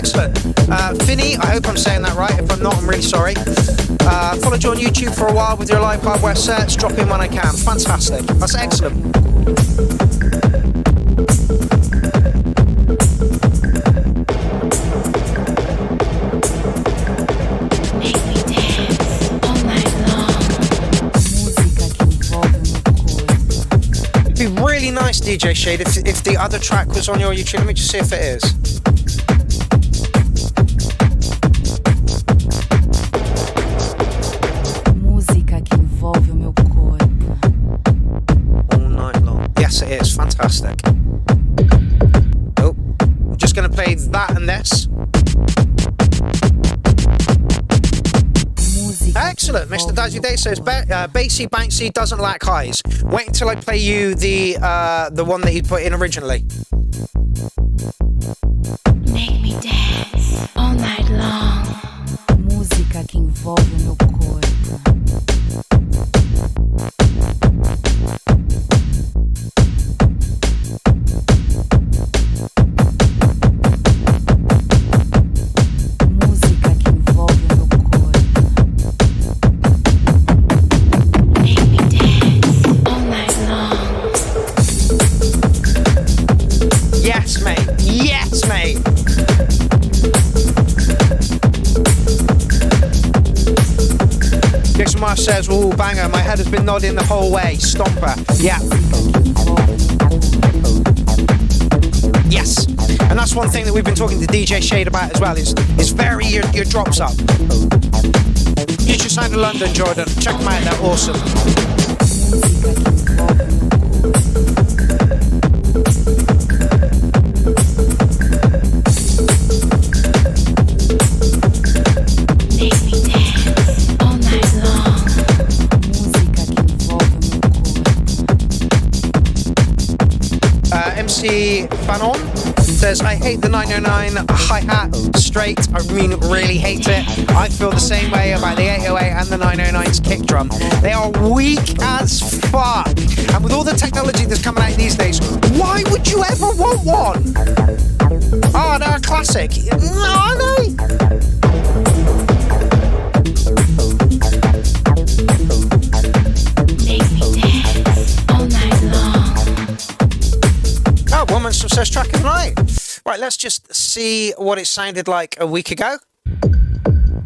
excellent. Vinny, I hope I'm saying that right. If I'm not, I'm really sorry. Followed you on YouTube for a while with your live hardware sets. Drop in when I can. Fantastic. That's excellent. It'd be really nice, DJ Shade, if the other track was on your YouTube. Let me just see if it is. All night long. Yes, it is. Fantastic. Oh, I'm just going to play that and this. Excellent. Mr. Dazzy Day says, bassy, bouncy, doesn't lack highs. Wait until I play you the one that you put in originally. Make me dance all night long. Música que envolve o meu corpo. Yes, mate. Yes, mate. Jason Marsh says, "Ooh, banger! My head has been nodding the whole way." Stomper. Yeah. Yes. And that's one thing that we've been talking to DJ Shade about as well. Is vary your drops up. Future Sound of London, Jordan. Check them out. They're awesome. MC Fanon says, I hate the 909 hi-hat straight. I mean, really hate it. I feel the same way about the 808 and the 909's kick drum. They are weak as fuck. And with all the technology that's coming out these days, why would you ever want one? Oh, they're a classic. Are they? Oh, woman says track of the night. Right, let's just see what it sounded like a week ago.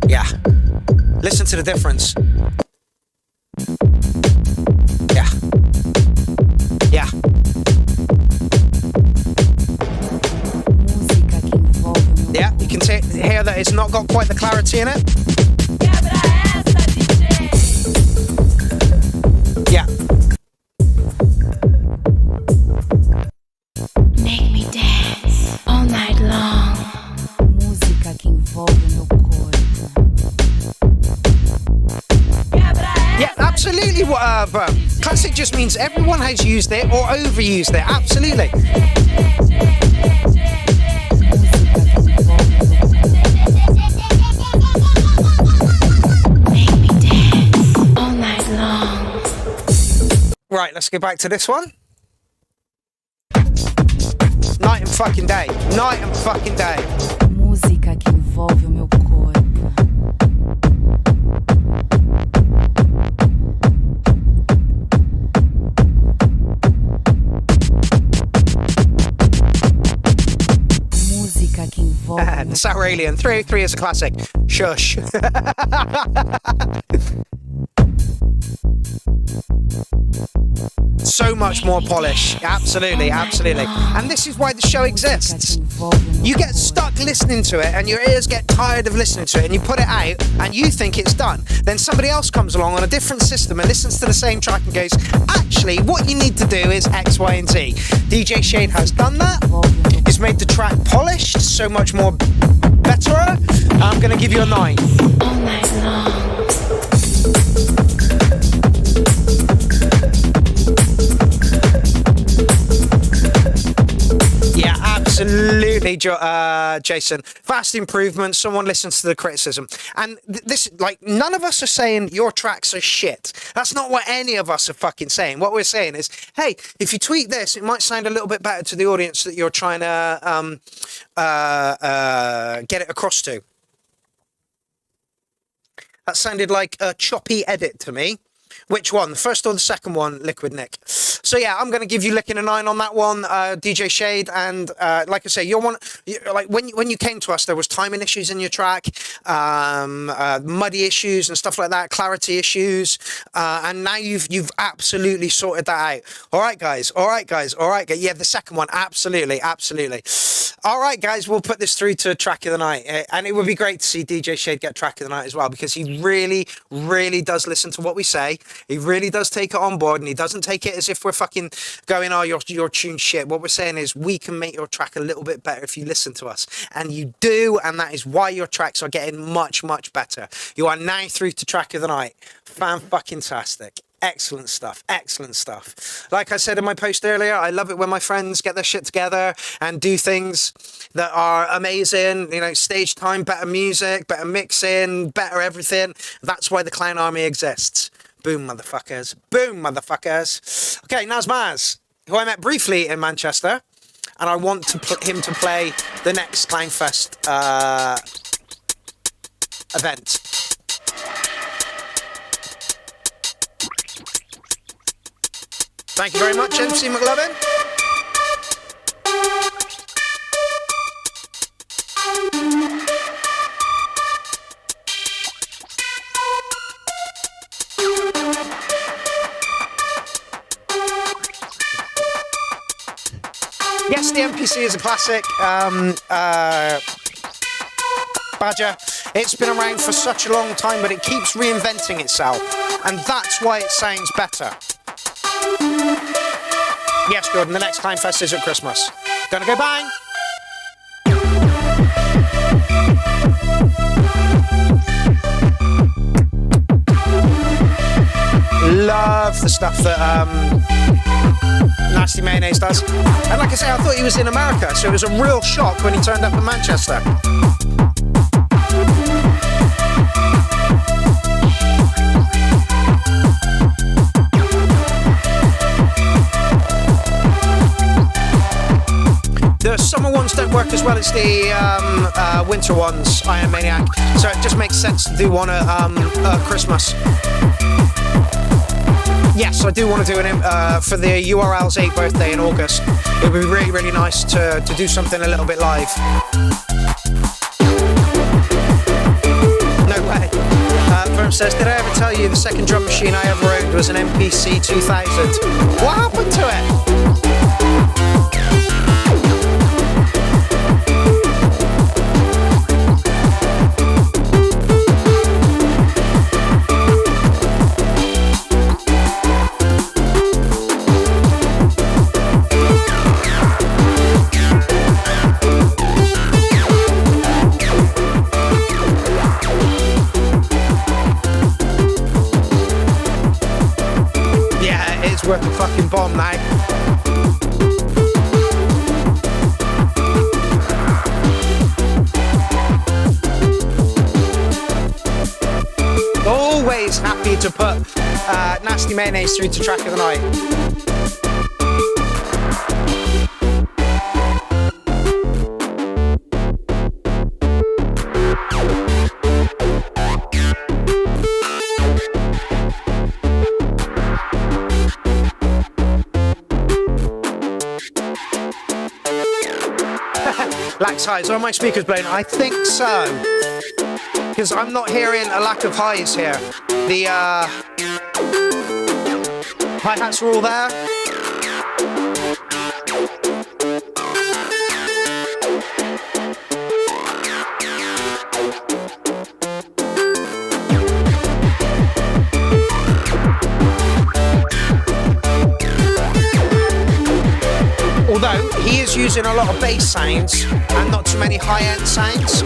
Yeah. Listen to the difference. Yeah. Yeah. Yeah, you can hear that it's not got quite the clarity in it. Yeah. Make me dance all night long. Música que envolve meu corpo. Yeah, absolutely. Classic just means everyone has used it or overused it. Absolutely. Make me dance all night long. Right, let's go back to this one. Night and fucking day. Night and fucking day. Música que envolve o meu corpo. Música que envolve. The Sour Alien 303 is a classic. Shush. So much more polish. Absolutely, absolutely. And this is why the show exists. You get stuck listening to it and your ears get tired of listening to it and you put it out and you think it's done. Then somebody else comes along on a different system and listens to the same track and goes, actually, what you need to do is X, Y, and Z. DJ Shade has done that. He's made the track polished, so much more better. I'm going to give you a 9. All night long. Yeah, absolutely. Jason. Vast improvement. Someone listens to the criticism. And this, like, none of us are saying your tracks are shit. That's not what any of us are fucking saying. What we're saying is, hey, if you tweak this, it might sound a little bit better to the audience that you're trying to get it across to. That sounded like a choppy edit to me. Which one? The first or the second one, Liquid Nick? So yeah, I'm going to give you licking a 9 on that one, DJ Shade. And like I say, like when you came to us, there was timing issues in your track, muddy issues and stuff like that, clarity issues, and now you've absolutely sorted that out. All right, guys. Yeah, the second one, absolutely. All right, guys, we'll put this through to track of the night, and it would be great to see DJ Shade get track of the night as well, because he really, really does listen to what we say. He really does take it on board, and he doesn't take it as if we're fucking going, oh, your tune shit. What we're saying is we can make your track a little bit better if you listen to us. And you do, and that is why your tracks are getting much, much better. You are now through to track of the night. Fan-fucking-tastic. Excellent stuff. Like I said in my post earlier, I love it when my friends get their shit together and do things that are amazing. You know, stage time, better music, better mixing, better everything. That's why the Clown Army exists. Boom, motherfuckers. Okay, Naz Maz, who I met briefly in Manchester, and I want him to play the next Clownfest event. Thank you very much, MC McLovin. Yes, the MPC is a classic. Badger. It's been around for such a long time, but it keeps reinventing itself, and that's why it sounds better. Yes, Jordan, the next Clownfest is at Christmas. Gonna go bang! Love the stuff that Nasty Mayonnaise does. And like I say, I thought he was in America, so it was a real shock when he turned up in Manchester. The summer ones don't work as well as the winter ones, I Am Maniac, so it just makes sense to do one at Christmas. Yes, I do want to do it for the URL's 8th birthday in August. It would be really, really nice to do something a little bit live. No way. Firm says, did I ever tell you the second drum machine I ever owned was an MPC 2000? What happened to it? Worth a fucking bomb now. Always happy to put Nasty Mayonnaise through to track of the night. Lax highs. Are my speakers blown? I think so. Because I'm not hearing a lack of highs here. The hi-hats are all there. Although he is using a lot of bass sounds and not too many high-end sounds.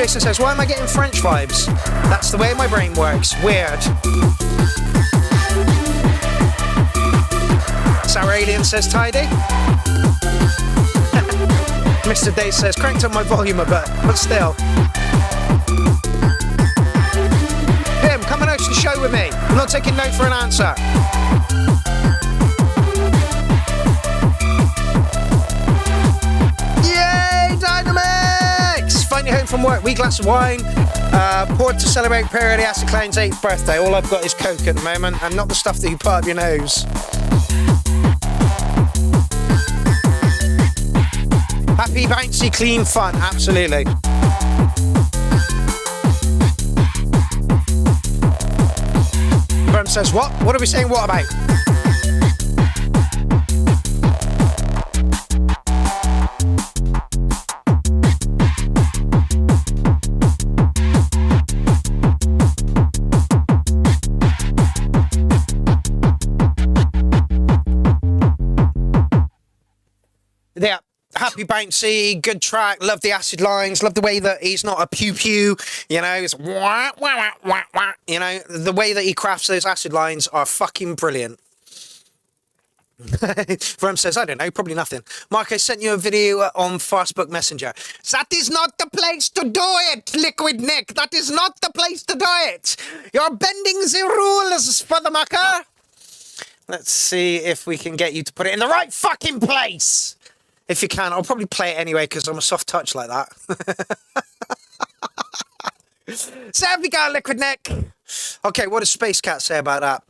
Jason says, why am I getting French vibes? That's the way my brain works. Weird. Sour Alien says, tidy. Mr. Day says, cranked up my volume a bit, but still. Him, come and host the show with me. I'm not taking no for an answer. Yay, Dynamics! Finally home from work, wee glass of wine. Poured to celebrate Pierrot the Acid Clown's 8th birthday. All I've got is Coke at the moment, and not the stuff that you put up your nose. Happy, bouncy, clean fun, absolutely. Brum says, what? What are we saying what about? Yeah. Happy bouncy, good track, love the acid lines, love the way that he's not a pew-pew, you know, it's wah, wah, wah, wah, wah, you know, the way that he crafts those acid lines are fucking brilliant. Verm says, I don't know, probably nothing. Mark, I sent you a video on Facebook Messenger. That is not the place to do it, Liquid Nick, that is not the place to do it. You're bending the rules, Spudamaker. Let's see if we can get you to put it in the right fucking place. If you can, I'll probably play it anyway because I'm a soft touch like that. So have we got Liquid Neck? Okay, what does Space Cat say about that?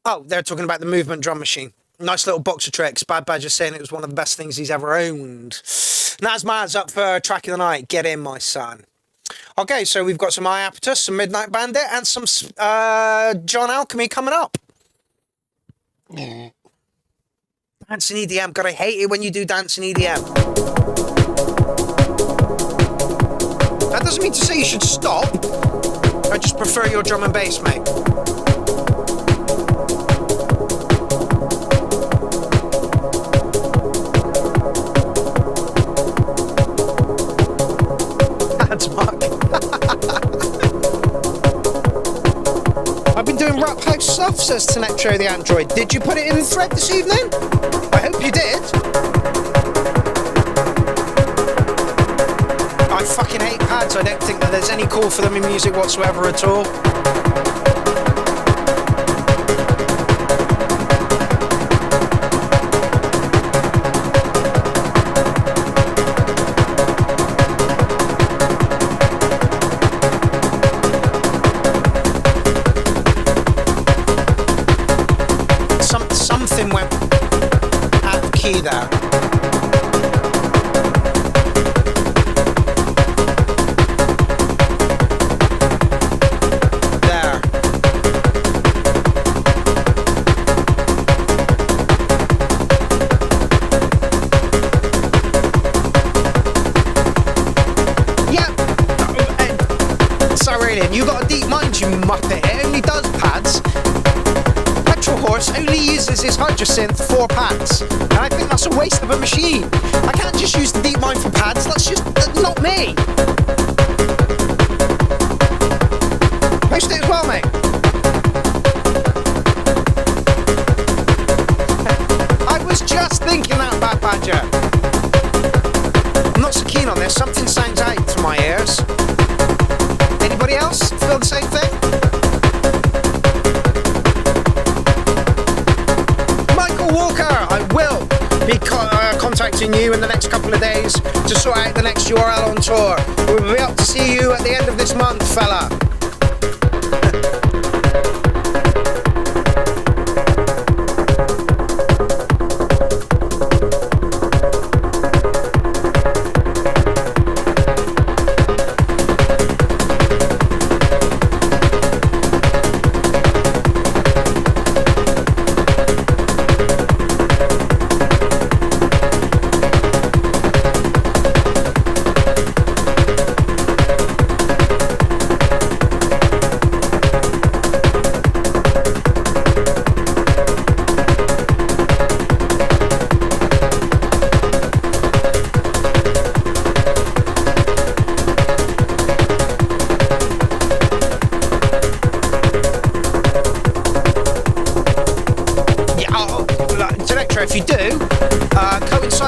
Oh, they're talking about the movement drum machine. Nice little box of tricks. Bad Badger saying it was one of the best things he's ever owned. Nazmaz up for track of the night. Get in, my son. Okay, so we've got some Iapetus, some Midnight Bandit, and some John Alchemy coming up. Dancing EDM. God, I hate it when you do dancing EDM. That doesn't mean to say you should stop. I just prefer your drum and bass, mate. That's Mark. I've been doing rap house stuff, says Tenetro the Android. Did you put it in the thread this evening? I hope you did. I fucking hate pads. I don't think that there's any call for them in music whatsoever at all. Something went out of key there. You got a deep mind, you muppet. It only does pads. Petrol Horse only uses his hydrosynth for pads. And I think that's a waste of a machine. I can't just use the deep mind for pads. That's just not me. Post it as well, mate. I was just thinking that, Bad Badger. I'm not so keen on this. Something sounds out to my ears. Anybody else feel the same thing? Michael Walker, I will be contacting you in the next couple of days to sort out the next URL on tour. We'll be up to see you at the end of this month, fella.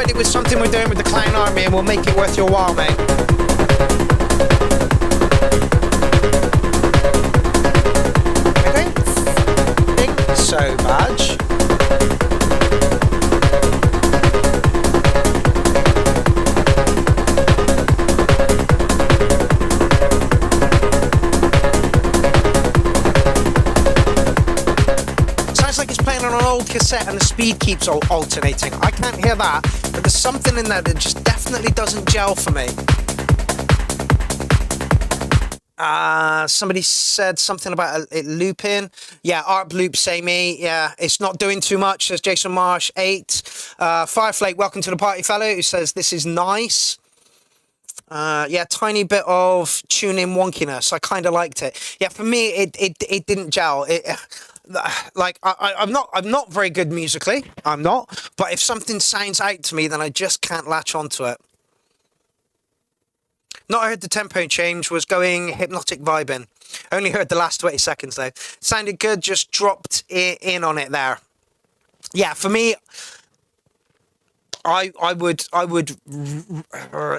alongside it with something we're doing with the Clown Army, and we'll make it worth your while, mate. I don't think so, Badge. On an old cassette and the speed keeps alternating. I can't hear that, but there's something in there that just definitely doesn't gel for me. Somebody said something about it looping. Yeah, ARP loop, samey. Yeah, it's not doing too much, says Jason Marsh 8. Fireflake, welcome to the party, fellow, who says this is nice. Yeah, tiny bit of tune-in wonkiness. I kind of liked it. Yeah, for me, it didn't gel. Like I'm not very good musically. I'm not. But if something sounds out to me, then I just can't latch onto it. Not heard the tempo change. Was going hypnotic vibing. Only heard the last 20 seconds though. Sounded good. Just dropped in on it there. Yeah, for me. I would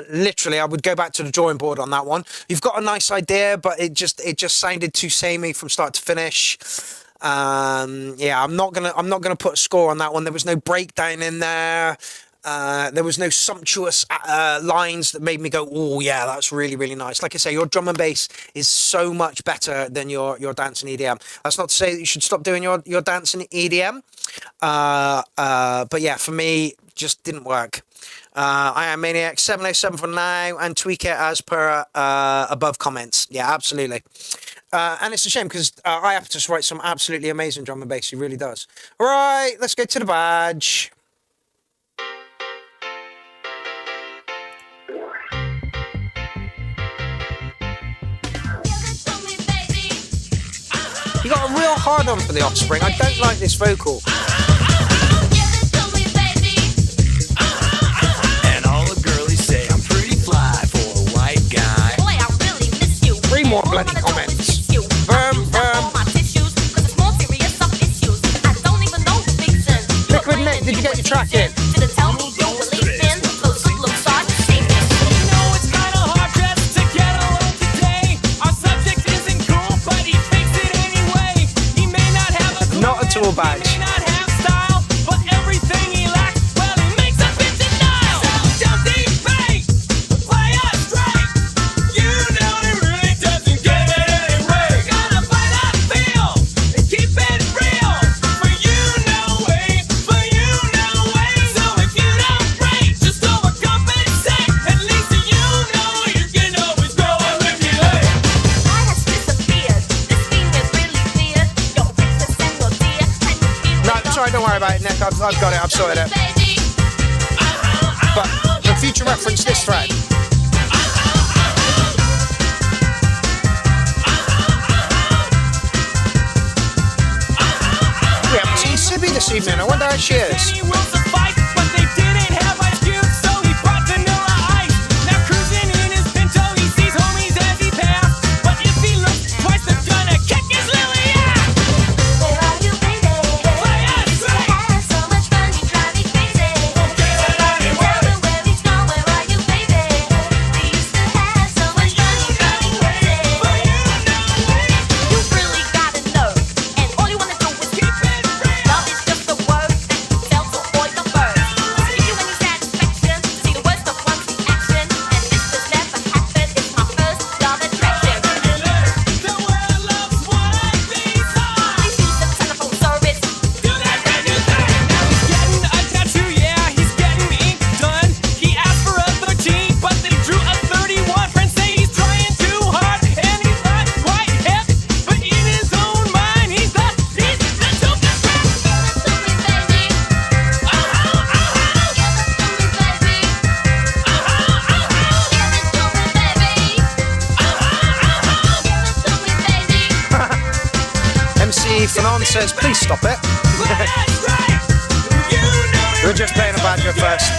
literally I would go back to the drawing board on that one. You've got a nice idea, but it just sounded too samey from start to finish. Yeah, I'm not gonna put a score on that one. There was no breakdown in there. There was no sumptuous lines that made me go, oh yeah, that's really, really nice. Like I say, your drum and bass is so much better than your dance and EDM. That's not to say that you should stop doing your dance and EDM. But yeah, for me, just didn't work. I am Maniac 707 for now, and tweak it as per above comments. Yeah, absolutely. And it's a shame because I have to write some absolutely amazing drum and bass. He really does. All right, let's go to the badge. You got a real hard on for the Offspring. I don't like this vocal. And all the girlies say I'm pretty fly for a white guy. Boy, I really miss you. 3 more bloody comments. Liquid Nick, did you get your track in? Not at all, badge. Don't worry about it, Nick. I've got it. I've sorted it. But for future reference, this thread. We haven't seen Sibby this evening. I wonder how she is. Fanon says, please stop it. We're just playing a banjo first.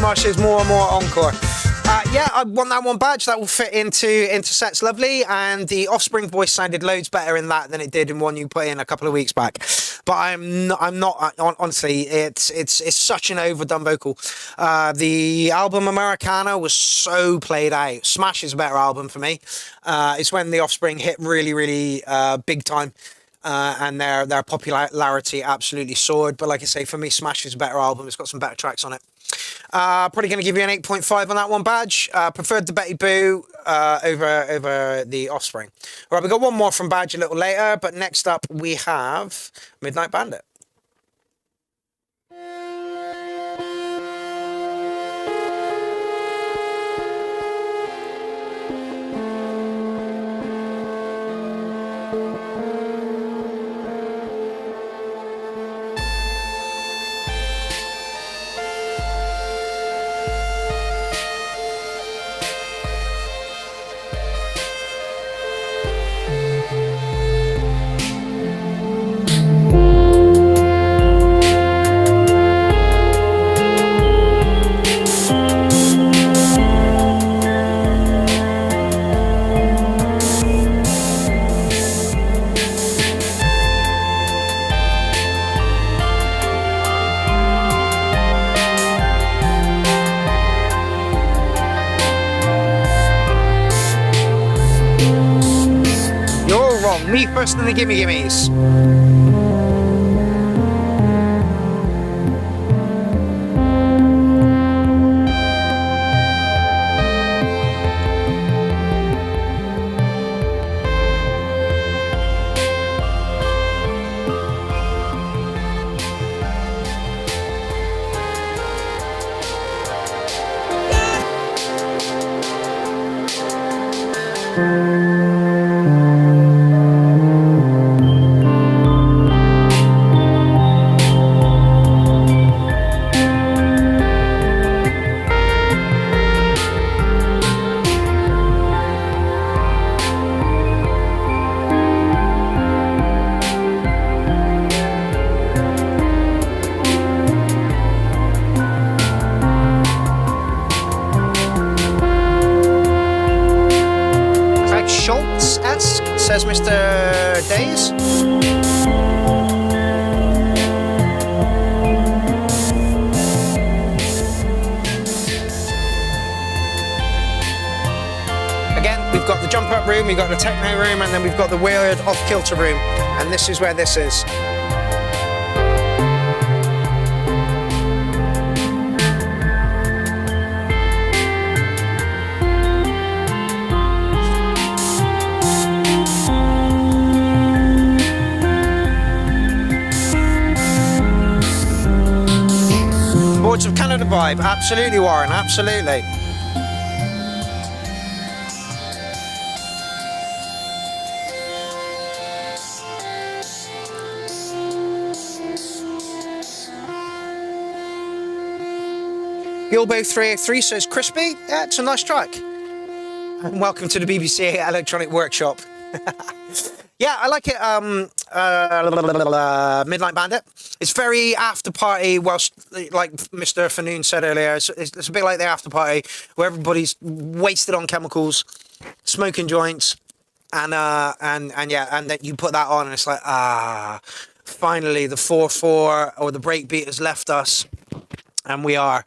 Umar says more and more encore. Yeah, I want that one badge. That will fit into sets lovely, and the Offspring voice sounded loads better in that than it did in one you put in a couple of weeks back. But I'm not honestly, it's such an overdone vocal. The album Americana was so played out. Smash is a better album for me. It's when the Offspring hit really big time. And their popularity absolutely soared. But like I say, for me, Smash is a better album. It's got some better tracks on it. Probably going to give you an 8.5 on that one badge. Preferred the Betty Boo over the Offspring. All right, we got one more from Badge a little later, but next up we have Midnight Bandit. Me first and the gimme gimmies. Says Mr. Days. Again, we've got the jump up room, we've got the techno room, and then we've got the weird off kilter room. And this is where this is. Of Canada vibe, absolutely, Warren, absolutely. Gilbo 303 says crispy. Yeah, it's a nice track. And welcome to the BBC Electronic Workshop. Yeah, I like it. Midnight Bandit. It's very after party. Whilst, like Mr. Fanoon said earlier, it's a bit like the after party where everybody's wasted on chemicals, smoking joints, and then you put that on, and it's like finally the 4/4 or the breakbeat has left us, and we are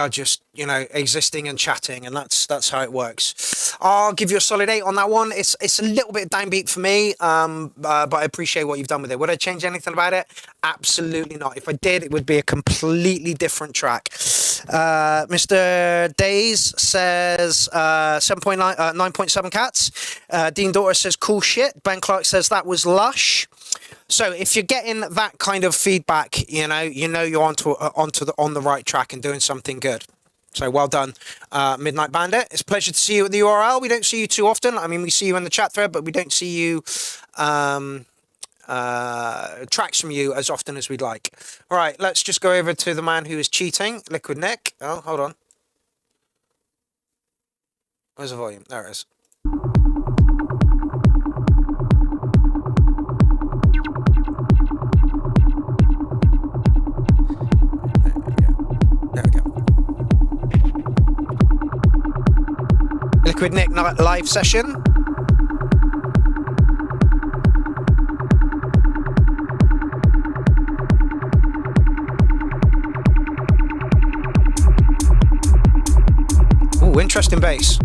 just, existing and chatting, and that's how it works. I'll give you a solid 8 on that one. It's a little bit downbeat for me, but I appreciate what you've done with it. Would I change anything about it? Absolutely not. If I did, it would be a completely different track. Mr. Days says 9.7 cats. Dean Daughter says cool shit. Ben Clark says that was lush. So if you're getting that kind of feedback, you're on the right track and doing something good. So well done, Midnight Bandit. It's a pleasure to see you at the URL. We don't see you too often. I mean, we see you in the chat thread, but we don't see you tracks from you as often as we'd like. All right, let's just go over to the man who is cheating, Liquid Nick. Oh, hold on. Where's the volume? There it is. There we go. Liquid Nick live session. Ooh, interesting bass.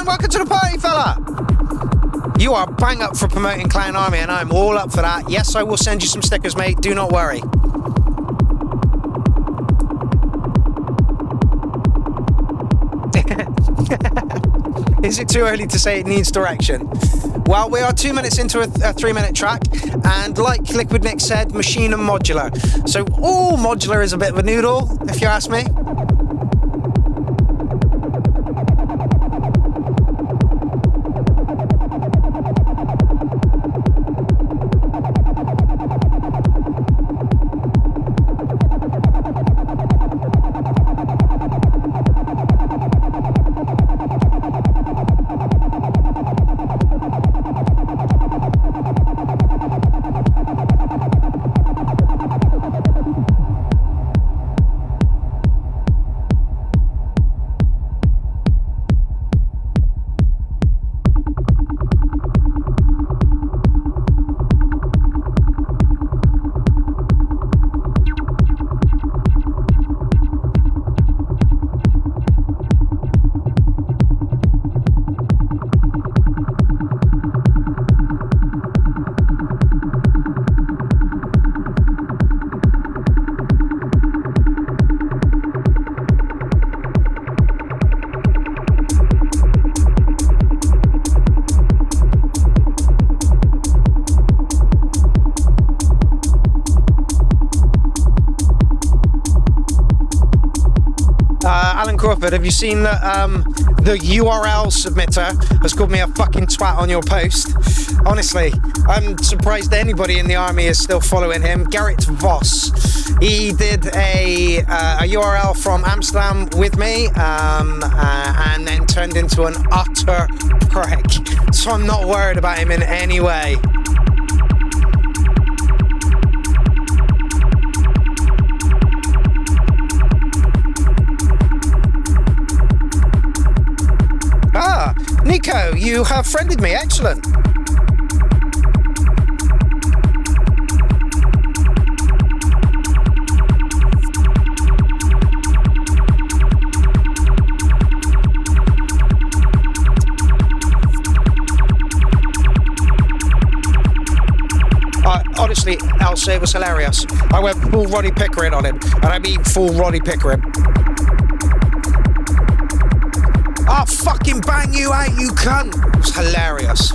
Welcome to the party, fella. You are bang up for promoting Clown Army, and I'm all up for that. Yes, I will send you some stickers, mate. Do not worry. Is it too early to say it needs direction? Well, we are 2 minutes into a 3-minute track, and like Liquid Nick said, machine and modular. So all modular is a bit of a noodle, if you ask me. Crawford, have you seen that the URL submitter has called me a fucking twat on your post? Honestly, I'm surprised anybody in the army is still following him. Gerrit Vos. He did a URL from Amsterdam with me and then turned into an utter prick. So I'm not worried about him in any way. Ah, Nico, you have friended me. Excellent. Honestly, Elsa, it was hilarious. I went full Roddy Pickering on him, and I mean full Roddy Pickering. I'll fucking bang you out, you cunt! It was hilarious.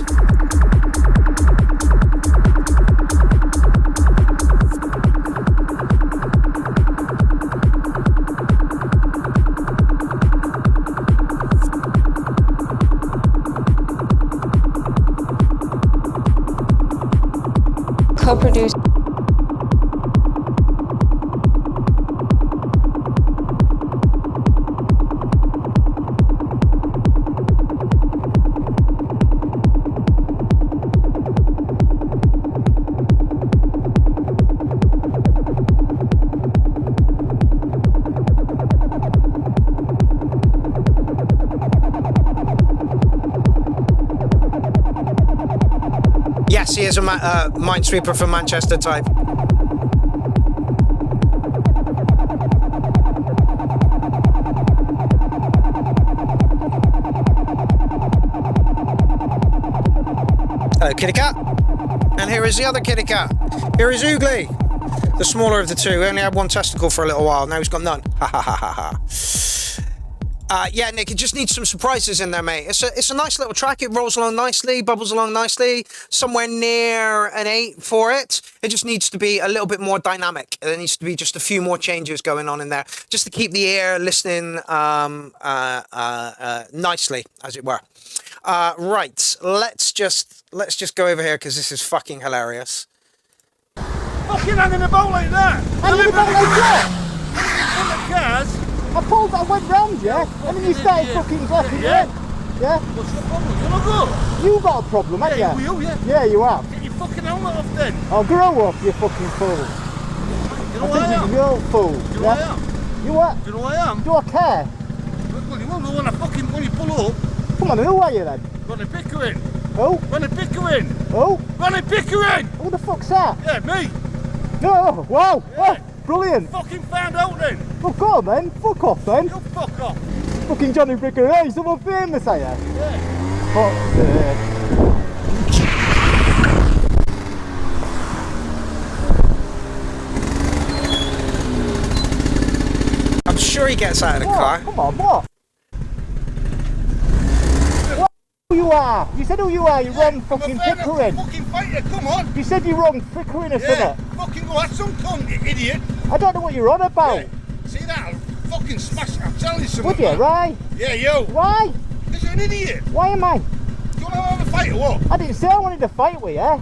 Co-produced. Yes, he is a minesweeper from Manchester type. Hello, kitty cat. And here is the other kitty cat. Here is Oogly, the smaller of the two. We only had one testicle for a little while. Now he's got none. Ha ha ha ha ha. Yeah, Nick, it just needs some surprises in there, mate. It's a nice little track. It rolls along nicely, bubbles along nicely. Somewhere near an 8 for it. It just needs to be a little bit more dynamic. There needs to be just a few more changes going on in there, just to keep the ear listening nicely, as it were. Right, let's just go over here because this is fucking hilarious. Fucking hanging about like that. Hanging about like that? In the cars. I went round, yeah, and then you started fucking blocking Yeah. Yeah? What's the problem? You wanna go? You got a problem, haven't Yeah, you? you, yeah. Yeah, you have. Get your fucking helmet off then. Oh, grow up, you fucking fool. You know I what I think am? you're a fool. Do you know yeah? what I am? You what? Do you know what I am? Do I care? Well, you will know when you pull up. Come on, who are you then? Ronnie Pickering. Who? Ronnie Pickering. Who? Ronnie Pickering. Who the fuck's that? Yeah, me. No, wow, Yeah. oh, brilliant. Fucking found out then. Fuck off then, fuck off then. You fuck off. Fucking Johnny Bricker, hey, someone famous, are you? Yeah. Fuck's sake. I'm sure he gets out of the car. Come on, what? Who you are? You said who you are, you wrong fucking Pickering. Fucking fighter, come on. You said you wrong Pickering or Yeah. something. Fucking go at some cunt, you idiot. I don't know what you're on about. Yeah. See that? I'll fucking smash. I'm telling you something. Would you, right? Yeah, you. Why? Because you're an idiot. Why am I? Do you want to have a fight or what? I didn't say I wanted to fight with you.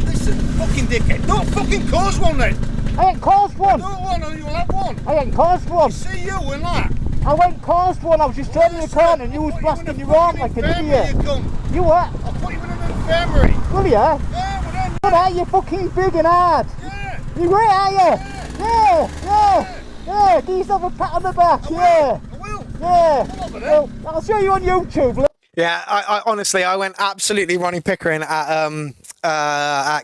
Listen, fucking dickhead. Don't fucking cause one then. I ain't caused one. Don't one or you'll have one. I ain't caused one. See you and that. I ain't caused one. I was just turning the corner and you was blasting your arm like an idiot. You what? I'll put you in an infirmary. Will ya? Yeah, well then. What are you fucking big and hard? Yeah. You great, are you? Yeah, yeah, yeah. Give yourself a pat on the back, yeah. I will. Yeah. Come over Well, I'll show you on YouTube. Look. Yeah, I honestly, I went absolutely Ronnie Pickering at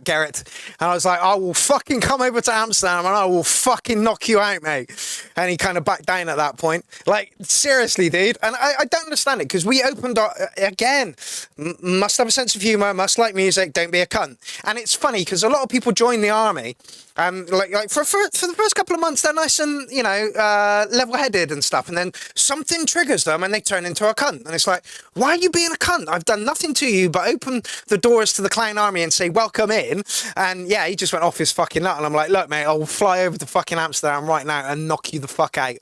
Garrett, and I was like, I will fucking come over to Amsterdam and I will fucking knock you out, mate. And he kind of backed down at that point. Like, seriously, dude. And I don't understand it, because we opened up, again, must have a sense of humour, must like music, don't be a cunt. And it's funny, because a lot of people join the army, and like for the first couple of months, they're nice and, you know, level-headed and stuff. And then something triggers them and they turn into a cunt. And it's like, why are you being a cunt? I've done nothing to you but open the doors to the clown army and say, welcome in. And yeah, he just went off his fucking nut. And I'm like, look, mate, I'll fly over to fucking Amsterdam right now and knock you the fuck out.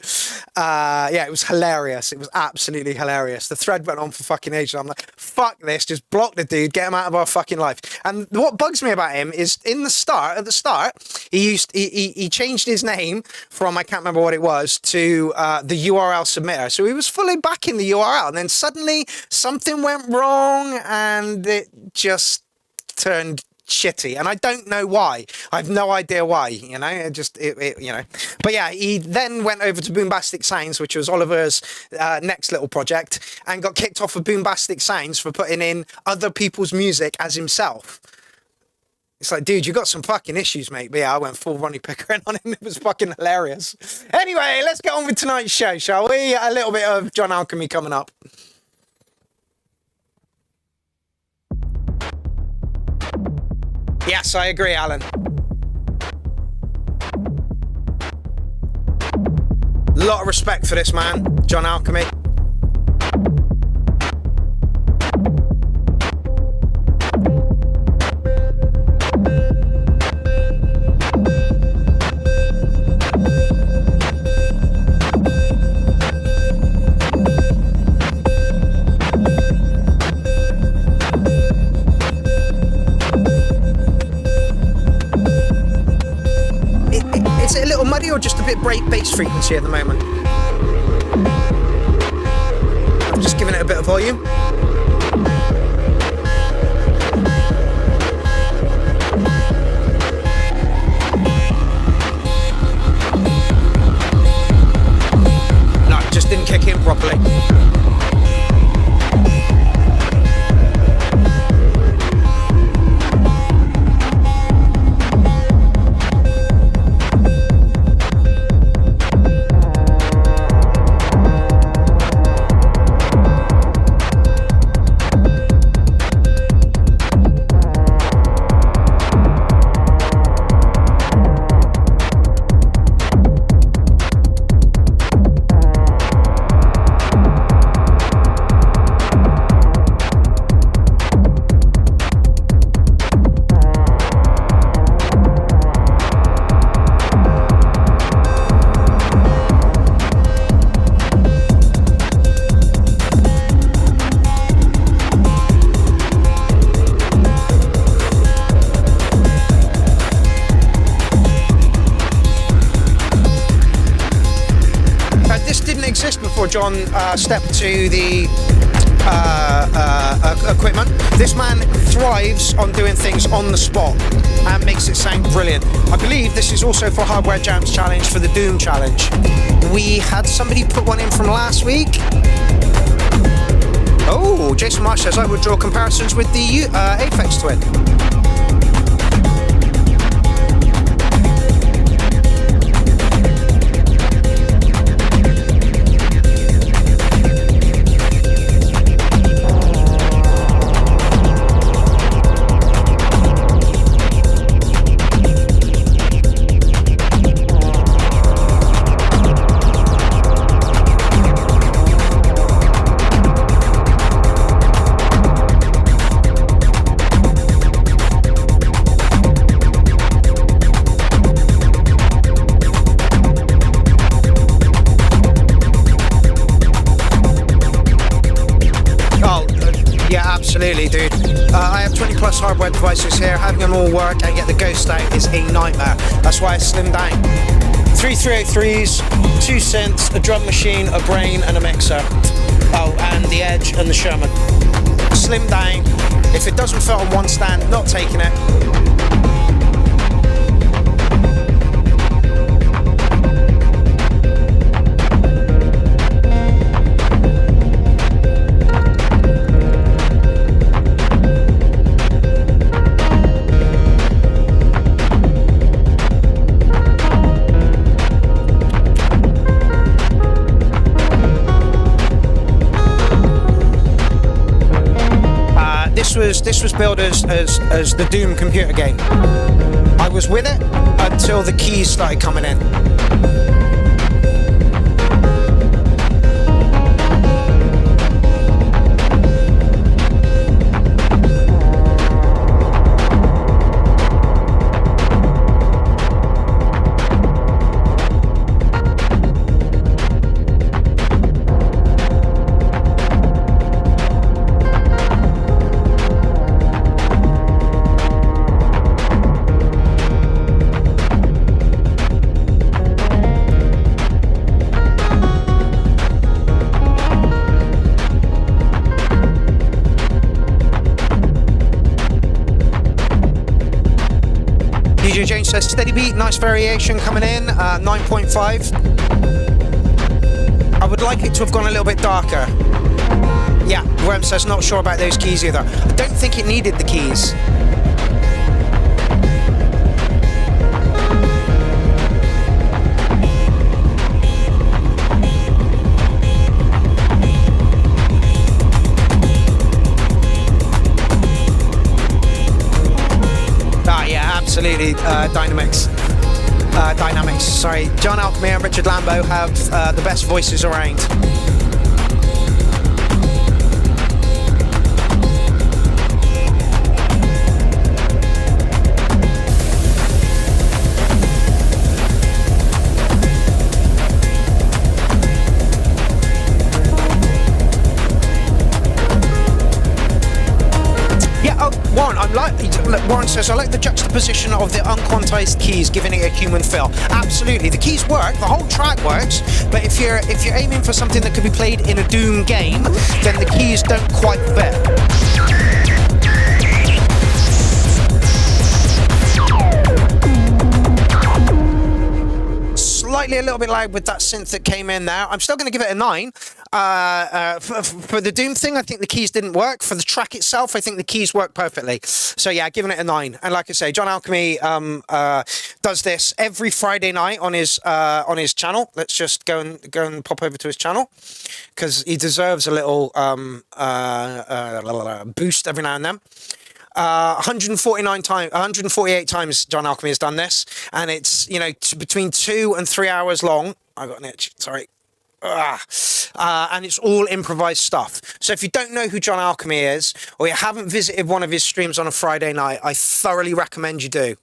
Yeah, it was hilarious. It was absolutely hilarious. The thread went on for fucking ages. I'm like, fuck this. Just block the dude. Get him out of our fucking life. And what bugs me about him is at the start, he changed his name from, I can't remember what it was, to the URL submitter. So he was fully back in the URL, and then suddenly something went wrong and it just turned shitty, and I don't know why. I have no idea why, you know. It you know. But yeah, he then went over to Boombastic Sounds, which was Oliver's next little project, and got kicked off of Boombastic Sounds for putting in other people's music as himself. It's like, dude, you got some fucking issues, mate. But yeah, I went full Ronnie Pickering on him. It was fucking hilarious. Anyway, let's get on with tonight's show, shall we? A little bit of John Alchemy coming up. Yes, I agree, Alan. Lot of respect for this man, John Alchemy. Is it a little muddy or just a bit bass frequency at the moment? I'm just giving it a bit of volume. No, it just didn't kick in properly. John stepped to the equipment. This man thrives on doing things on the spot and makes it sound brilliant. I believe this is also for Hardware Jams Challenge, for the Doom Challenge. We had somebody put one in from last week. Oh, Jason Marsh says I would draw comparisons with the Aphex Twin. Absolutely, dude. I have 20 plus hardware devices here. Having them all work and get the ghost out is a nightmare. That's why I slimmed down. 3 303s, 2 synths, a drum machine, a brain, and a mixer. Oh, and the Edge and the Sherman. Slim down. If it doesn't fit on one stand, not taking it. This was billed as the Doom computer game. I was with it until the keys started coming in. DJ James says steady beat, nice variation coming in, 9.5. I would like it to have gone a little bit darker. Yeah, Worm says not sure about those keys either. I don't think it needed the keys. Absolutely, Dynamics. Sorry, John Alchemy and Richard Lambo have the best voices around. Warren says, I like the juxtaposition of the unquantized keys, giving it a human feel. Absolutely, the keys work, the whole track works, but if you're aiming for something that could be played in a Doom game, then the keys don't quite fit. Slightly a little bit loud with that synth that came in there. I'm still going to give it a 9. For the Doom thing, I think the keys didn't work. For the track itself, I think the keys work perfectly. So yeah, giving it a 9. And like I say, John Alchemy does this every Friday night on his channel. Let's just go and pop over to his channel because he deserves a little boost every now and then. 148 times John Alchemy has done this, and it's between 2 and 3 hours long. I got an itch. Sorry. And it's all improvised stuff. So if you don't know who John Alchemy is, or you haven't visited one of his streams on a Friday night, I thoroughly recommend you do.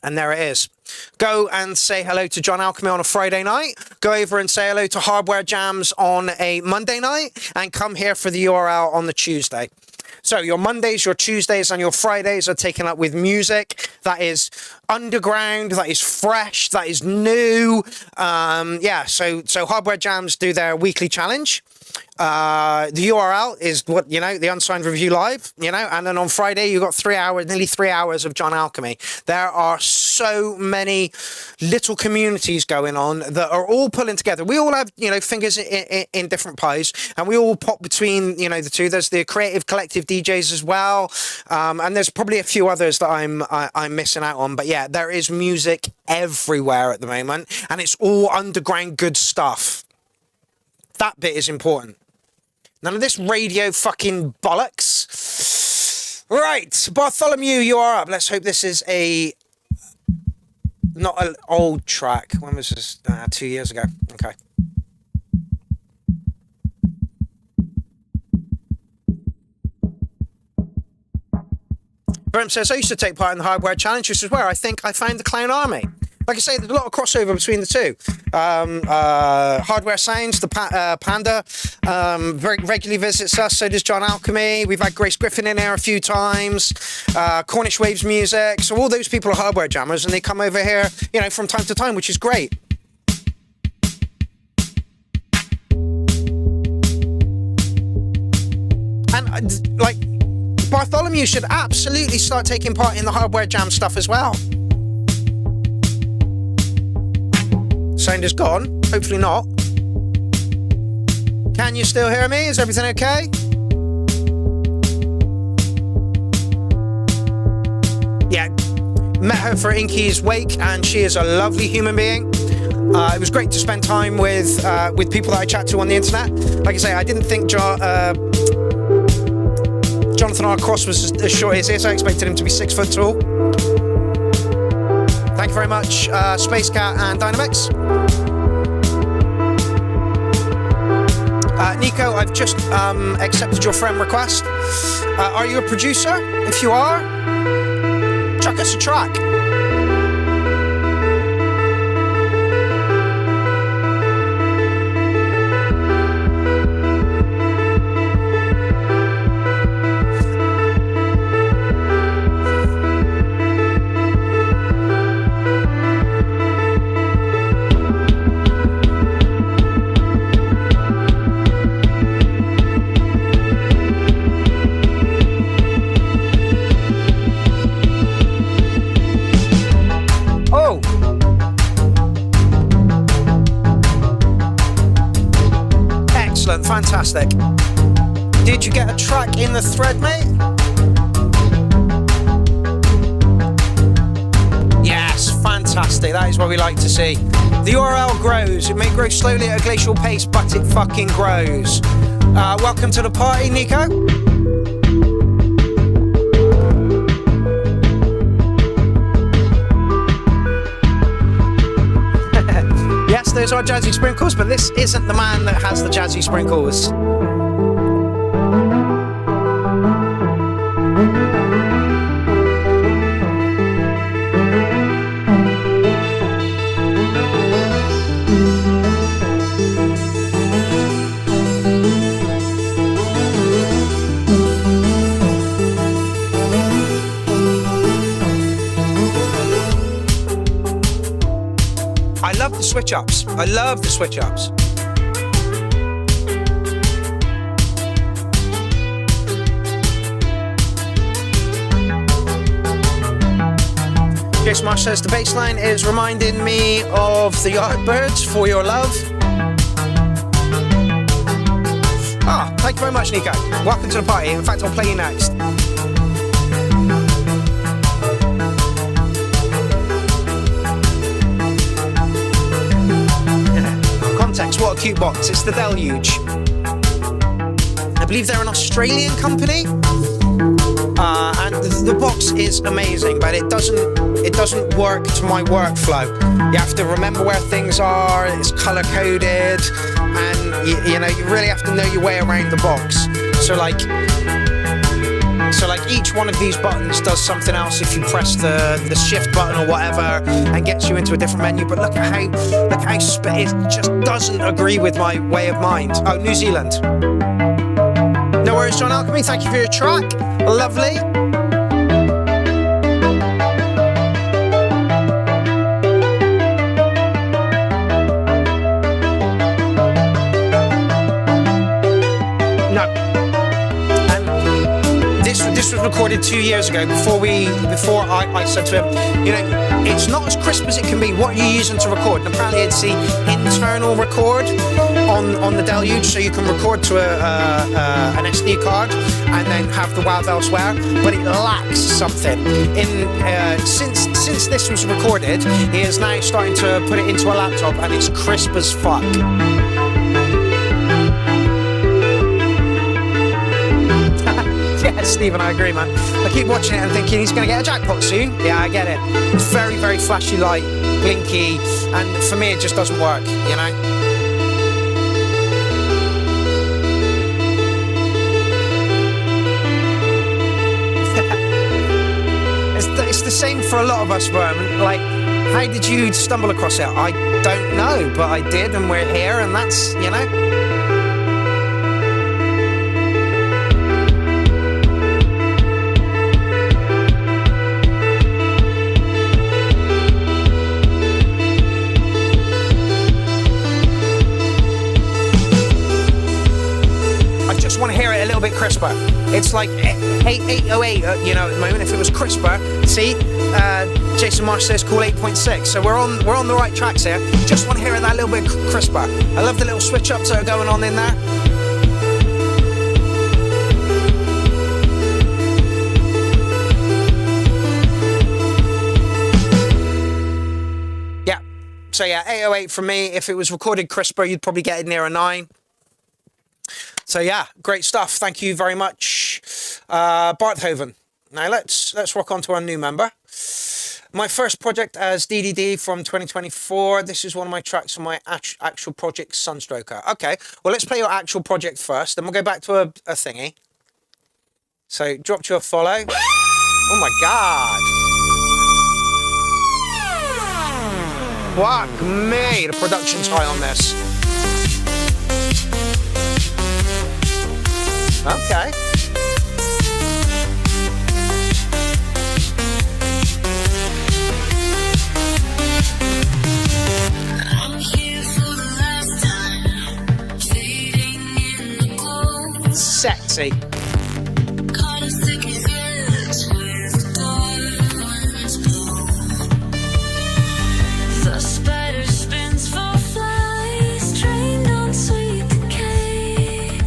And there it is. Go and say hello to John Alchemy on a Friday night. Go over and say hello to Hardware Jams on a Monday night, and come here for the URL on the Tuesday. So your Mondays, your Tuesdays, and your Fridays are taken up with music that is underground, that is fresh, that is new. So Hardware Jams do their weekly challenge. The URL is the Unsigned Review Live, and then on Friday you got nearly 3 hours of John Alchemy. There are so many little communities going on that are all pulling together. We all have, fingers in different pies, and we all pop between, the two. There's the Creative Collective DJs as well, and there's probably a few others that I'm missing out on. But yeah, there is music everywhere at the moment, and it's all underground good stuff. That bit is important. None of this radio fucking bollocks. Right, Bartholomew, you are up. Let's hope this is not an old track. When was this? 2 years ago. Okay. Brim says, I used to take part in the Hardware Challenge, which is where I think I found the Clown Army. Like I say, there's a lot of crossover between the two. Hardware Sounds, the Panda, regularly visits us, so does John Alchemy. We've had Grace Griffin in here a few times. Cornish Waves Music. So all those people are hardware jammers, and they come over here, from time to time, which is great. And, Bartholomew should absolutely start taking part in the Hardware Jam stuff as well. Sound is gone. Hopefully not. Can you still hear me? Is everything okay? Yeah. Met her for Inky's wake, and she is a lovely human being. It was great to spend time with people that I chat to on the internet. Like I say, I didn't think Jonathan R. Cross was as short as he is. I expected him to be 6 foot tall. Thank you very much, Space Cat and Dynamix. Nico, I've just accepted your friend request. Are you a producer? If you are, chuck us a track. Fantastic. Did you get a track in the thread, mate? Yes, fantastic. That is what we like to see. The URL grows. It may grow slowly at a glacial pace, but it fucking grows. Welcome to the party, Nico. Yes, those are jazzy sprinkles, but this isn't the man that has the jazzy sprinkles. I love the switch-ups. I love the switch-ups. Jason Marsh says, the bass line is reminding me of the Yardbirds, For Your Love. Ah, thank you very much, Nico. Welcome to the party. In fact, I'll play you next. Context, what a cute box. It's the Deluge. I believe they're an Australian company. And the box is amazing, but it doesn't work to my workflow. You have to remember where things are, it's color coded, and you really have to know your way around the box. So like each one of these buttons does something else if you press the shift button or whatever, and gets you into a different menu. But look at how it just doesn't agree with my way of mind. Oh, New Zealand. No worries, John Alchemy. Thank you for your track. Lovely. This was recorded 2 years ago before I said to him, you know, it's not as crisp as it can be. What are you using to record? And apparently it's the internal record on the Deluge, so you can record to an SD card and then have the WAV elsewhere, but it lacks something. Since this was recorded, he is now starting to put it into a laptop and it's crisp as fuck. Yeah, Stephen, I agree, man. I keep watching it and thinking he's going to get a jackpot soon. Yeah, I get it. It's very, very flashy light, blinky, and for me it just doesn't work, you know? It's the same for a lot of us, Vermin. Like, how did you stumble across it? I don't know, but I did, and we're here, and that's, you know? Want to hear it a little bit crisper. It's like 808, you know, at the moment. If it was crisper, see, Jason Marsh says call 8.6. So we're on the right tracks here. Just want to hear it that little bit crisper. I love the little switch ups that are going on in there. Yeah. So yeah, 808 from me. If it was recorded crisper, you'd probably get it near a 9. So yeah, great stuff. Thank you very much, Barthoven. Now let's rock on to our new member. My first project as DDD from 2024. This is one of my tracks from my actual project, Sunstroker. Okay, well let's play your actual project first, then we'll go back to a thingy. So dropped you a follow. Oh my god. Fuck me, the production's high on this. Okay. I'm here for the last time, fading in the cold. Sexy. Caught a sticky fence with dark winds blow. The spider spins for flies, trained on sweet decay.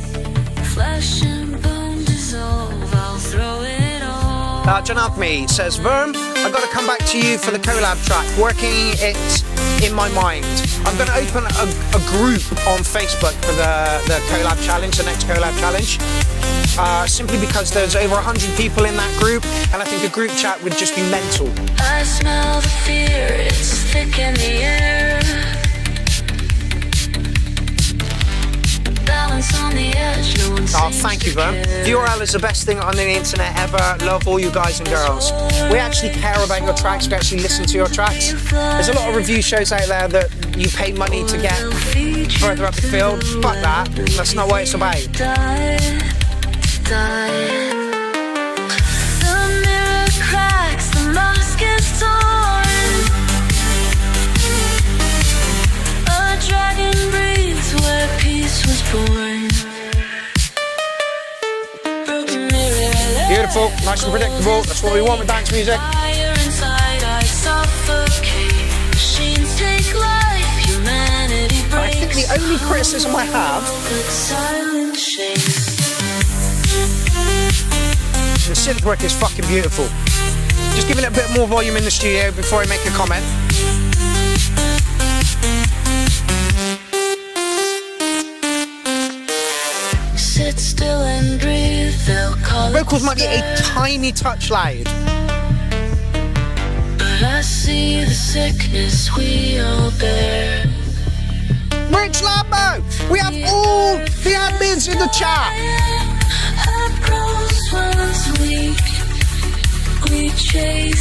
Flesh and bone dissolve, I'll throw it all. John Alchemy says, Verm, I've got to come back to you for the collab track, working it in my mind. I'm going to open a group on Facebook for the collab challenge, the next collab challenge, simply because there's over 100 people in that group, and I think a group chat would just be mental. I smell the fear, it's thick in the air. Balance on the edge, no one Oh, thank you, Verm. The URL is the best thing on the internet ever. Love all you guys and girls. We actually care about your tracks. We actually listen to your tracks. There's a lot of review shows out there that you pay money to get further up the field. Fuck that. That's not what it's about. The mirror cracks, the mask is torn. A dragon breathes where peace was born. Broken mirror, Beautiful, nice and predictable. That's what we want with dance music. fire inside, I suffocate. Machines take life, humanity breaks. I think the only criticism I have, Silent shakes. the synth work is fucking beautiful. Just giving it a bit more volume in the studio before I make a comment. Sit still and breathe, they'll call Vocals it might be a sad. tiny touch loud. But I see the sickness we all bear. Rich Lambo, we have all the admins in the chat.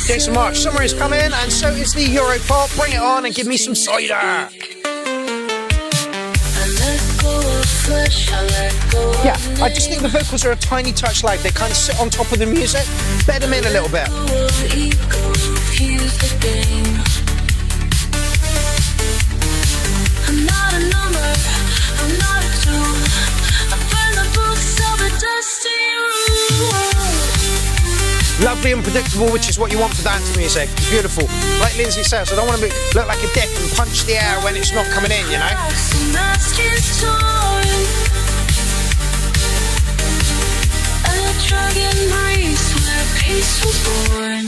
Jason March, summer is coming, and so is the Europop. Bring it on and give me some cider. I let go of Yeah, I just think the vocals are a tiny touch light. They kind of sit on top of the music. Bed them in a little bit. I'm not a number, I'm not a tool. I burn the books of a dusty room. Lovely and predictable, which is what you want for dance music. Beautiful. Like Lindsay says, I don't want to look like a dick and punch the air when it's not coming in, you know? Mask is torn. A dragon breathes where peace was born.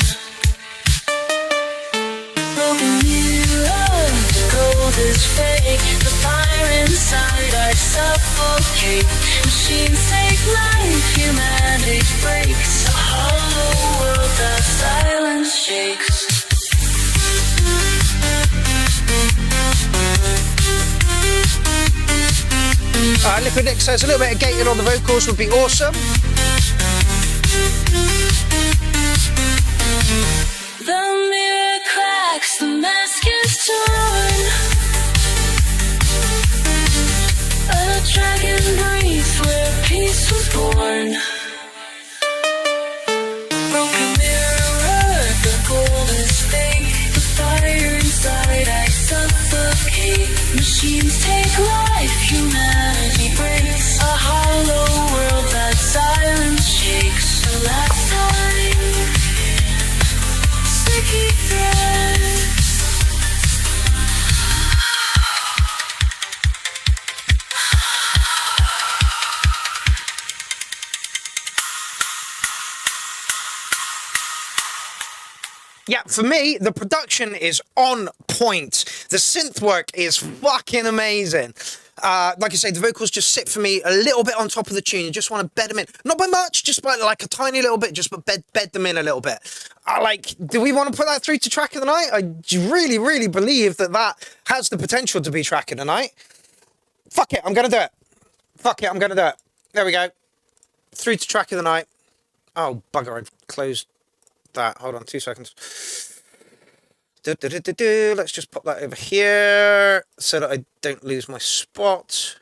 Broken mirror, gold is fake. The fire inside I suffocate. Machines take life, humanity breaks. A hollow world that silence shakes. Lipidic says a little bit of gated on the vocals would be awesome. The mirror cracks, the mask is torn. A dragon breathes where peace was born. Broken mirror, the gold is fake. The fire inside I suffocate. Machines take life, humanity breaks. A hollow world that silence shakes. The last time, sticky thread. Yeah, for me, the production is on point. The synth work is fucking amazing. Like I say, the vocals just sit for me a little bit on top of the tune. You just want to bed them in. Not by much, just by like a tiny little bit, just bed them in a little bit. Do we want to put that through to track of the night? I really, really believe that has the potential to be track of the night. Fuck it, I'm going to do it. Fuck it, I'm going to do it. There we go. Through to track of the night. Oh, bugger, I've closed that. Hold on 2 seconds. Let's just pop that over here so that I don't lose my spot.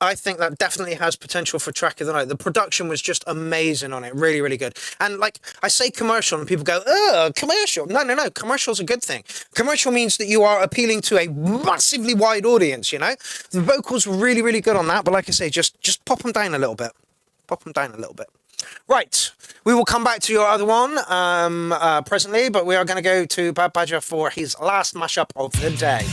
I think that definitely has potential for track of the night. The production was just amazing on it. Really, really good. And like I say commercial and people go, oh, commercial. No. Commercial's a good thing. Commercial means that you are appealing to a massively wide audience, you know? The vocals were really, really good on that. But like I say, just pop them down a little bit. Pop them down a little bit. Right, we will come back to your other one presently, but we are going to go to Bad Badger for his last mashup of the day.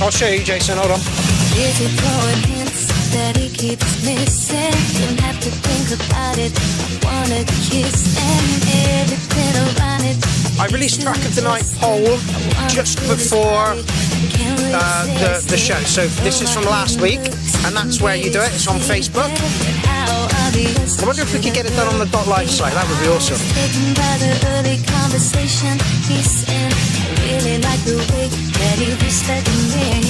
I'll show you, Jason, hold on. Is he throwing hints that he keeps missing? Don't have to think about it. I wanna kiss and everything around it. I released Track of the Night poll just before the show. So this is from last week, and that's where you do it. It's on Facebook. I wonder if we could get it done on the .live site. That would be awesome. By the early conversation, he said, I really like the way that he respected me.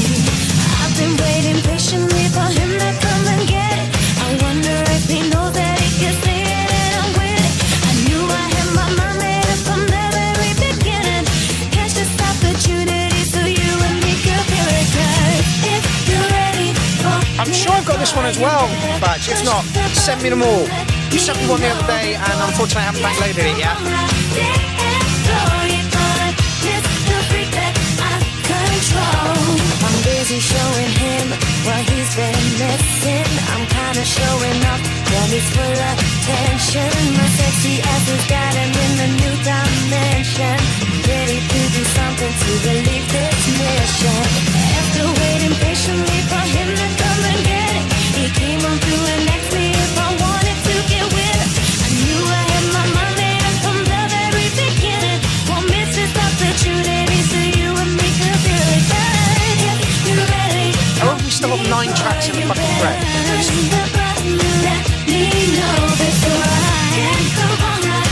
I've been waiting patiently for him to come and get it. I wonder if he knows that he can see it and I'm with it. I knew I had my mind made up from the very beginning. Catch this opportunity so you and me could feel it. 'Cause if you're ready for I'm sure I've got this one as well, Badge. If not, send me them all. You sent me one the other day, and unfortunately I haven't downloaded it yet. I'm busy showing him what he's been missing. I'm kinda showing off that he's full of tension. My sexy ass has got him in a new dimension. Ready to do something to relieve this mission. After waiting patiently for him to come and get it, he came on through and asked me if I wanted to get with it. I knew I had my mind made up from the very beginning. Won't miss this opportunity so you and me could feel it. You're ready. I hope we still have 9 tracks in the fucking thread. Let me know before I can come on right.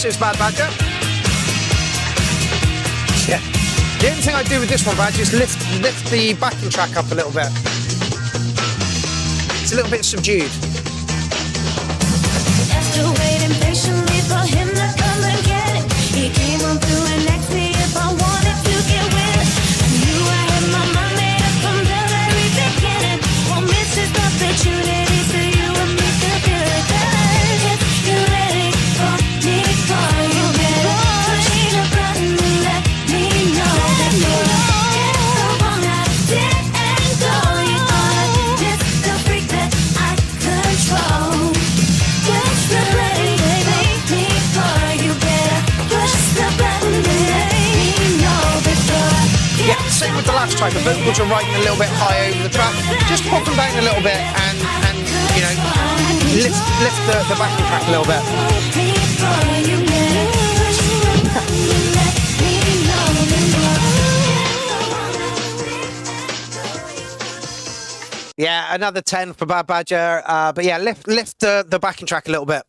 is Bad Badger. Yeah. The only thing I do with this one, Badger, is lift the backing track up a little bit. It's a little bit subdued. After waiting patiently for him to come and get it, he came on through and asked me if I wanted to get with it. I knew I had my mind made up from the very beginning. Won't miss this opportunity for you and me to do it. 'Cause if you're ready for me, for you better push the button and let me know that you're get the one I did and go. You are just the freak that I control. Push the ready, baby, for you better push the button and let me know before I get Yeah, same with the last track. The vocals are riding a little bit high over the track. Just pop them down a little bit and you know, lift the backing track a little bit. Yeah, another 10 for Bad Badger. But yeah, lift the backing track a little bit.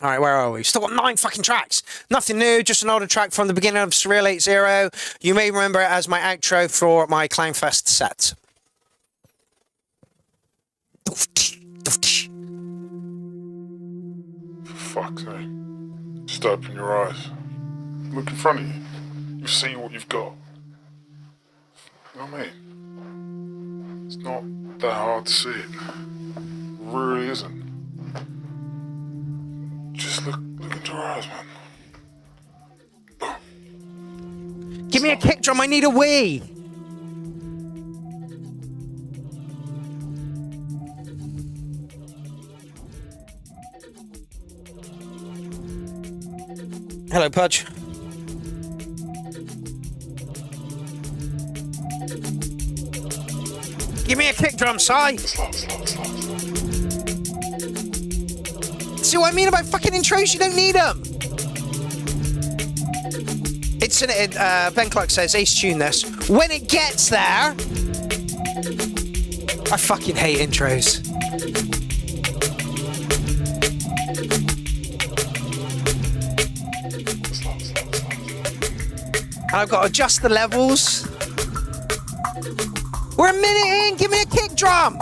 All right, where are we? Still got 9 fucking tracks. Nothing new, just an older track from the beginning of Surreal 80. You may remember it as my outro for my Clownfest set. For fuck's sake. Just open your eyes. Look in front of you. You see what you've got. You know what I mean? It's not that hard to see it. It really isn't. Just look into your eyes, man. Give me a kick drum, I need a wee. Hello, Pudge. Give me a kick drum, Si. See what I mean about fucking intros? You don't need them. It's Ben Clark says, Ace tune this. When it gets there, I fucking hate intros. And I've got to adjust the levels. We're a minute in, give me a kick drum.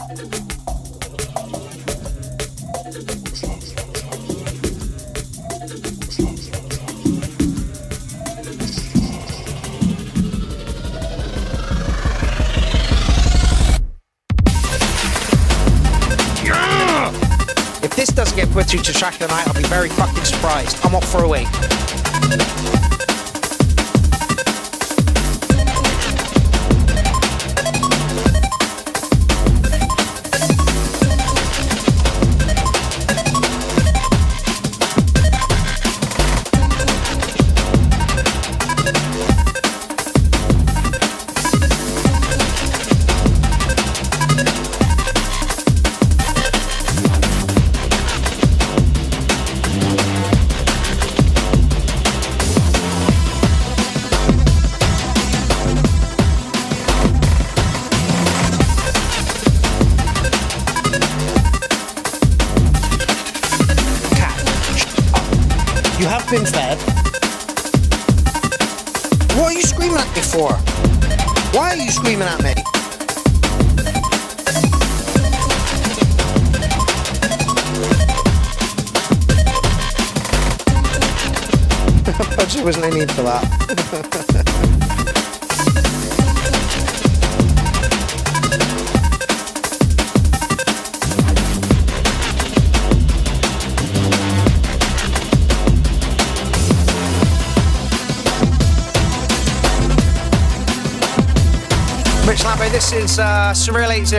If this doesn't get put through to track of the night, I'll be very fucking surprised. I'm off for a week. You have been fed. What are you screaming at me for? Why are you screaming at me? There wasn't any need for that. Rich Lambo, this is Surreal 80.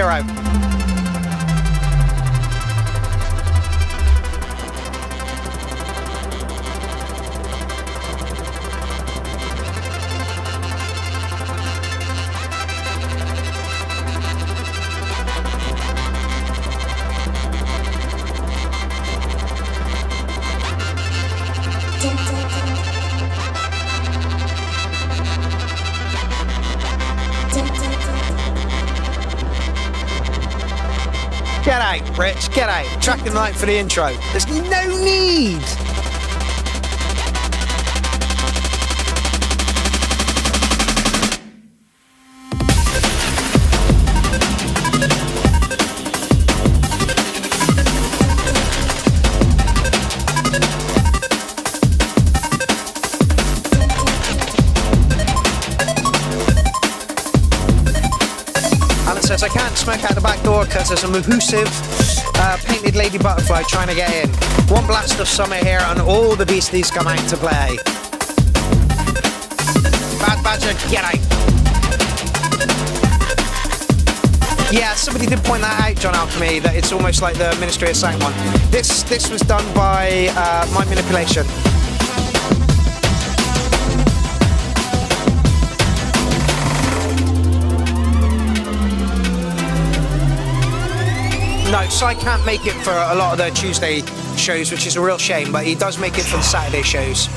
Get out, Rich, get out. Track the night for the intro. There's no need. says, I can't smoke out the back door because there's a mahoosive painted lady butterfly trying to get in. One blast of summer here and all the beasties come out to play. Bad Badger, get out. Yeah, somebody did point that out, John Alchemy, that it's almost like the Ministry of Sound one. This was done by Mind Manipulation. No, Cy can't make it for a lot of the Tuesday shows, which is a real shame, but he does make it for the Saturday shows.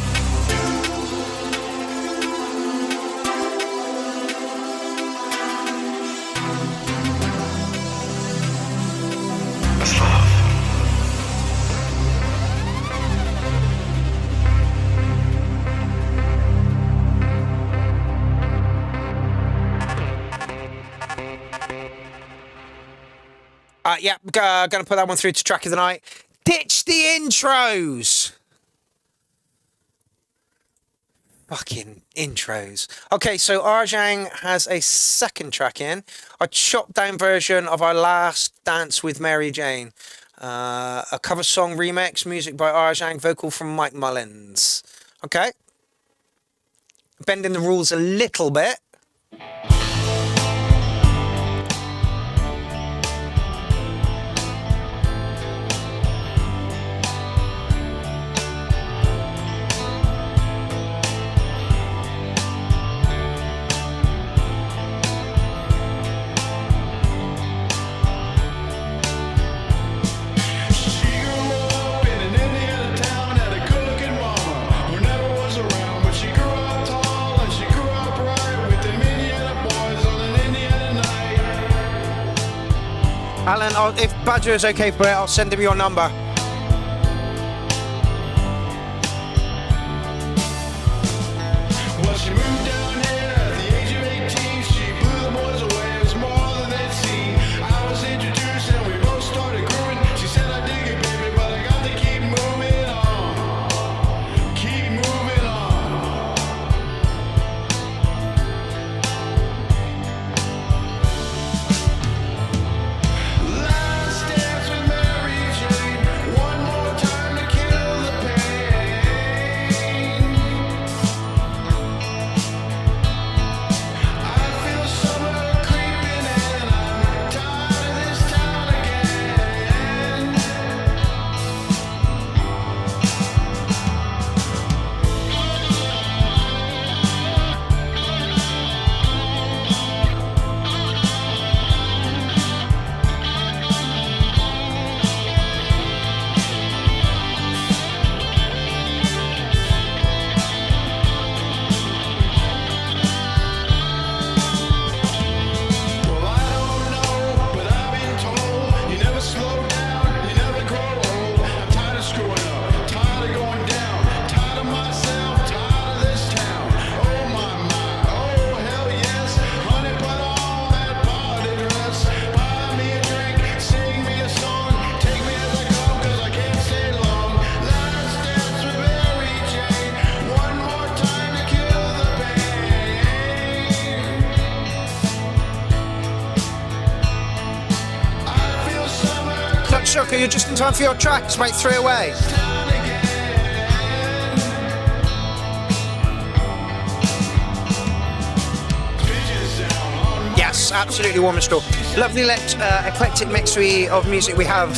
Yeah, gonna put that one through to track of the night. Ditch the intros. Fucking intros. Okay, so Arjang has a second track in. A chopped down version of our last Dance with Mary Jane. A cover song remix, music by Arjang, vocal from Mike Mullins. Okay. Bending the rules a little bit. Alan, if Badger is okay for it, I'll send him your number. Well, she moved down here at the age of 18. She blew the boys away. It was more than they'd seen. I was introduced and we both started growing. She said, I dig it, baby, but I got to keep moving on. Keep moving on. Last dance with Mary Jane. One more time to kill the pain. I feel summer creeping in. I'm tired of this town again. Well, I don't know, but I've been told you never slow down, you never grow old. I'm tired of screwing up, tired of going down, tired of myself, tired of this town. Oh my, oh hell yes. Honey, put on that party dress. Buy me a drink, sing me a song. Take me as I come, 'cause I can't stay long. Last dance with Mary Jane. One more time to kill the pain. I feel summer Clutch Sucker, you're just in time for your track. It's about 3 away. town again. Pigeons down on my Yes, absolutely warm and store. Lovely eclectic mix of music we have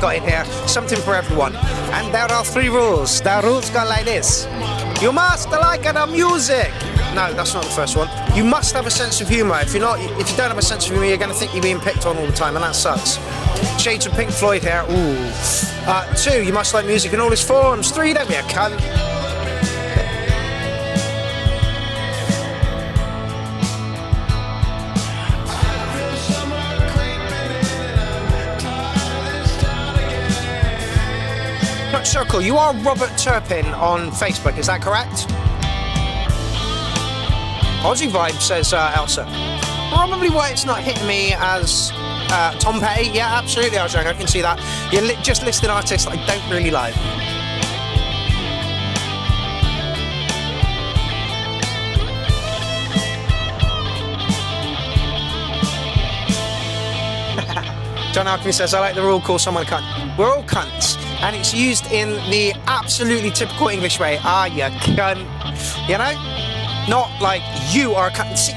got in here. Something for everyone. And there are 3 rules. The rules go like this. You must like the music. No, that's not the first one. You must have a sense of humour. If you don't have a sense of humour, you're going to think you're being picked on all the time, and that sucks. Shades of Pink Floyd here. Ooh. 2, you must like music in all its forms. 3, don't be a cunt. feel summer creeping in. I'm tired of this town again. Clutch Circle, you are Robert Turpin on Facebook, is that correct? Aussie Vibe, says Elsa. Probably why it's not hitting me as Tom Petty. Yeah, absolutely, Arjang, I can see that. You're just listing artists I don't really like. John Alchemy says, I like the rule, call someone a cunt. We're all cunts. And it's used in the absolutely typical English way. Ah, you cunt. You know? Not like you are a cunt. See,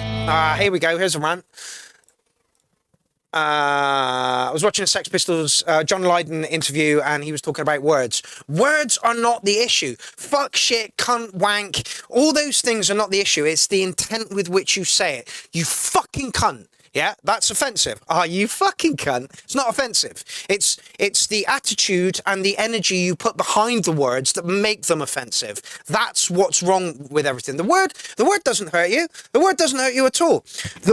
here we go. Here's a rant. I was watching a Sex Pistols John Lydon interview, and he was talking about words. Words are not the issue. Fuck, shit, cunt, wank. All those things are not the issue. It's the intent with which you say it. You fucking cunt. Yeah, that's offensive. Ah, you fucking cunt. It's not offensive. It's the attitude and the energy you put behind the words that make them offensive. That's what's wrong with everything. The word doesn't hurt you. The word doesn't hurt you at all.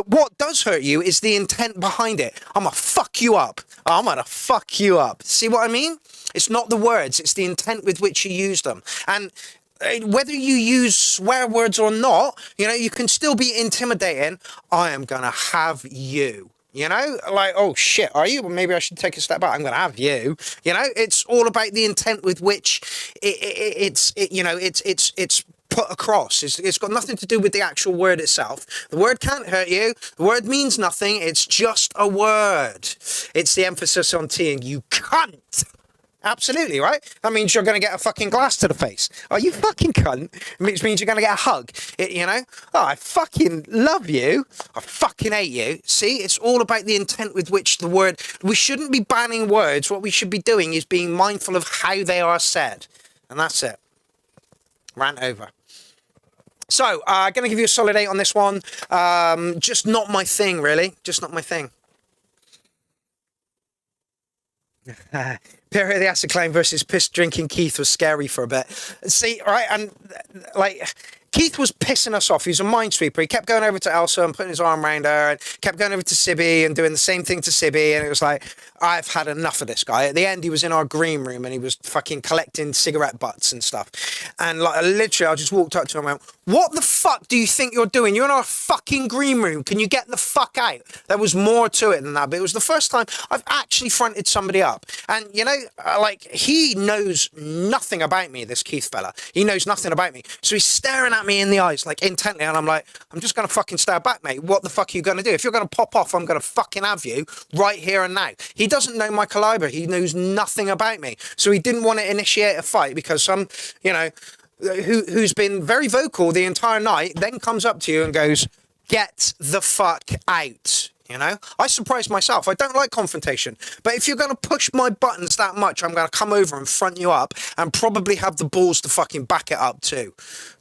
What does hurt you is the intent behind it. I'm gonna fuck you up. I'm gonna fuck you up. See what I mean? It's not the words. It's the intent with which you use them. And whether you use swear words or not, you know, you can still be intimidating. I am going to have you. You know, like, oh shit, are you? Well, maybe I should take a step back. I'm going to have you. You know, it's all about the intent with which it's put across. It's got nothing to do with the actual word itself. The word can't hurt you. The word means nothing. It's just a word. It's the emphasis on T-ing. You cunt. Absolutely, right? That means you're going to get a fucking glass to the face. Oh, you fucking cunt. Which means you're going to get a hug. You know? Oh, I fucking love you. I fucking hate you. See? It's all about the intent with which the word... We shouldn't be banning words. What we should be doing is being mindful of how they are said. And that's it. Rant over. So, I'm going to give you a solid 8 on this one. Just not my thing, really. Just not my thing. Pierrot the Acid Clown versus piss drinking Keith was scary for a bit. See, right, and like Keith was pissing us off. He was a minesweeper. He kept going over to Elsa and putting his arm around her, and kept going over to Sibby and doing the same thing to Sibby. And it was like, I've had enough of this guy. At the end, he was in our green room and he was fucking collecting cigarette butts and stuff. And like, literally, I just walked up to him and went, what the fuck do you think you're doing? You're in our fucking green room. Can you get the fuck out? There was more to it than that, but it was the first time I've actually fronted somebody up. And, you know, like, he knows nothing about me, this Keith fella. He knows nothing about me. So he's staring at me in the eyes, like, intently, and I'm like, I'm just going to fucking stare back, mate. What the fuck are you going to do? If you're going to pop off, I'm going to fucking have you right here and now. He doesn't know my caliber. He knows nothing about me. So he didn't want to initiate a fight because some, you know, who's been very vocal the entire night, then comes up to you and goes, get the fuck out. You know, I surprised myself. I don't like confrontation, but if you're going to push my buttons that much, I'm going to come over and front you up and probably have the balls to fucking back it up too.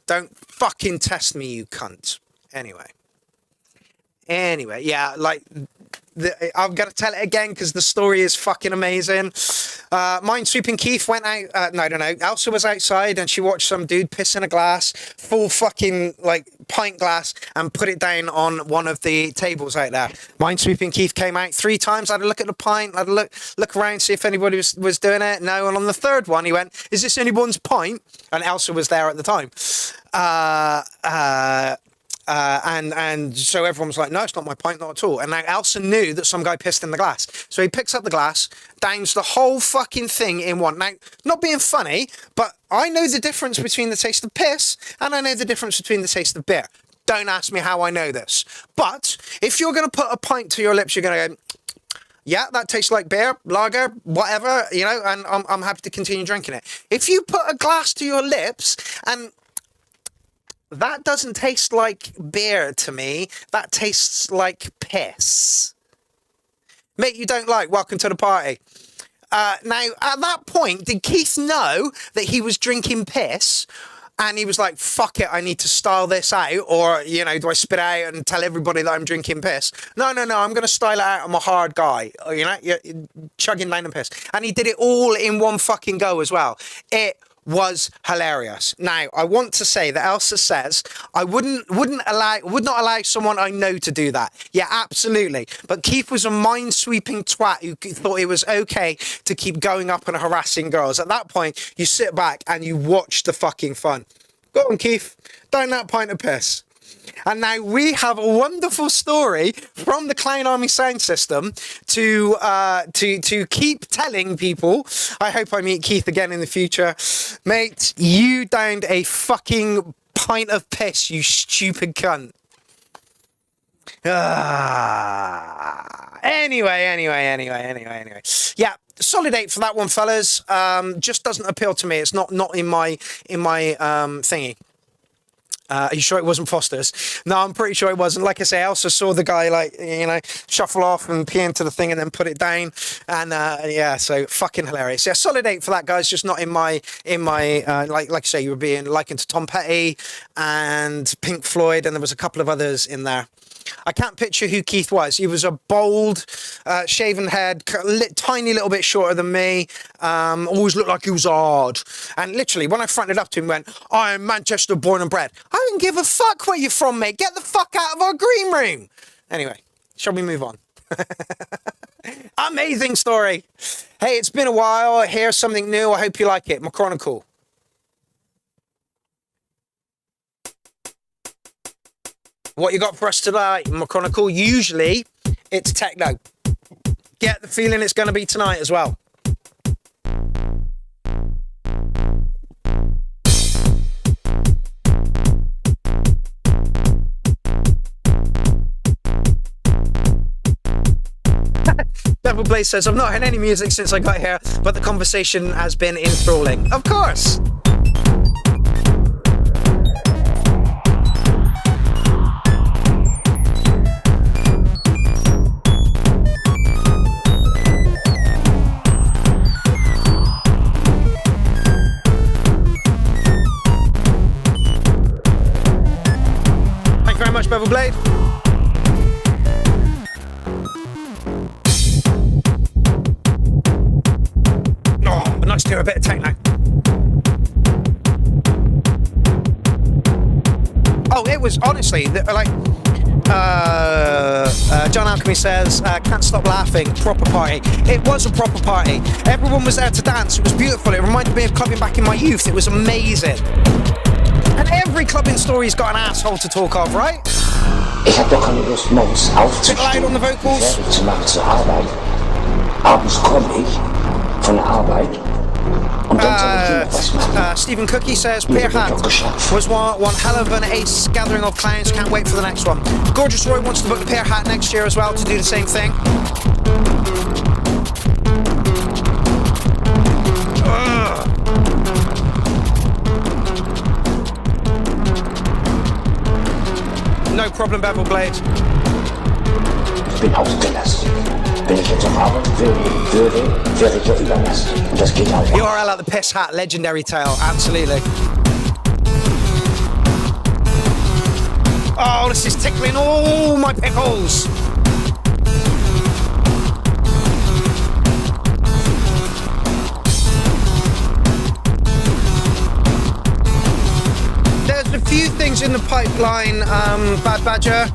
Don't fucking test me, you cunt. Anyway, yeah, like, I'm going to tell it again because the story is fucking amazing. Minesweeping Keith went out, no, Elsa was outside and she watched some dude piss in a glass, full fucking, like, pint glass, and put it down on one of the tables out there. Minesweeping Keith came out 3 times, had a look at the pint, had a look around, see if anybody was doing it. No, and on the 3rd one, he went, is this anyone's pint? And Elsa was there at the time. And so everyone was like, no, it's not my pint, not at all. And now Elsa knew that some guy pissed in the glass. So he picks up the glass, downs the whole fucking thing in one. Now, not being funny, but I know the difference between the taste of piss and I know the difference between the taste of beer. Don't ask me how I know this. But if you're going to put a pint to your lips, you're going to go, yeah, that tastes like beer, lager, whatever, you know, and I'm happy to continue drinking it. If you put a glass to your lips and that doesn't taste like beer to me. That tastes like piss. Mate, you don't like. Welcome to the party. Now, at that point, did Keith know that he was drinking piss? And he was like, fuck it, I need to style this out. Or, you know, do I spit out and tell everybody that I'm drinking piss? No, I'm going to style it out. I'm a hard guy. You know, you're chugging down the piss. And he did it all in one fucking go as well. It was hilarious. Now, I want to say that Elsa says I would not allow someone I know to do that. Yeah, absolutely. But Keith was a minesweeping twat who thought it was okay to keep going up and harassing girls. At that point, you sit back and you watch the fucking fun. Go on, Keith. Down that pint of piss. And now we have a wonderful story from the Clown Army sound system to keep telling people. I hope I meet Keith again in the future. Mate, you downed a fucking pint of piss, you stupid cunt. Anyway. Yeah, solid 8 for that one, fellas. Just doesn't appeal to me. It's not in my thingy. Are you sure it wasn't Foster's? No, I'm pretty sure it wasn't. Like I say, I also saw the guy, like, you know, shuffle off and pee into the thing and then put it down. And yeah, so fucking hilarious. Yeah, solid 8 for that, guys. Just not in my like I say, you were being likened to Tom Petty and Pink Floyd, and there was a couple of others in there. I can't picture who Keith was. He was a bold, shaven head, tiny little bit shorter than me. Always looked like he was hard. And literally, when I fronted up to him, went, "I am Manchester born and bred." I don't give a fuck where you're from, mate. Get the fuck out of our green room. Anyway, shall we move on? Amazing story. Hey, it's been a while. Here's something new. I hope you like it. My Chronicle. What you got for us today, my Chronicle? Usually, it's techno. Get the feeling it's going to be tonight as well. Devil Blaze says, I've not heard any music since I got here, but the conversation has been enthralling. Of course. Bevel Blade. Oh, nice to hear a bit of techno. Oh, it was honestly like John Alchemy says, can't stop laughing. Proper party. It was a proper party. Everyone was there to dance. It was beautiful. It reminded me of clubbing back in my youth. It was amazing. And every clubbing story's got an asshole to talk of, right? Ich habe doch keine Lust, morgens aufzustehen, on the vocals. fertig zu machen zur Arbeit. Abends komme ich von der Arbeit und dann soll ich was machen. Stephen Cookie says, Pierrot was one hell of an ace gathering of clowns. Can't wait for the next one. Gorgeous Roy wants to book Pierrot next year as well to do the same thing. No problem, Bevel Blade. Ich bin ausgelastet. Wenn ich jetzt auf Arbeit wäre ich ja überlastet. Und das geht auch. URL at the Piss Hat, legendary tale, absolutely. Oh, this is tickling all my pickles. There's a few things in the pipeline, Bad Badger.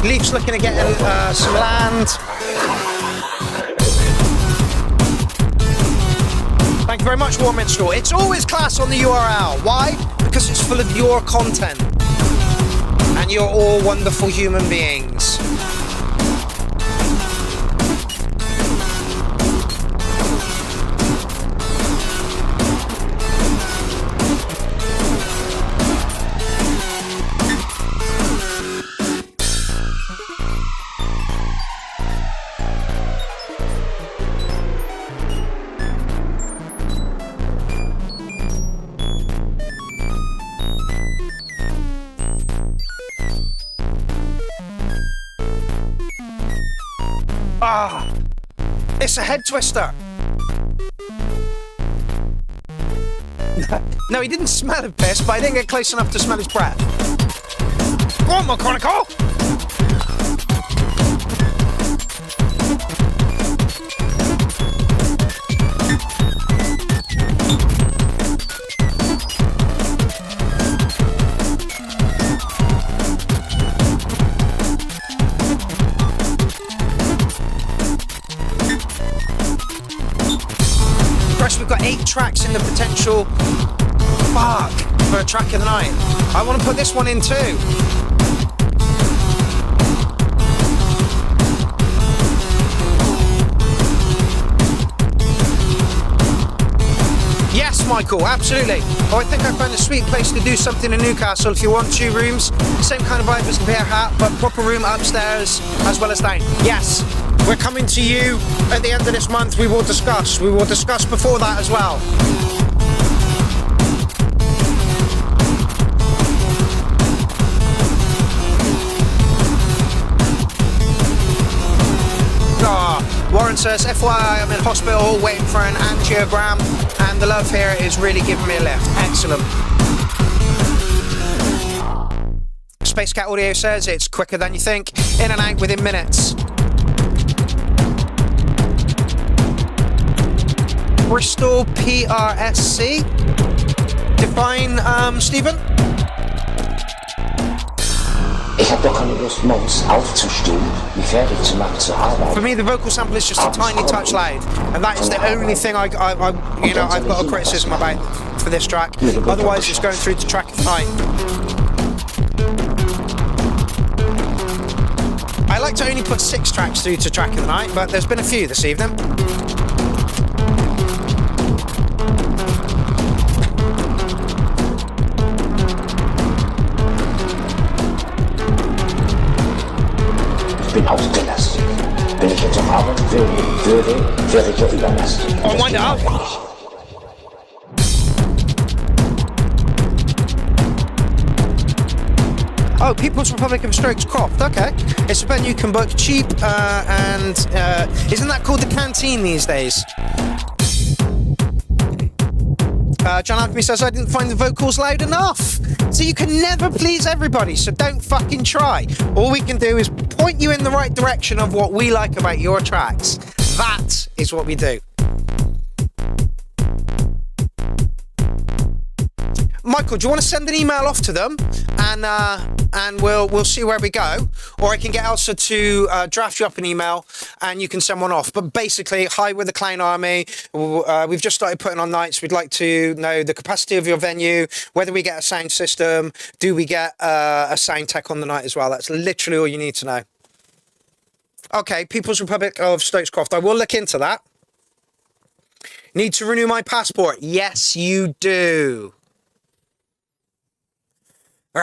Leaf's looking at getting some land. Thank you very much, War Minstrel. It's always class on the URL. Why? Because it's full of your content. And you're all wonderful human beings. Ah, it's a head twister. No, he didn't smell of piss, but I didn't get close enough to smell his breath. Go on, my Chronicle. We've got 8 tracks in the potential for a track of the night. I want to put this one in too. Yes, Michael, absolutely. Oh, I think I found a sweet place to do something in Newcastle. If you want 2 rooms, same kind of vibe as the Bear Hat, but proper room upstairs as well as down. Yes, we're coming to you at the end of this month. We will discuss. We will discuss before that as well. Warren says, FYI, I'm in hospital waiting for an angiogram, and the love here is really giving me a lift. Excellent. Space Cat Audio says it's quicker than you think, in and out within minutes. Bristol PRSC. Define, Stephen? Ich hab doch keine Lust, morgens aufzustehen, mich fertig zu machen, zur Arbeit. For me, the vocal sample is just a tiny touch loud, and that is the only thing I've got a criticism about for this track. Otherwise, it's going through to track of the night. I like to only put 6 tracks through to track of the night, but there's been a few this evening. Ich bin ausgelastet. Wenn ich jetzt noch arbeiten wäre ich ja überlastet. Oh, wind it up. Oh, People's Republic of Strokes Croft, okay. It's a venue you can book cheap, and isn't that called the Canteen these days? John Alchemy says, I didn't find the vocals loud enough. So you can never please everybody, so don't fucking try. All we can do is point you in the right direction of what we like about your tracks. That is what we do. Michael, do you want to send an email off to them, and we'll see where we go, or I can get Elsa to draft you up an email and you can send one off. But basically, hi, we're the Clown Army. We've just started putting on nights. We'd like to know the capacity of your venue, whether we get a sound system, do we get a sound tech on the night as well. That's literally all you need to know. Okay, People's Republic of Stokes Croft. I will look into that. Need to renew my passport. Yes, you do. Oh,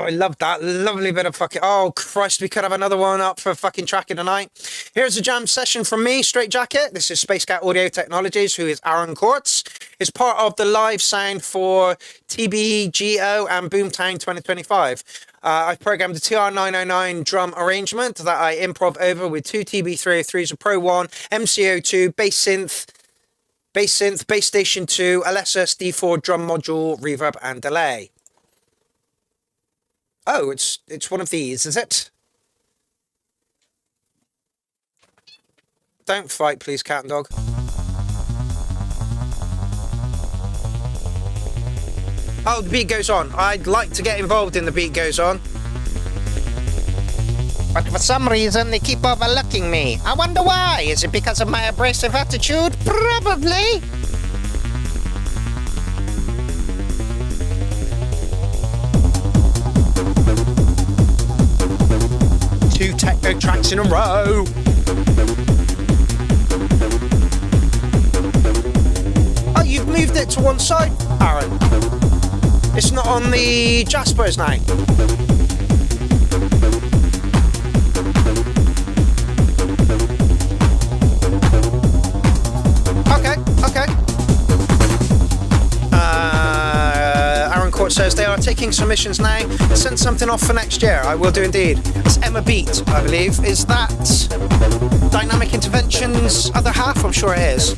I love that. Lovely bit of fucking... Oh, Christ, we could have another one up for fucking tracking tonight. Here's a jam session from me, Straight Jacket. This is Space Cat Audio Technologies, who is Aaron Courts. It's part of the live sound for TBGO and Boomtown 2025. I've programmed the TR909 drum arrangement that I improv over with 2 TB303s, a Pro 1, MCO2, bass synth, bass station 2, LSS D4 drum module, reverb and delay. Oh, it's one of these, is it? Don't fight, please, cat and dog. Oh, the beat goes on. I'd like to get involved in the beat goes on. But for some reason, they keep overlooking me. I wonder why. Is it because of my abrasive attitude? Probably. Two techno tracks in a row. Oh, you've moved it to one side, Aaron. It's not on the Jaspers now. Okay. Aaron Court says they are taking submissions now. Send something off for next year. I will do indeed. It's Emma Beat, I believe. Is that Dynamic Interventions' other half? I'm sure it is.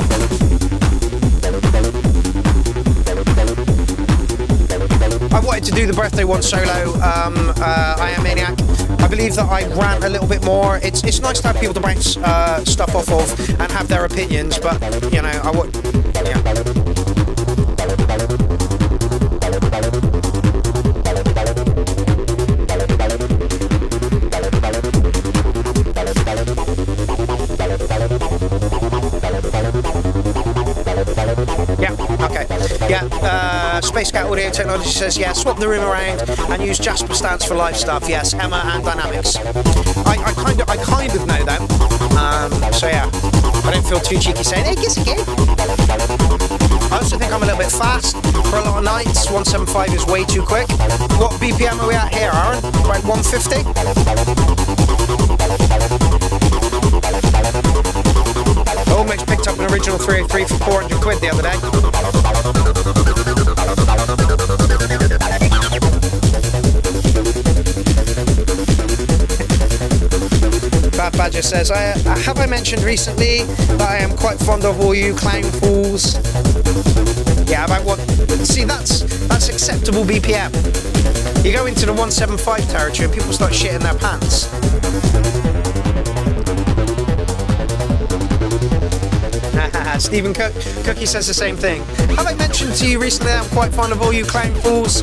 I wanted to do the birthday one solo. I Am Maniac. I believe that I rant a little bit more. It's nice to have people to bounce stuff off of and have their opinions, but you know, I would. Yeah. Space Cat Audio Technology says, yeah, swap the room around and use Jasper Stance for live stuff. Yes, Emma and Dynamics. I kind of know them. So yeah, I don't feel too cheeky saying, hey, kiss again. I also think I'm a little bit fast for a lot of nights. 175 is way too quick. What BPM are we at here, Aaron? About 150? Almost picked up an original 303 for 400 quid the other day. Bad Badger says, have I mentioned recently that I am quite fond of all you clown fools? Yeah, about what? See, that's acceptable BPM. You go into the 175 territory and people start shitting their pants. Stephen Cookie says the same thing. Have I mentioned to you recently that I'm quite fond of all you clown fools?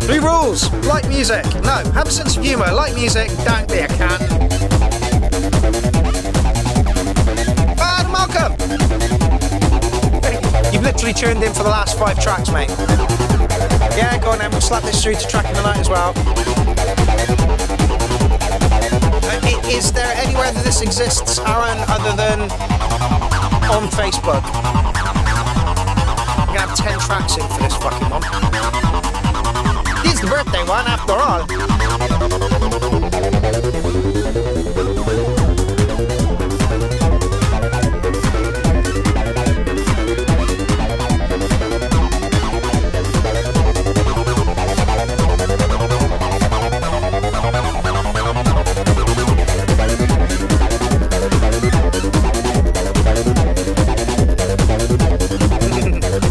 3 rules. Like music. No. Have a sense of humour. Like music. Don't be a cunt. Bad Malcolm! You've literally tuned in for the last 5 tracks, mate. Yeah, go on then. We'll slap this through to track in the night as well. Is there anywhere that this exists, Aaron, other than on Facebook? I'm gonna have 10 tracks in for this fucking one. This is the birthday one, after all.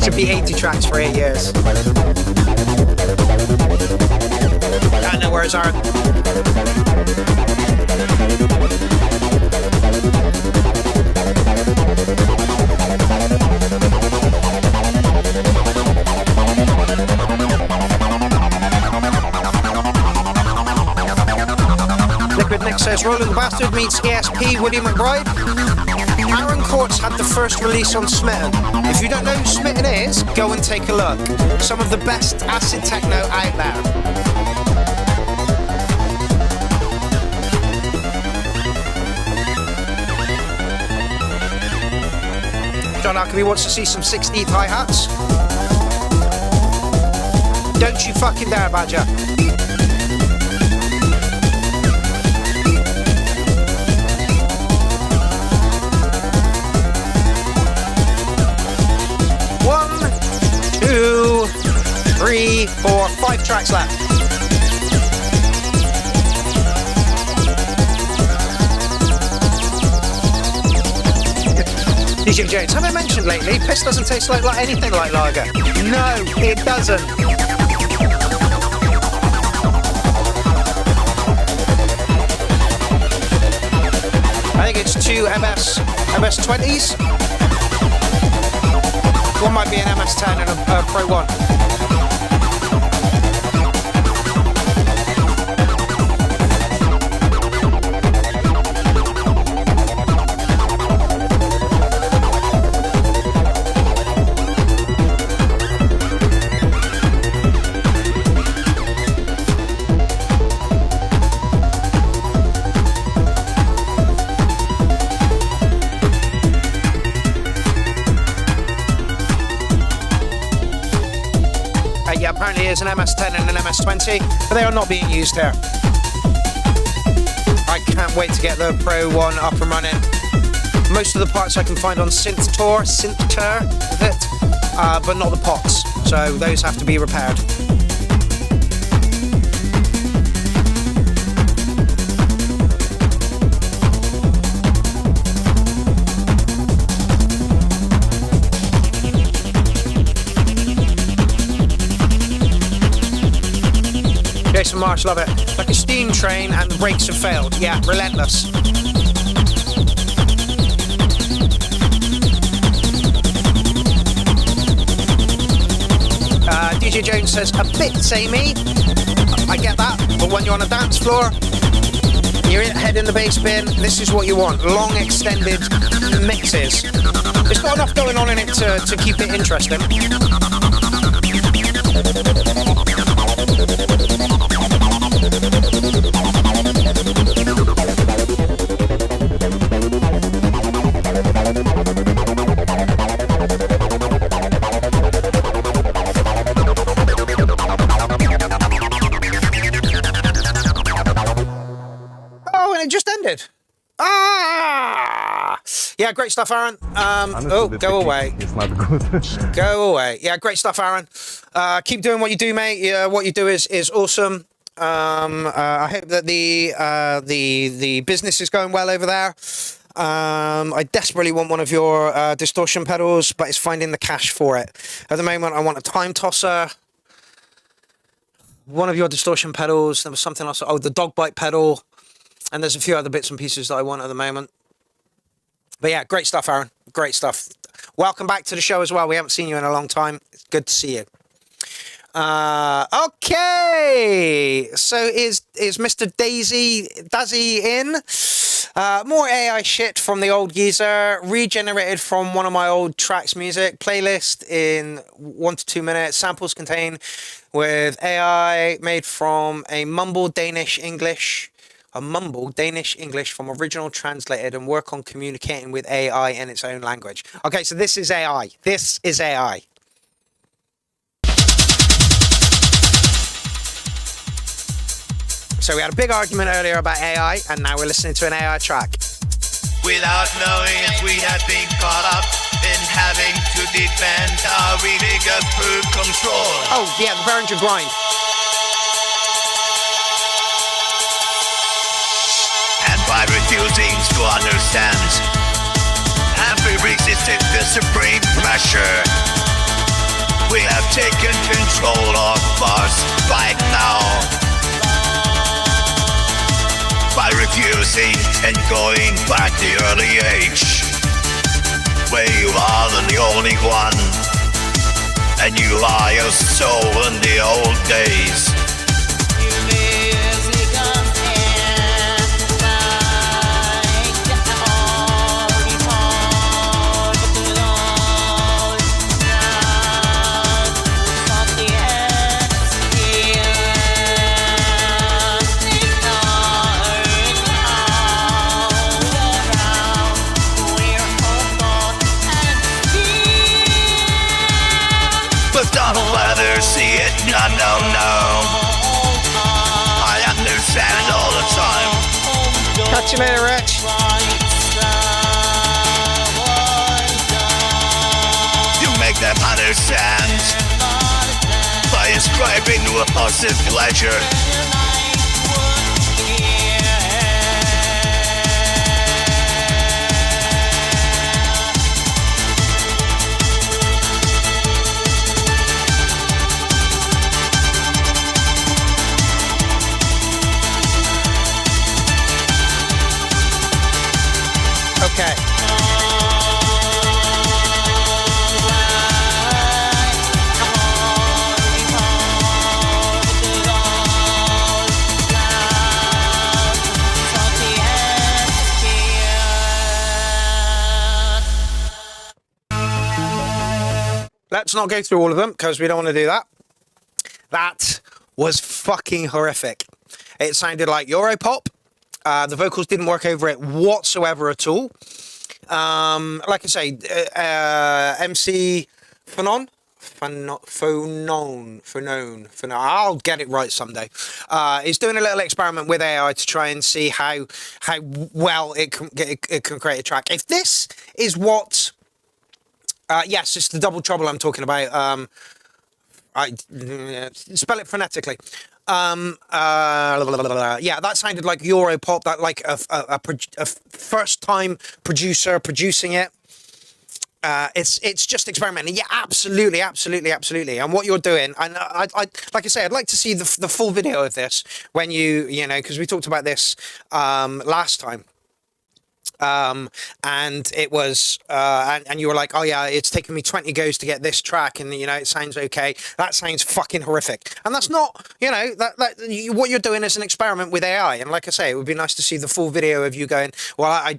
Should be 80 tracks for 8 years. I know where's our... Liquid Nick says, Roland the Bastard meets ESP Woody McBride. Aaron Courts had the first release on Smitten. If you don't know who Smitten is, go and take a look. Some of the best acid techno out there. John Huckabee wants to see some 16th hi-hats. Don't you fucking dare, Badger. Two, 3, 4, 5 tracks left. DJ Jones, have I mentioned lately, piss doesn't taste like anything like lager? No, it doesn't. I think it's 2 MS-20s. One might be an MS-10 and a Pro 1. Yeah, apparently it's an MS-10 and an MS-20, but they are not being used here. I can't wait to get the Pro 1 up and running. Most of the parts I can find on Synthtor, but not the pots, so those have to be repaired. Jason Marsh, love it. Like a steam train and the brakes have failed. Yeah, relentless. DJ Jones says, a bit samey. I get that, but when you're on a dance floor, you're head in the bass bin, this is what you want. Long, extended mixes. It's got enough going on in it to keep it interesting. Ah! Yeah, great stuff, Aaron. Oh, go away. It's not good. Go away. Yeah, great stuff, Aaron. Keep doing what you do, mate. Yeah, what you do is awesome. I hope that the business is going well over there. I desperately want one of your distortion pedals, but it's finding the cash for it. At the moment, I want a time tosser, one of your distortion pedals. There was something else. Oh, the dog bite pedal. And there's a few other bits and pieces that I want at the moment. But yeah, great stuff, Aaron. Great stuff. Welcome back to the show as well. We haven't seen you in a long time. It's good to see you. Okay. So is Mr. Dazzy in? More AI shit from the old geezer, regenerated from one of my old tracks music, playlist in 1 to 2 minutes, samples contained with AI made from a mumbled Danish English from original translated and work on communicating with AI in its own language. Okay, so this is AI. This is AI. So we had a big argument earlier about AI, and now we're listening to an AI track. Without knowing it, we had been caught up in having to defend our illegal food control. Oh, yeah, the Behringer grind. And by refusing to understand, have we resisted the supreme pressure? We have taken control of us right now. By refusing and going back the early age, where you are the only one, and you are your soul in the old days. Don't let her see it, no. I understand all the time. Catch you later, Rich. You make them understand by ascribing to a positive pleasure. Okay. Let's not go through all of them because we don't want to do that. That was fucking horrific. It sounded like Europop. The vocals didn't work over it whatsoever at all. Like I say, MC Phonon, I'll get it right someday. Is doing a little experiment with AI to try and see how well it can create a track. If this is what, yes, it's the double trouble I'm talking about. I spell it phonetically. Yeah, that sounded like Europop, that like a first time producer producing it. It's just experimenting. Yeah, absolutely. And what you're doing, and I like I say, I'd like to see the full video of this when you know, because we talked about this last time. And it was, and you were like, oh yeah, it's taken me 20 goes to get this track, and you know, it sounds okay. That sounds fucking horrific. And that's not, you know, what you're doing is an experiment with AI. And like I say, it would be nice to see the full video of you going, well, I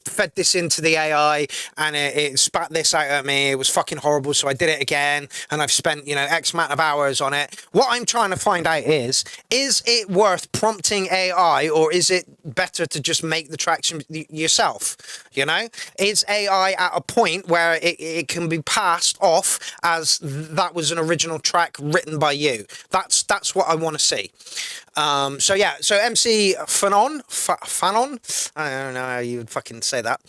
fed this into the AI and it spat this out at me. It was fucking horrible. So I did it again, and I've spent, you know, X amount of hours on it. What I'm trying to find out is it worth prompting AI, or is it better to just make the tracks, you yourself. You know, is AI at a point where it can be passed off as that was an original track written by you? That's what I want to see. So yeah, so MC Fanon, I don't know how you would fucking say that.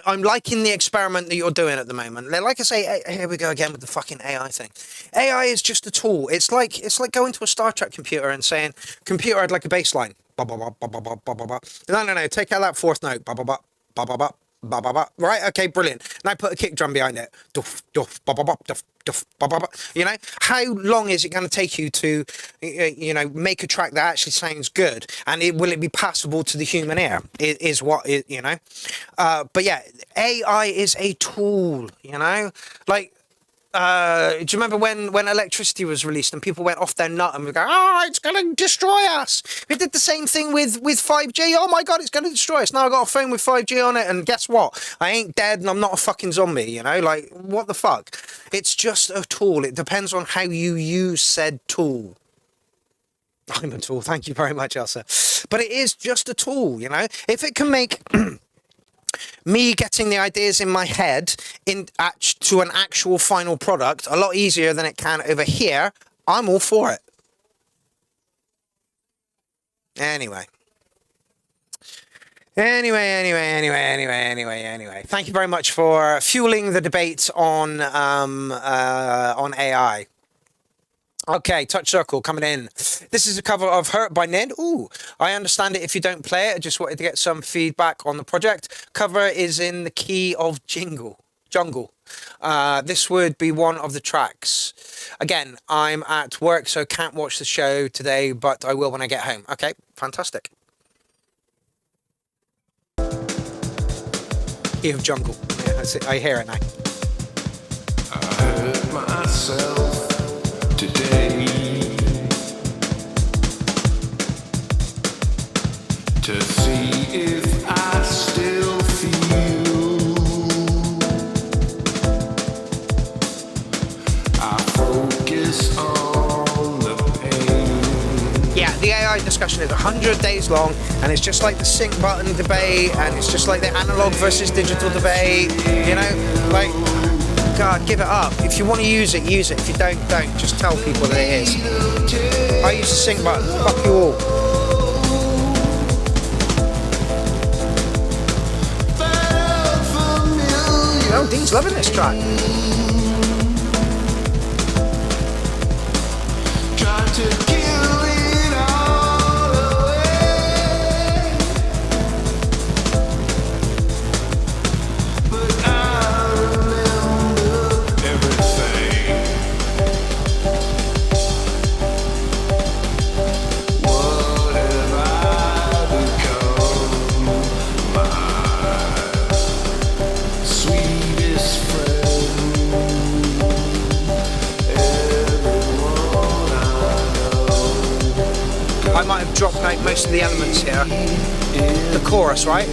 I'm liking the experiment that you're doing at the moment. Like I say, here we go again with the fucking AI thing. AI is just a tool. It's like going to a Star Trek computer and saying, computer, I'd like a bass line. Ba, ba, ba, ba, ba, ba, ba, ba, ba. No, take out that fourth note. Ba, ba, ba, ba, ba, ba. Ba, ba, ba. Right, okay, brilliant. Now put a kick drum behind it. Duff, duff, ba, ba, ba, duff, duff, ba, ba, ba. You know, how long is it going to take you to, you know, make a track that actually sounds good? And will it be passable to the human ear? Is what it, you know. But yeah, AI is a tool. You know, like. Do you remember when electricity was released and people went off their nut and we go, it's going to destroy us? We did the same thing with 5G. Oh my God, it's going to destroy us. Now I got a phone with 5G on it, and guess what? I ain't dead and I'm not a fucking zombie, you know? Like, what the fuck? It's just a tool. It depends on how you use said tool. I'm a tool. Thank you very much, Elsa. But it is just a tool, you know? If it can make... me getting the ideas in my head to an actual final product a lot easier than it can over here, I'm all for it. Anyway. Thank you very much for fueling the debate on AI. Okay, Touch Circle coming in. This is a cover of Hurt by Ned. Ooh, I understand it if you don't play it. I just wanted to get some feedback on the project. Cover is in the key of Jungle. This would be one of the tracks. Again, I'm at work, so can't watch the show today, but I will when I get home. Okay, fantastic. Key of Jungle. Yeah, I hear it now. I hurt myself today to see if I still feel. I focus on the pain. Yeah, the AI discussion is 100 days long, and it's just like the sync button debate, and it's just like the analog versus digital debate, you know, like, God, give it up. If you want to use it, use it. If you don't. Just tell people that it is. I use the sync button. Fuck you all. Oh, Dean's loving this track. Trying to kill it all away, but I remember everything. What have I become? My sweetest friend. I might have dropped out most of the elements here. The chorus, right?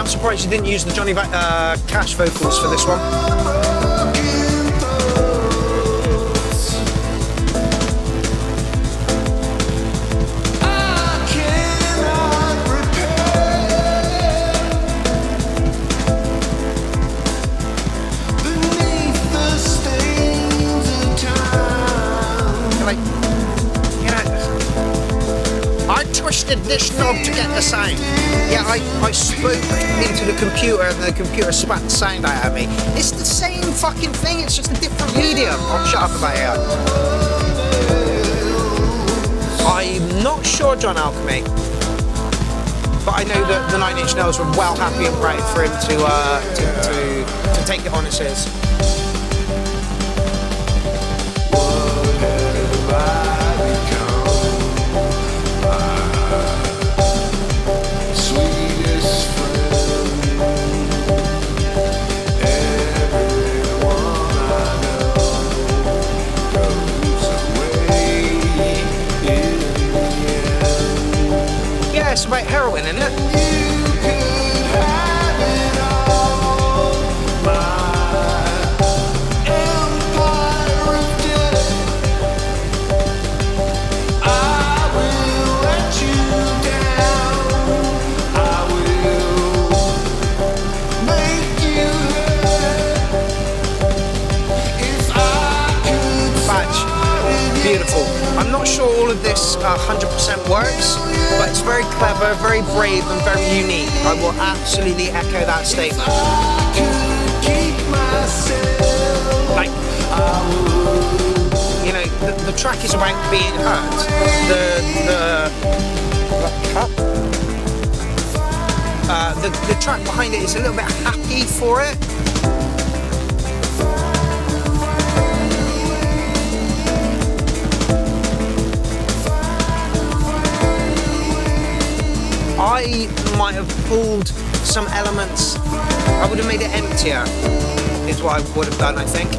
Surprised you didn't use the Johnny Cash vocals for this one. Twisted this knob to get the sound. Yeah, I spoke into the computer and the computer spat the sound out at me. It's the same fucking thing, it's just a different medium. Oh, shut up about it. I'm not sure, John Alchemy, but I know that the 9 Inch Nails were well happy and proud for him to Take It On, it says. Yeah, it's about heroin, isn't it? Beautiful. I'm not sure all of this 100% works, but it's very clever, very brave, and very unique. I will absolutely echo that statement. Like, you know, the track is about being hurt. The track behind it is a little bit happy for it. I might have pulled some elements. I would have made it emptier, is what I would have done, I think.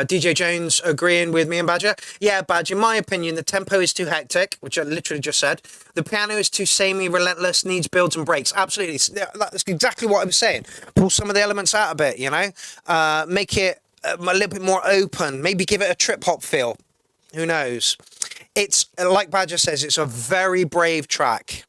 DJ Jones agreeing with me and Badger. Yeah, Badger, in my opinion, the tempo is too hectic, which I literally just said. The piano is too samey, relentless, needs builds and breaks. Absolutely. That's exactly what I was saying. Pull some of the elements out a bit, you know? Make it a little bit more open. Maybe give it a trip-hop feel. Who knows? It's, like Badger says, it's a very brave track.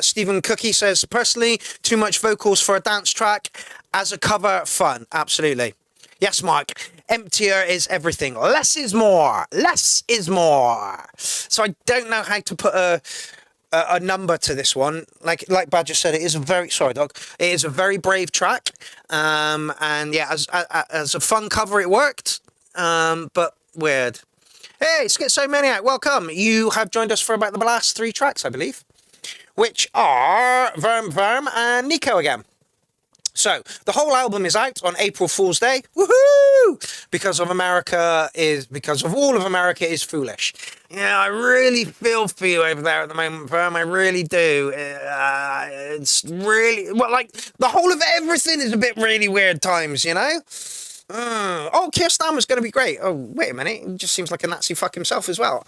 Stephen Cookie says, personally, too much vocals for a dance track. As a cover, fun. Absolutely. Yes, Mark. Emptier is everything. Less is more. Less is more. So I don't know how to put a number to this one. Like Badger said, it is a very, sorry, dog. It is a very brave track. And yeah, as a fun cover, it worked. But weird. Hey, Schizomaniac, welcome. You have joined us for about the last 3 tracks, I believe, which are Verm, and Nico again. So, the whole album is out on April Fool's Day. Woohoo! Because of all of America is foolish. Yeah, I really feel for you over there at the moment, Verm. I really do. It's really, well, like, the whole of everything is a bit really weird times, you know? Oh, Keir Starmer's going to be great. Oh, wait a minute. He just seems like a Nazi fuck himself as well.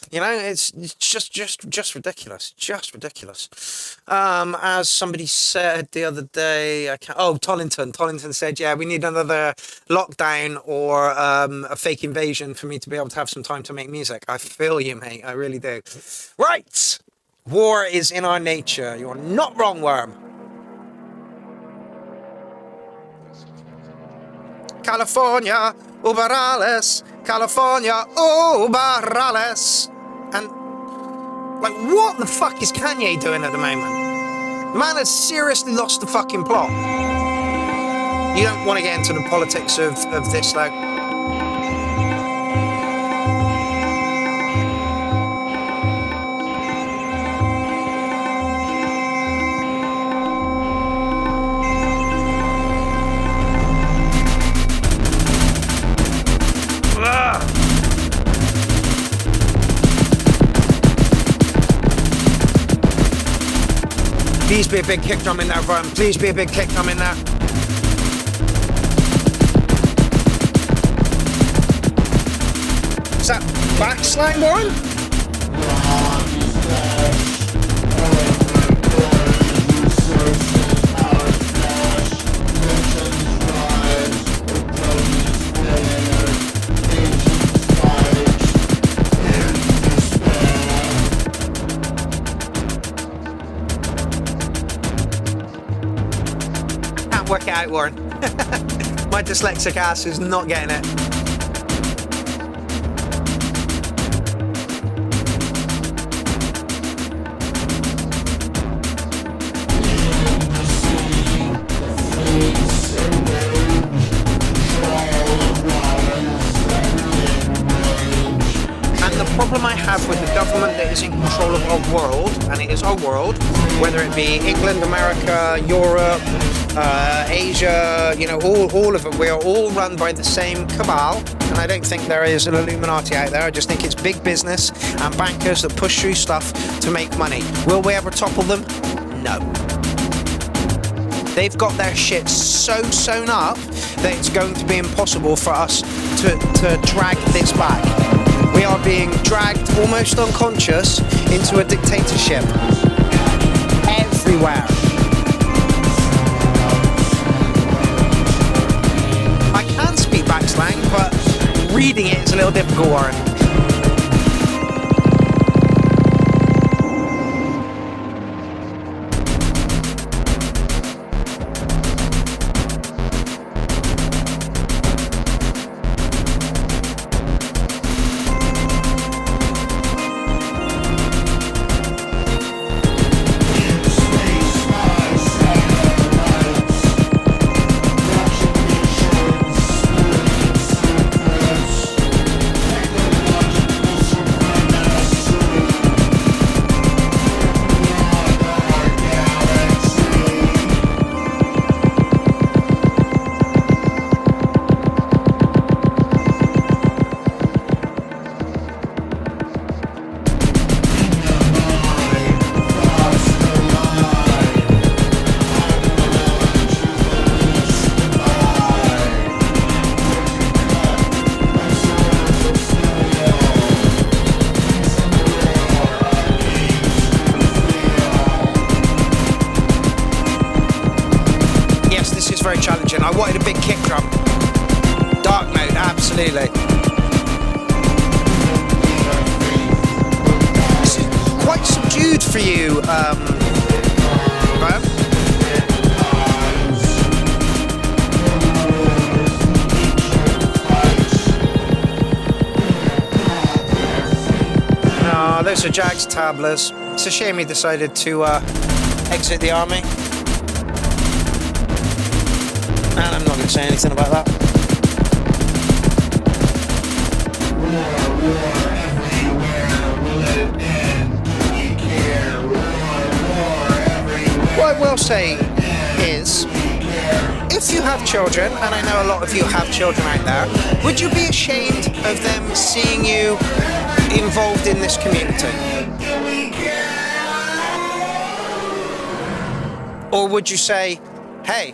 You know, it's just ridiculous. Just ridiculous. As somebody said the other day, Tollington said, yeah, we need another lockdown or a fake invasion for me to be able to have some time to make music. I feel you, mate. I really do. Right. War is in our nature. You're not wrong, Worm. California, über alles. California, über alles. And, like, what the fuck is Kanye doing at the moment? The man has seriously lost the fucking plot. You don't want to get into the politics of this, like... Please be a big kick drum in there, Verm. Please be a big kick drum in there. Is that backslang, Warren? Work it out, Warren. My dyslexic ass is not getting it. problem I have with the government that is in control of our world, and it is our world, whether it be England, America, Europe, Asia, you know, all of it, we are all run by the same cabal, and I don't think there is an Illuminati out there. I just think it's big business and bankers that push through stuff to make money. Will we ever topple them? No. They've got their shit so sewn up that it's going to be impossible for us to drag this back. We are being dragged almost unconscious into a dictatorship everywhere. I can speak back slang, but reading it is a little difficult, Warren. Challenging. I wanted a big kick drum. Dark mode, absolutely. This is quite subdued for you, Graham. Oh, those are Jags tablas. It's a shame he decided to exit the army. And I'm not going to say anything about that. What I will say is, if you have children, and I know a lot of you have children out there, would you be ashamed of them seeing you involved in this community? Or would you say, hey,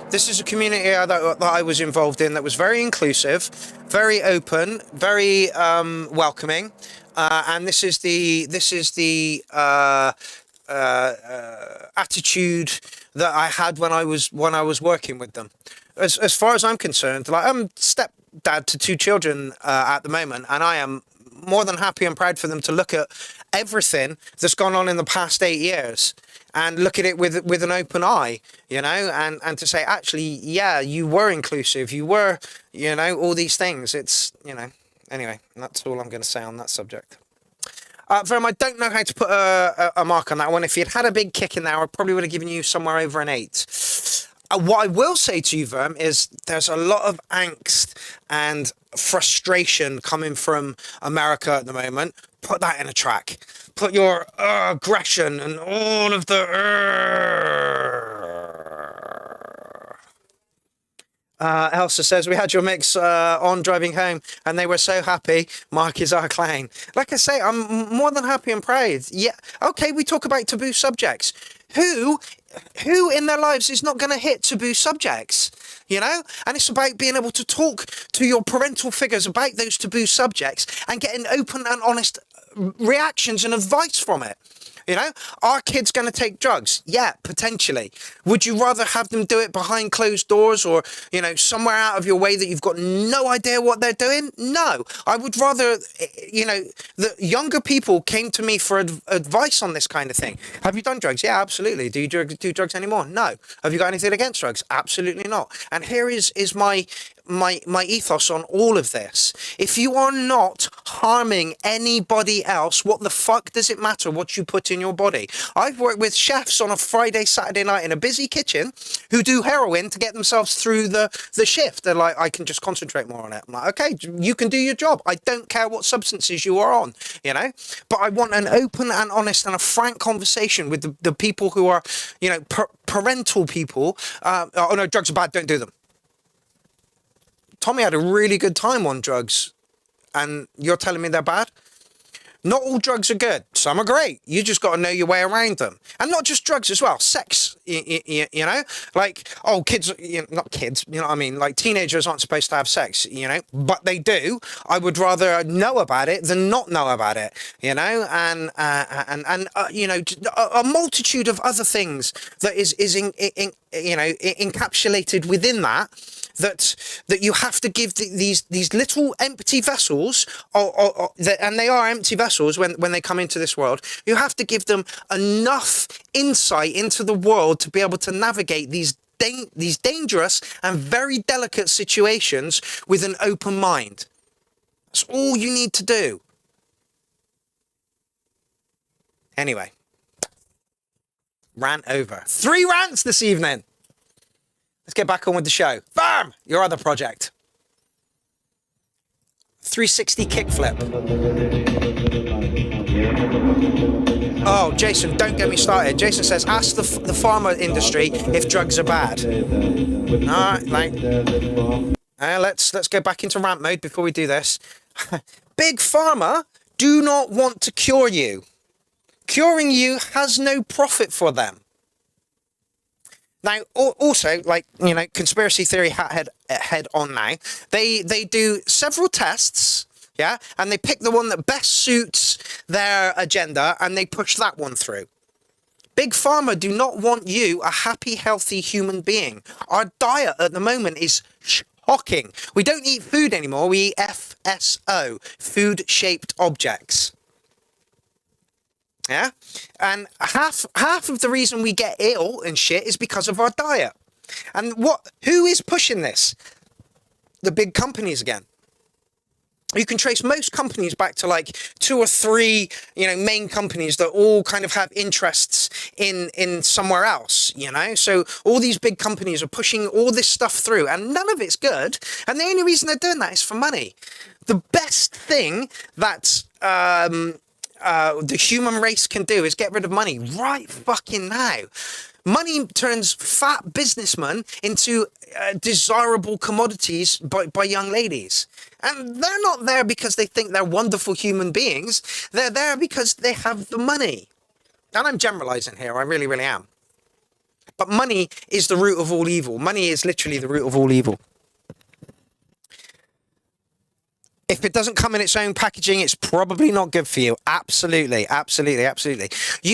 this is a community that I was involved in that was very inclusive, very open, very welcoming, and this is the attitude that I had when I was working with them. As far as I'm concerned, like, I'm stepdad to 2 children at the moment, and I am more than happy and proud for them to look at everything that's gone on in the past 8 years. And look at it with an open eye, you know, and to say, actually, yeah, you were inclusive, you were, you know, all these things. It's, you know, anyway, that's all I'm going to say on that subject. Verm, I don't know how to put a mark on that one. If you'd had a big kick in there, I probably would have given you somewhere over an 8. What I will say to you, Verm, is there's a lot of angst and frustration coming from America at the moment. Put that in a track. Put your aggression and all of the Elsa says, we had your mix on driving home and they were so happy. Mark is our clown. Like I say, I'm more than happy and proud. Yeah, okay, we talk about taboo subjects. Who in their lives is not going to hit taboo subjects? You know, and it's about being able to talk to your parental figures about those taboo subjects and getting open and honest reactions and advice from it. You know, are kids going to take drugs? Yeah, potentially. Would you rather have them do it behind closed doors or, you know, somewhere out of your way that you've got no idea what they're doing? No, I would rather, you know, the younger people came to me for advice on this kind of thing. Have you done drugs? Yeah, absolutely. Do you do drugs anymore? No. Have you got anything against drugs? Absolutely not. And here is my ethos on all of this. If you are not harming anybody else, what the fuck does it matter what you put in your body? I've worked with chefs on a Friday, Saturday night in a busy kitchen who do heroin to get themselves through the shift. They're like, I can just concentrate more on it. I'm like, okay, you can do your job. I don't care what substances you are on, you know? But I want an open and honest and a frank conversation with the people who are, you know, parental people. Oh no, drugs are bad, don't do them. Tommy had a really good time on drugs, and you're telling me they're bad? Not all drugs are good. Some are great. You just got to know your way around them. And not just drugs as well. Sex, you know? Like, oh, kids, not kids, you know what I mean? Like, teenagers aren't supposed to have sex, you know? But they do. I would rather know about it than not know about it, you know? And you know, a multitude of other things that is encapsulated within that you have to give these little empty vessels, and they are empty vessels when they come into this world. You have to give them enough insight into the world to be able to navigate these dangerous and very delicate situations with an open mind. That's all you need to do. Anyway, rant over. 3 rants this evening. Let's get back on with the show. Farm, your other project. 360 kickflip. Oh, Jason, don't get me started. Jason says, ask the pharma industry if drugs are bad. All right, like, let's go back into rant mode before we do this. Big pharma do not want to cure you. Curing you has no profit for them. Now, also, like, you know, conspiracy theory head on now, they do several tests, yeah, and they pick the one that best suits their agenda, and they push that one through. Big Pharma do not want you, a happy, healthy human being. Our diet at the moment is shocking. We don't eat food anymore, we eat FSO, food-shaped objects. Yeah, and half of the reason we get ill and shit is because of our diet. And who is pushing this? The big companies again. You can trace most companies back to like 2 or 3, you know, main companies that all kind of have interests in somewhere else, you know. So all these big companies are pushing all this stuff through, and none of it's good. And the only reason they're doing that is for money. The best thing that the human race can do is get rid of money right fucking now. Money turns fat businessmen into desirable commodities by young ladies. And they're not there because they think they're wonderful human beings. They're there because they have the money. And I'm generalizing here, I really, really am. But money is the root of all evil. Money is literally the root of all evil. If it doesn't come in its own packaging, it's probably not good for you. Absolutely, absolutely, absolutely.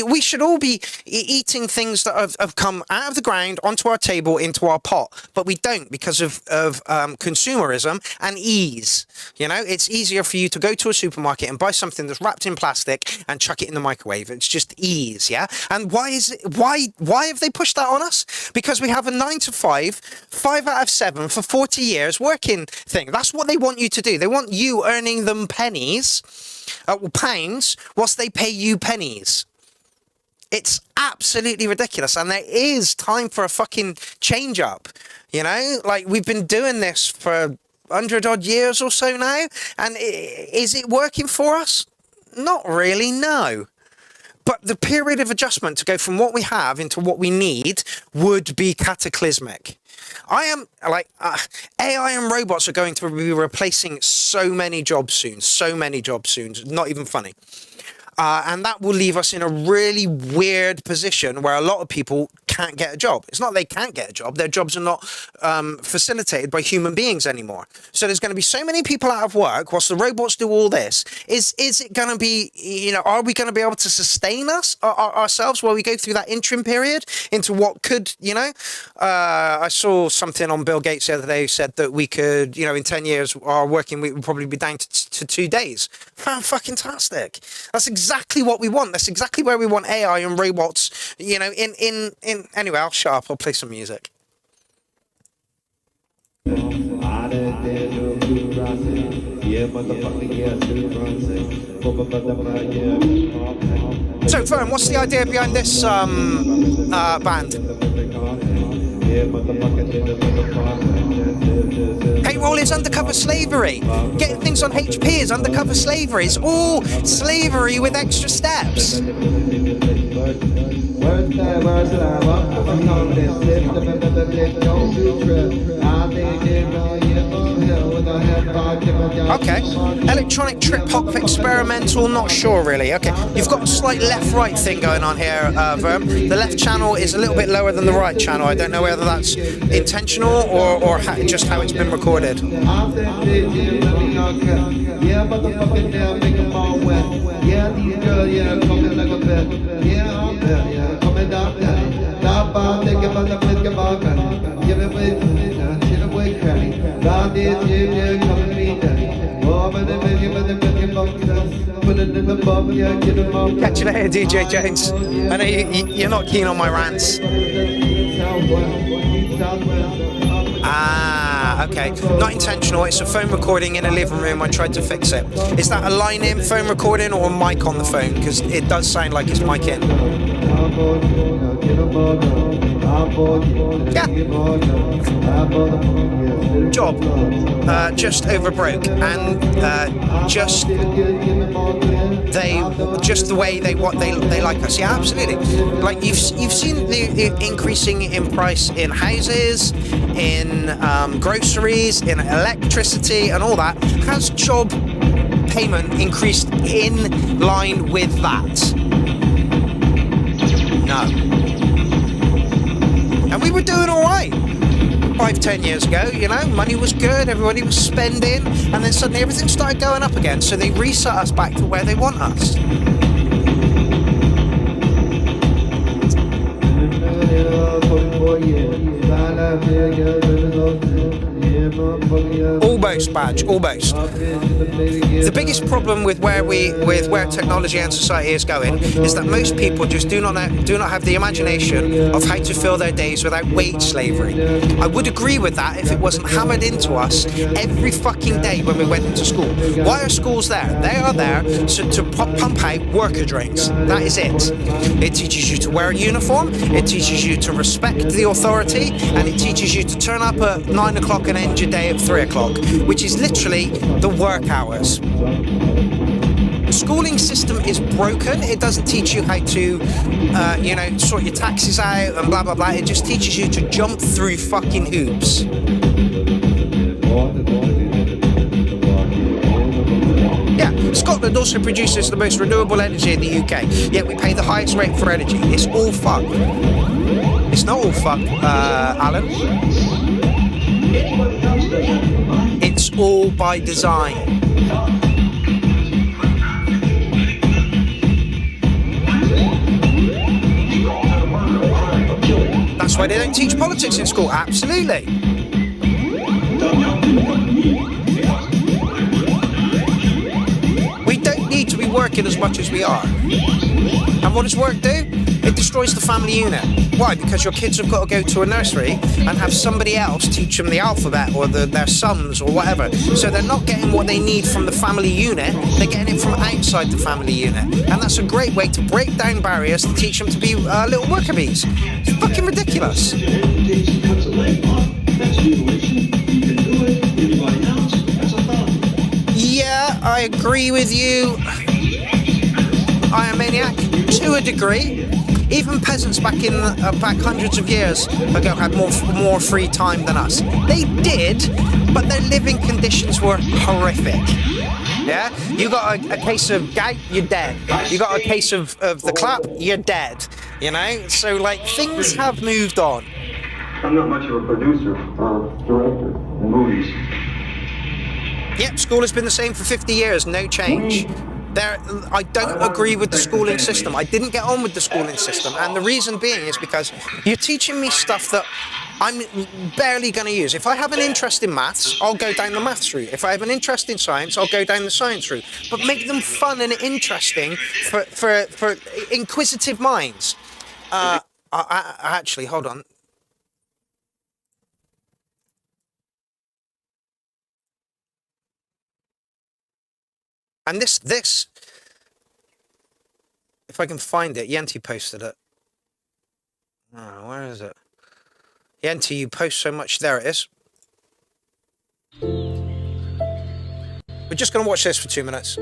We should all be eating things that have come out of the ground onto our table into our pot, but we don't because of consumerism and ease. You know, it's easier for you to go to a supermarket and buy something that's wrapped in plastic and chuck it in the microwave. It's just ease, yeah. And why have they pushed that on us? Because we have a 9 to 5, 5 out of 7 for 40 years working thing. That's what they want you to do. They want you earning them pennies, pounds, whilst they pay you pennies. It's absolutely ridiculous, and there is time for a fucking change up. You know, like, we've been doing this for 100 odd years or so now, and is it working for us? Not really, no. But the period of adjustment to go from what we have into what we need would be cataclysmic. I am like, AI and robots are going to be replacing so many jobs soon, not even funny. And that will leave us in a really weird position where a lot of people can't get a job. It's not they can't get a job, their jobs are not facilitated by human beings anymore. So there's going to be so many people out of work whilst the robots do all this. Is it going to be, you know, are we going to be able to sustain ourselves while we go through that interim period into what could, you know? I saw something on Bill Gates the other day who said that we could, you know, in 10 years, our working week would probably be down to 2 days. Fucking-tastic. That's exactly what we want. That's exactly where we want AI and robots, you know, in anyway, I'll shut up. I'll play some music. Yeah. So, Fern, what's the idea behind this band? Payroll is undercover slavery. Getting things on HP is undercover slavery. It's all slavery with extra steps. Okay. Electronic trip hop experimental, not sure really. Okay. You've got a slight left-right thing going on here, Verm. The left channel is a little bit lower than the right channel. I don't know whether that's intentional or just how it's been recorded. Catch you later, DJ James. I know you're not keen on my rants. Ah, okay. Not intentional. It's a phone recording in a living room. I tried to fix it. Is that a line-in phone recording or a mic on the phone? Because it does sound like it's mic in. Yeah. Job. Just over broke, and just the way they like us. Yeah, absolutely. Like you've seen the increasing in price in houses, in groceries, in electricity, and all that. Has job payment increased in line with that? No. And we were doing all right 5-10 years ago, you know, money was good, everybody was spending, and then suddenly everything started going up again, so they reset us back to where they want us. Almost, Badge, almost. The biggest problem with where technology and society is going is that most people just do not have the imagination of how to fill their days without wage slavery. I would agree with that if it wasn't hammered into us every fucking day when we went into school. Why are schools there? They are there to pump out worker drones. That is it. It teaches you to wear a uniform, it teaches you to respect the authority, and it teaches you to turn up at 9 o'clock and end your day at 3 o'clock, which is literally the work hours. The schooling system is broken. It doesn't teach you how to, sort your taxes out and blah, blah, blah. It just teaches you to jump through fucking hoops. Yeah, Scotland also produces the most renewable energy in the UK, yet we pay the highest rate for energy. It's all fucked. It's not all fucked, Alan. It's all by design. That's why they don't teach politics in school, absolutely. We don't need to be working as much as we are. And what does work do? It destroys the family unit. Why? Because your kids have got to go to a nursery and have somebody else teach them the alphabet or their sums or whatever. So they're not getting what they need from the family unit, they're getting it from outside the family unit. And that's a great way to break down barriers to teach them to be little worker bees. It's fucking ridiculous. Yeah, I agree with you. I am maniac to a degree. Even peasants back hundreds of years ago had more free time than us. They did, but their living conditions were horrific. Yeah, you got a case of gout, you're dead. You got a case of the clap, you're dead. You know, so like things have moved on. I'm not much of a producer or director in movies. Yep, school has been the same for 50 years, no change. I don't agree with the schooling system. I didn't get on with the schooling system, and the reason being is because you're teaching me stuff that I'm barely going to use. If I have an interest in maths, I'll go down the maths route. If I have an interest in science, I'll go down the science route. But make them fun and interesting for inquisitive minds. Actually, hold on. And this, if I can find it, Yenti posted it. Oh, where is it? Yenti, you post so much. There it is. We're just going to watch this for 2 minutes.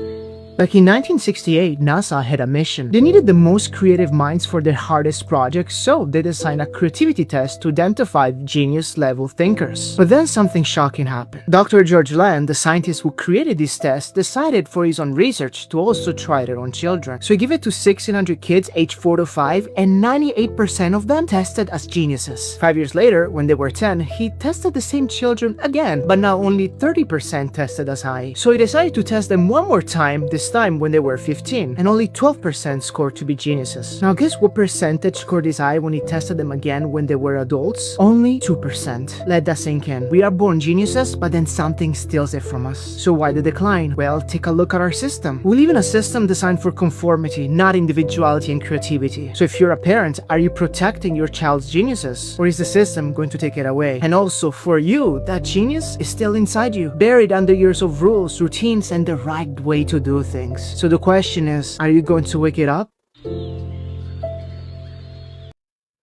Back in 1968, NASA had a mission. They needed the most creative minds for their hardest projects, so they designed a creativity test to identify genius-level thinkers. But then something shocking happened. Dr. George Land, the scientist who created this test, decided for his own research to also try it on children. So he gave it to 1,600 kids aged 4 to 5, and 98% of them tested as geniuses. 5 years later, when they were 10, he tested the same children again, but now only 30% tested as high. So he decided to test them one more time, this time when they were 15, and only 12% scored to be geniuses. Now guess what percentage scored this high when he tested them again when they were adults? Only 2%. Let that sink in. We are born geniuses, but then something steals it from us. So why the decline? Well, take a look at our system. We live in a system designed for conformity, not individuality and creativity. So if you're a parent, are you protecting your child's geniuses? Or is the system going to take it away? And also, for you, that genius is still inside you, buried under years of rules, routines, and the right way to do things. So the question is, are you going to wake it up?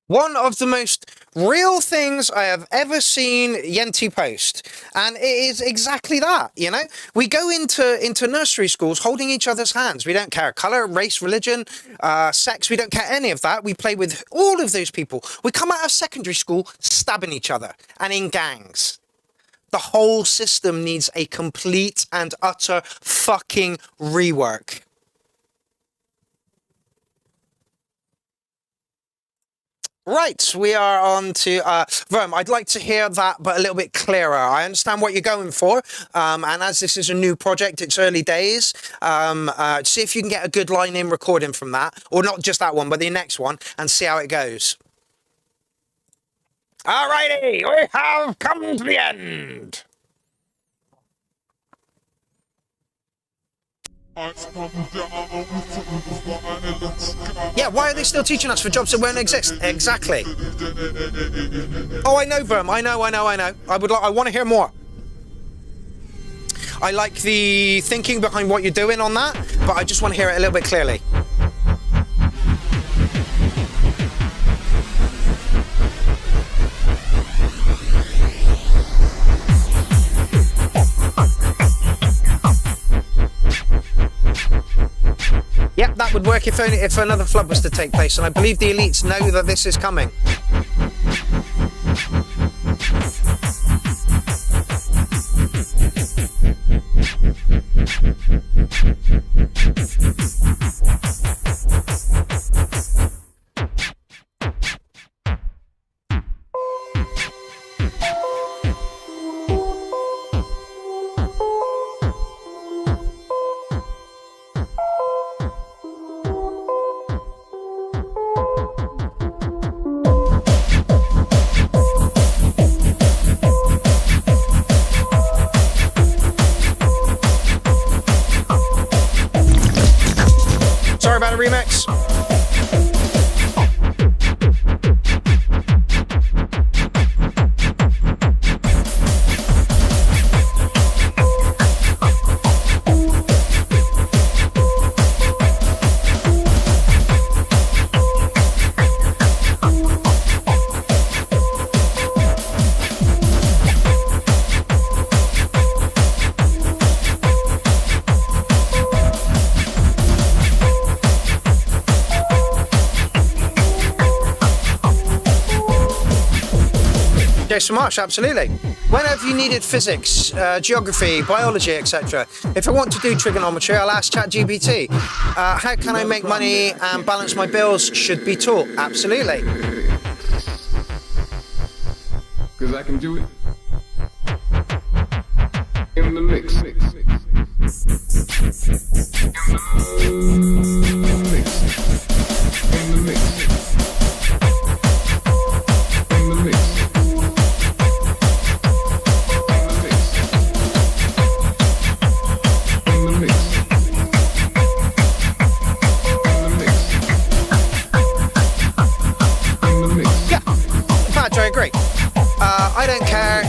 One of the most real things I have ever seen Yenti post. And it is exactly that, you know? We go into nursery schools holding each other's hands. We don't care colour, race, religion, sex. We don't care any of that. We play with all of those people. We come out of secondary school stabbing each other and in gangs. The whole system needs a complete and utter fucking rework. Right, we are on to Verm. I'd like to hear that, but a little bit clearer. I understand what you're going for, and as this is a new project, it's early days. See if you can get a good line in recording from that, or not just that one, but the next one, and see how it goes. Alrighty, we have come to the end. Yeah, why are they still teaching us for jobs that won't exist? Exactly. Oh, I know, Verm. I know. I want to hear more. I like the thinking behind what you're doing on that, but I just want to hear it a little bit clearly. Yep, that would work if another flood was to take place, and I believe the elites know that this is coming. Sorry about a remix. So much, absolutely. When have you needed physics, geography, biology, etc.? If I want to do trigonometry, I'll ask ChatGPT. How can I make money and balance my bills? Should be taught. Absolutely. Because I can do it in the mix.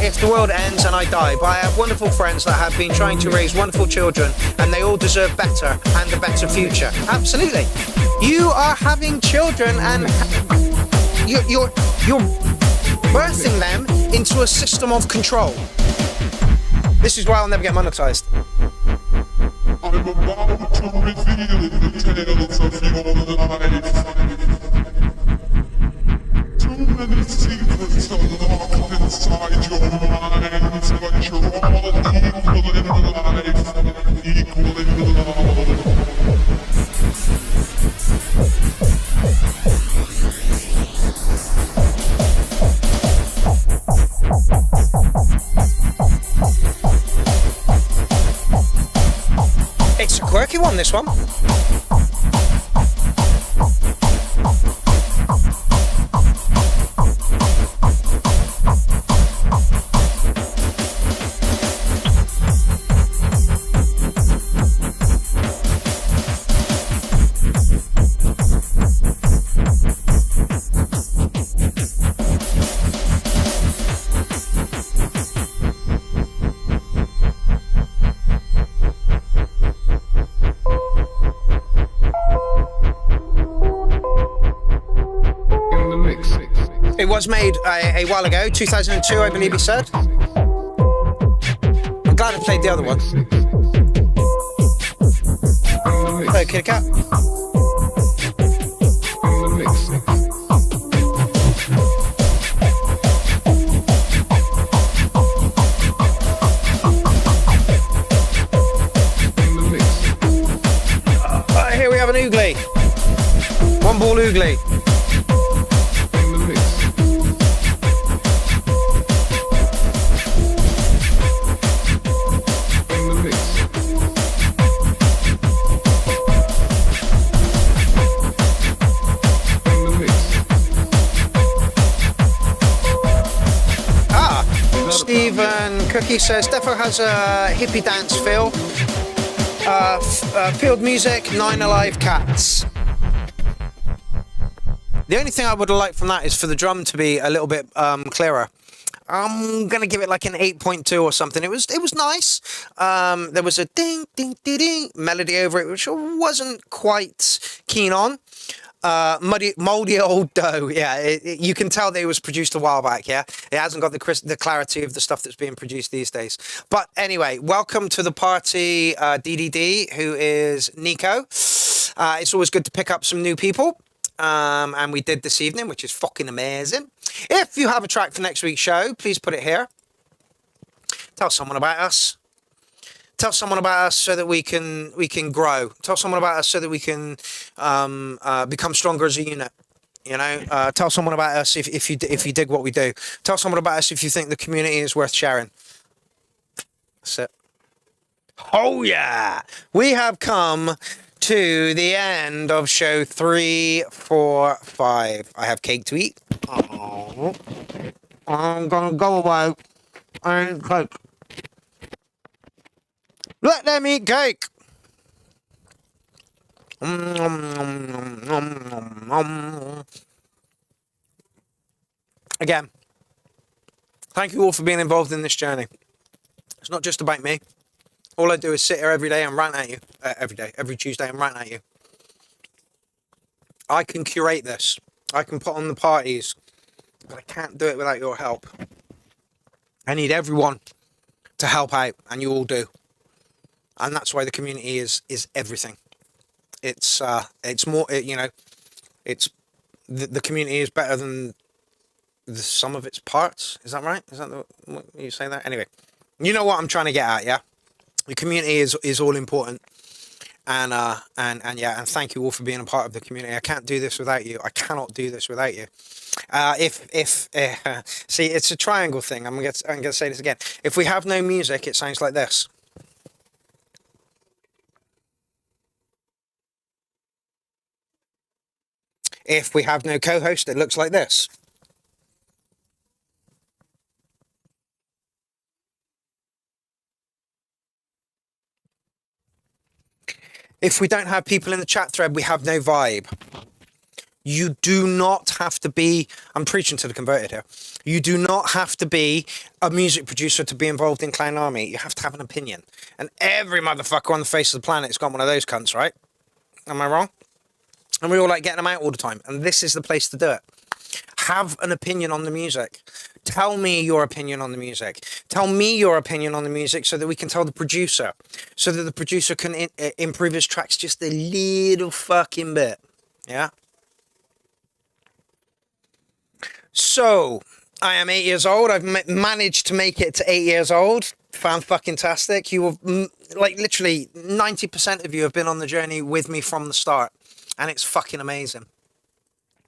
If the world ends and I die, but I have wonderful friends that have been trying to raise wonderful children, and they all deserve better and a better future. Absolutely. You are having children, and you're birthing them into a system of control. This is why I'll never get monetized. I'm about to reveal the tales of your life. Too many secrets are locked inside your minds, but you're all equal in life, equal in love. It's a quirky one, this one. It was made a while ago, 2002, I believe he said. I'm glad I played the other one. Hello, Kitty Cat. Here we have an oogly. One ball oogly. Stephen Cookie says Defo has a hippie dance feel. Field music, 9 Alive Cats. The only thing I would have liked from that is for the drum to be a little bit clearer. I'm gonna give it like an 8.2 or something. It was nice. There was a ding ding ding ding melody over it, which I wasn't quite keen on. Moldy old dough. Yeah, you can tell that it was produced a while back. Yeah, it hasn't got the clarity of the stuff that's being produced these days. But anyway, welcome to the party, DDD, who is Nico. It's always good to pick up some new people. And we did this evening, which is fucking amazing. If you have a track for next week's show, please put it here. Tell someone about us. Tell someone about us so that we can grow. Tell someone about us so that we can become stronger as a unit. You know, tell someone about us if you dig what we do. Tell someone about us if you think the community is worth sharing. That's it. Oh yeah, we have come to the end of show 3, 4, 5. I have cake to eat. Oh, I'm gonna go away. I ain't cake. Let them eat cake. Again, thank you all for being involved in this journey. It's not just about me. All I do is sit here every day and rant at you. Every Tuesday and rant at you. I can curate this. I can put on the parties, but I can't do it without your help. I need everyone to help out, and you all do. And that's why the community is everything. It's more, you know, it's the community is better than the sum of its parts. Is that right? Is that what you say that? Anyway, you know what I'm trying to get at, yeah? The community is all important. And yeah, and thank you all for being a part of the community. I can't do this without you. I cannot do this without you. See, it's a triangle thing. I'm gonna say this again. If we have no music, it sounds like this. If we have no co-host, it looks like this. If we don't have people in the chat thread, we have no vibe. You do not have to be, I'm preaching to the converted here. You do not have to be a music producer to be involved in Clown Army. You have to have an opinion. And every motherfucker on the face of the planet has got one of those cunts, right? Am I wrong? And we all like getting them out all the time. And this is the place to do it. Have an opinion on the music. Tell me your opinion on the music. Tell me your opinion on the music so that we can tell the producer. So that the producer can improve his tracks just a little fucking bit. Yeah? So, I am 8 years old. I've managed to make it to 8 years old. Fan-fucking-tastic. You have, like, literally 90% of you have been on the journey with me from the start. And it's fucking amazing.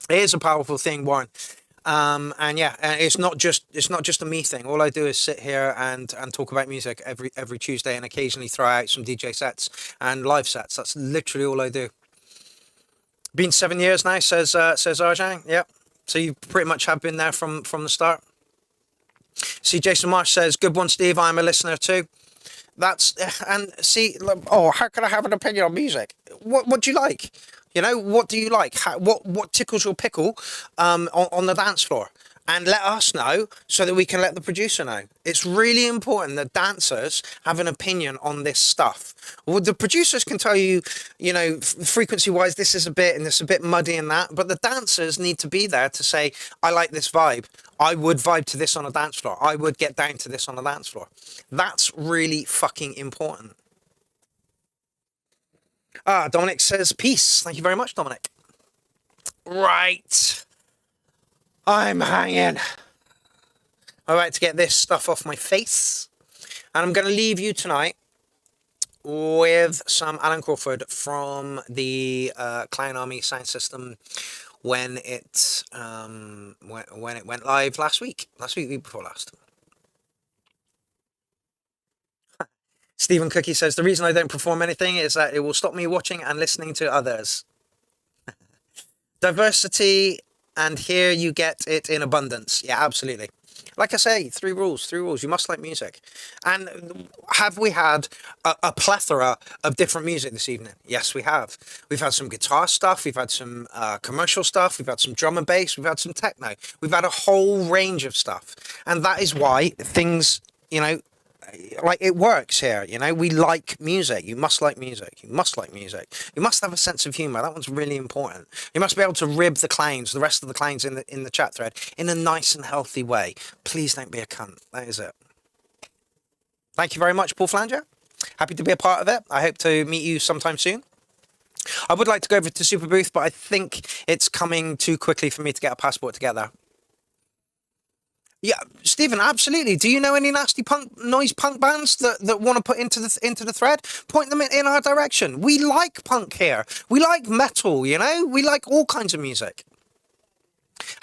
It is a powerful thing, Warren. And yeah, it's not just a me thing. All I do is sit here and talk about music every Tuesday and occasionally throw out some DJ sets and live sets. That's literally all I do. Been 7 years now, says Arjang. Yep. So you pretty much have been there from the start. See, Jason Marsh says, good one, Steve. I'm a listener too. That's, and see, oh, how can I have an opinion on music? What do you like? You know, what do you like? What tickles your pickle on the dance floor? And let us know so that we can let the producer know. It's really important that dancers have an opinion on this stuff. Well, the producers can tell you, you know, frequency-wise, this is a bit and this is a bit muddy and that. But the dancers need to be there to say, I like this vibe. I would vibe to this on a dance floor. I would get down to this on a dance floor. That's really fucking important. Dominic says, peace. Thank you very much, Dominic. Right. I'm hanging. I'm about to get this stuff off my face. And I'm going to leave you tonight with some Alan Crawford from the Clown Army sound system when it went live last week. Week before last. Stephen Cookie says, the reason I don't perform anything is that it will stop me watching and listening to others. Diversity, and here you get it in abundance. Yeah, absolutely. Like I say, three rules. You must like music. And have we had a plethora of different music this evening? Yes, we have. We've had some guitar stuff. We've had some commercial stuff. We've had some drum and bass. We've had some techno. We've had a whole range of stuff. And that is why things, you know, like it works here, you know. We like music. You must like music. You must like music. You must have a sense of humor. That one's really important. You must be able to rib the clowns, the rest of the clowns in the chat thread, in a nice and healthy way. Please don't be a cunt. That is it. Thank you very much, Paul Flanger. Happy to be a part of it. I hope to meet you sometime soon. I would like to go over to Super Booth, but I think it's coming too quickly for me to get a passport together. Yeah, Stephen, absolutely. Do you know any nasty noise punk bands that want to put into the thread? Point them in our direction. We like punk here. We like metal, you know? We like all kinds of music.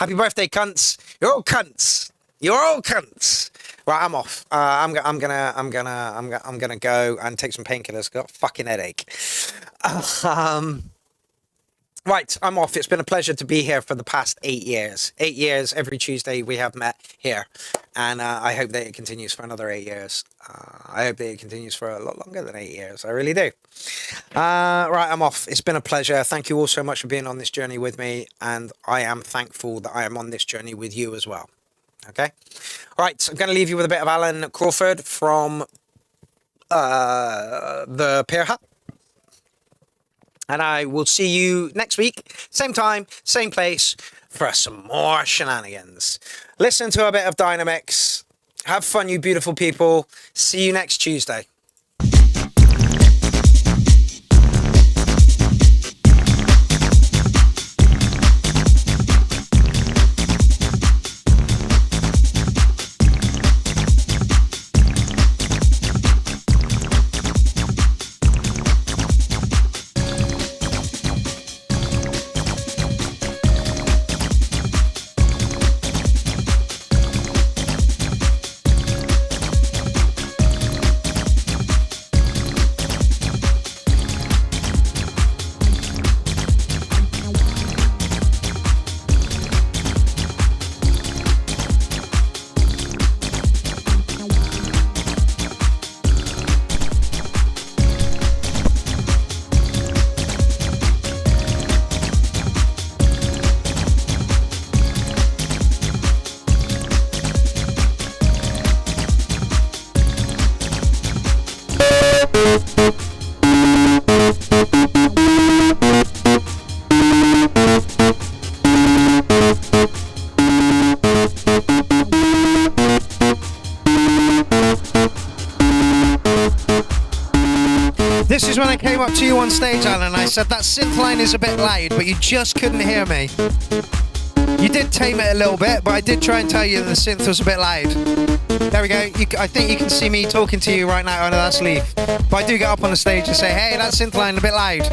Happy birthday, cunts. You're all cunts. You're all cunts. Right, I'm off. I'm gonna go and take some painkillers. Got a fucking headache. Right, I'm off. It's been a pleasure to be here for the past 8 years. 8 years, every Tuesday we have met here. And I hope that it continues for another 8 years. I hope that it continues for a lot longer than 8 years. I really do. Right, I'm off. It's been a pleasure. Thank you all so much for being on this journey with me. And I am thankful that I am on this journey with you as well. Okay? Right, I'm going to leave you with a bit of Alan Crawford from the Pierrot. And I will see you next week, same time, same place, for some more shenanigans. Listen to a bit of Dynamics. Have fun, you beautiful people. See you next Tuesday. This is when I came up to you on stage, Alan. I said that synth line is a bit loud, but you just couldn't hear me. You did tame it a little bit, but I did try and tell you that the synth was a bit loud. There we go. I think you can see me talking to you right now. I know that's Leaf. But I do get up on the stage and say, hey, that synth line a bit loud.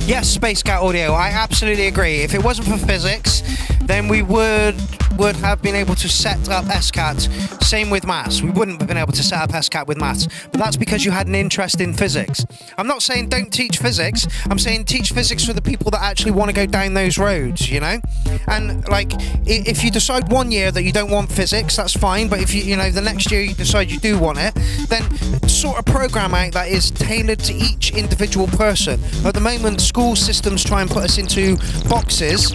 Yes, Space Cat Audio, I absolutely agree. If it wasn't for physics, then we would have been able to set up SCAT. Same with maths. We wouldn't have been able to set up SCAT with maths. But that's because you had an interest in physics. I'm not saying don't teach physics. I'm saying teach physics for the people that actually want to go down those roads, you know? And like, if you decide one year that you don't want physics, that's fine. But if you know, the next year you decide you do want it, then sort of program out that is tailored to each individual person. At the moment, school systems try and put us into boxes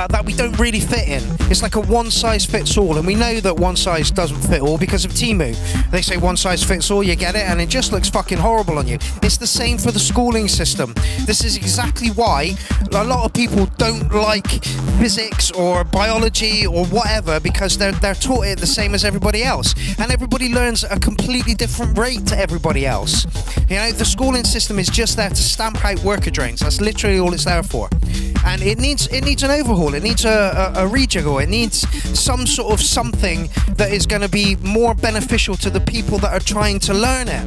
that we don't really fit in. It's like a one size fits all, and we know that one size doesn't fit all because of Temu. They say one size fits all, you get it, and it just looks fucking horrible on you. It's the same for the schooling system. This is exactly why a lot of people don't like physics or biology or whatever, because they're taught it the same as everybody else, and everybody learns at a completely different rate to everybody else. You know, the schooling system is just there to stamp out worker drains. That's literally all it's there for. And it needs an overhaul. It needs a rejiggle. It needs some sort of something that is going to be more beneficial to the people that are trying to learn it.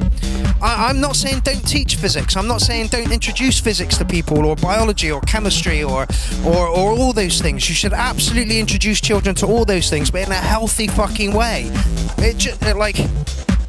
I'm not saying don't teach physics. I'm not saying don't introduce physics to people, or biology, or chemistry, or all those things. You should absolutely introduce children to all those things, but in a healthy fucking way.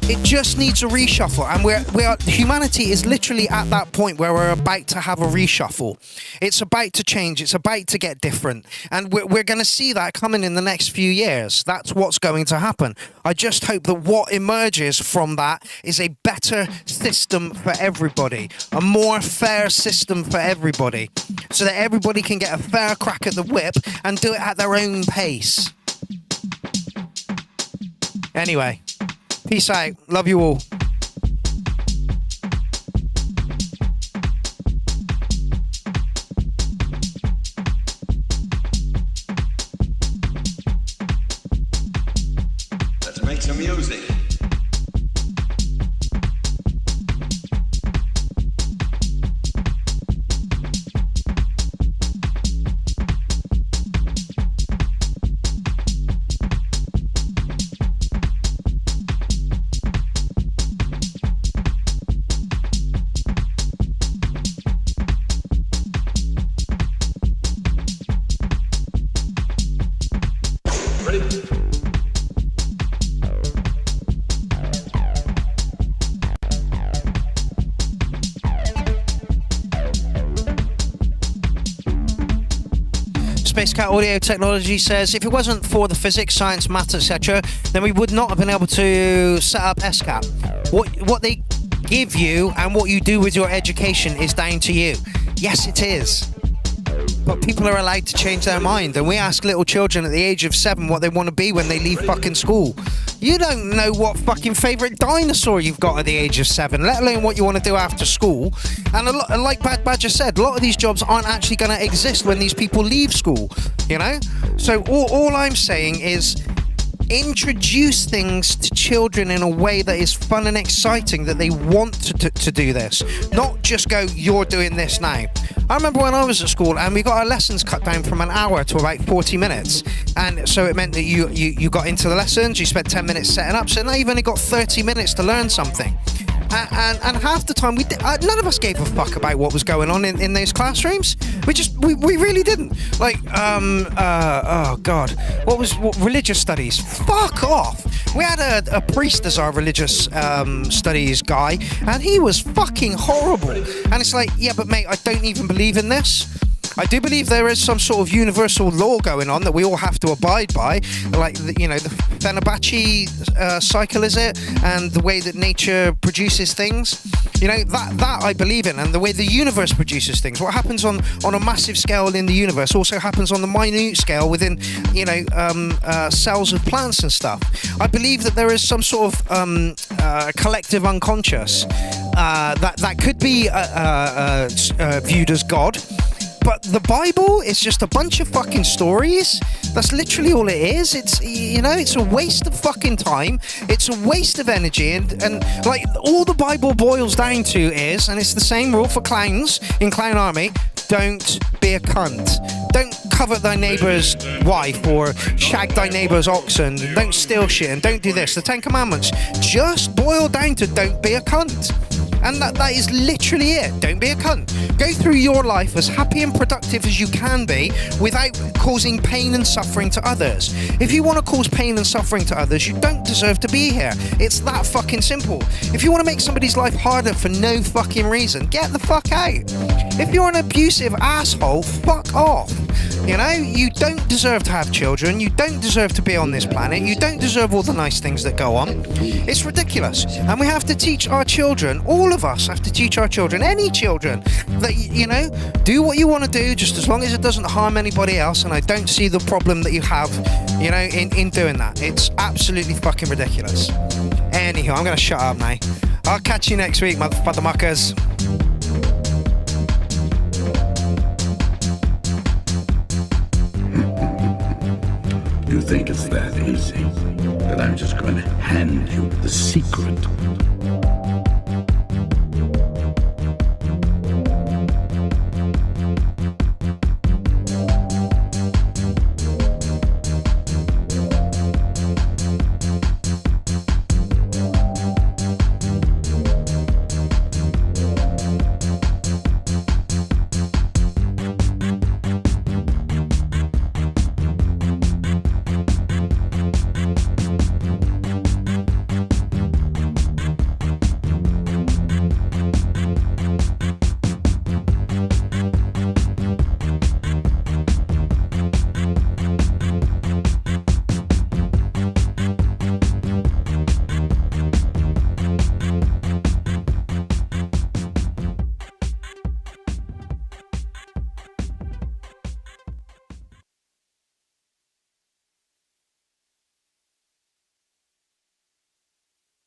It just needs a reshuffle, and humanity is literally at that point where we're about to have a reshuffle. It's about to change. It's about to get different, and we're going to see that coming in the next few years. That's what's going to happen. I just hope that what emerges from that is a better system for everybody, a more fair system for everybody, so that everybody can get a fair crack at the whip and do it at their own pace. Anyway. Peace out. Love you all. Let's make some music. Space Cat Audio Technology says, if it wasn't for the physics, science, maths, etc., then we would not have been able to set up SCAP. What they give you and what you do with your education is down to you. Yes, it is. But people are allowed to change their mind, and we ask little children at the age of 7 what they want to be when they leave fucking school. You don't know what fucking favourite dinosaur you've got at the age of 7, let alone what you want to do after school. And like Bad Badger said, a lot of these jobs aren't actually going to exist when these people leave school, you know? So all I'm saying is, introduce things to children in a way that is fun and exciting, that they want to do this, not just go, you're doing this now. I remember when I was at school and we got our lessons cut down from an hour to about 40 minutes, and so it meant that you got into the lessons, you spent 10 minutes setting up, so now you've only got 30 minutes to learn something. And half the time none of us gave a fuck about what was going on in those classrooms. We really didn't. Like oh god, what religious studies? Fuck off. We had a priest as our religious studies guy, and he was fucking horrible. And it's like, yeah, but mate, I don't even believe in this. I do believe there is some sort of universal law going on that we all have to abide by, like the Fenerbahce cycle, is it? And the way that nature produces things, that I believe in, and the way the universe produces things. What happens on a massive scale in the universe also happens on the minute scale within, cells of plants and stuff. I believe that there is some sort of collective unconscious that could be viewed as God. But the Bible is just a bunch of fucking stories. That's literally all it is. It's a waste of fucking time. It's a waste of energy, and like all the Bible boils down to is, and it's the same rule for clowns in Clown Army: don't be a cunt. Don't covet thy neighbour's wife or shag thy neighbour's oxen. Don't steal shit and don't do this. The 10 Commandments just boil down to don't be a cunt. And that is literally it. Don't be a cunt. Go through your life as happy and productive as you can be without causing pain and suffering to others. If you want to cause pain and suffering to others, you don't deserve to be here. It's that fucking simple. If you want to make somebody's life harder for no fucking reason, get the fuck out. If you're an abusive asshole, fuck off. You don't deserve to have children. You don't deserve to be on this planet. You don't deserve all the nice things that go on. It's ridiculous. And we have to teach our children, all of us have to teach our children, any children, that, do what you want to do, just as long as it doesn't harm anybody else. And I don't see the problem that you have, in doing that. It's absolutely fucking ridiculous. Anywho, I'm going to shut up now. I'll catch you next week, motherfuckers. You think it's that easy? That I'm just going to hand you the secret?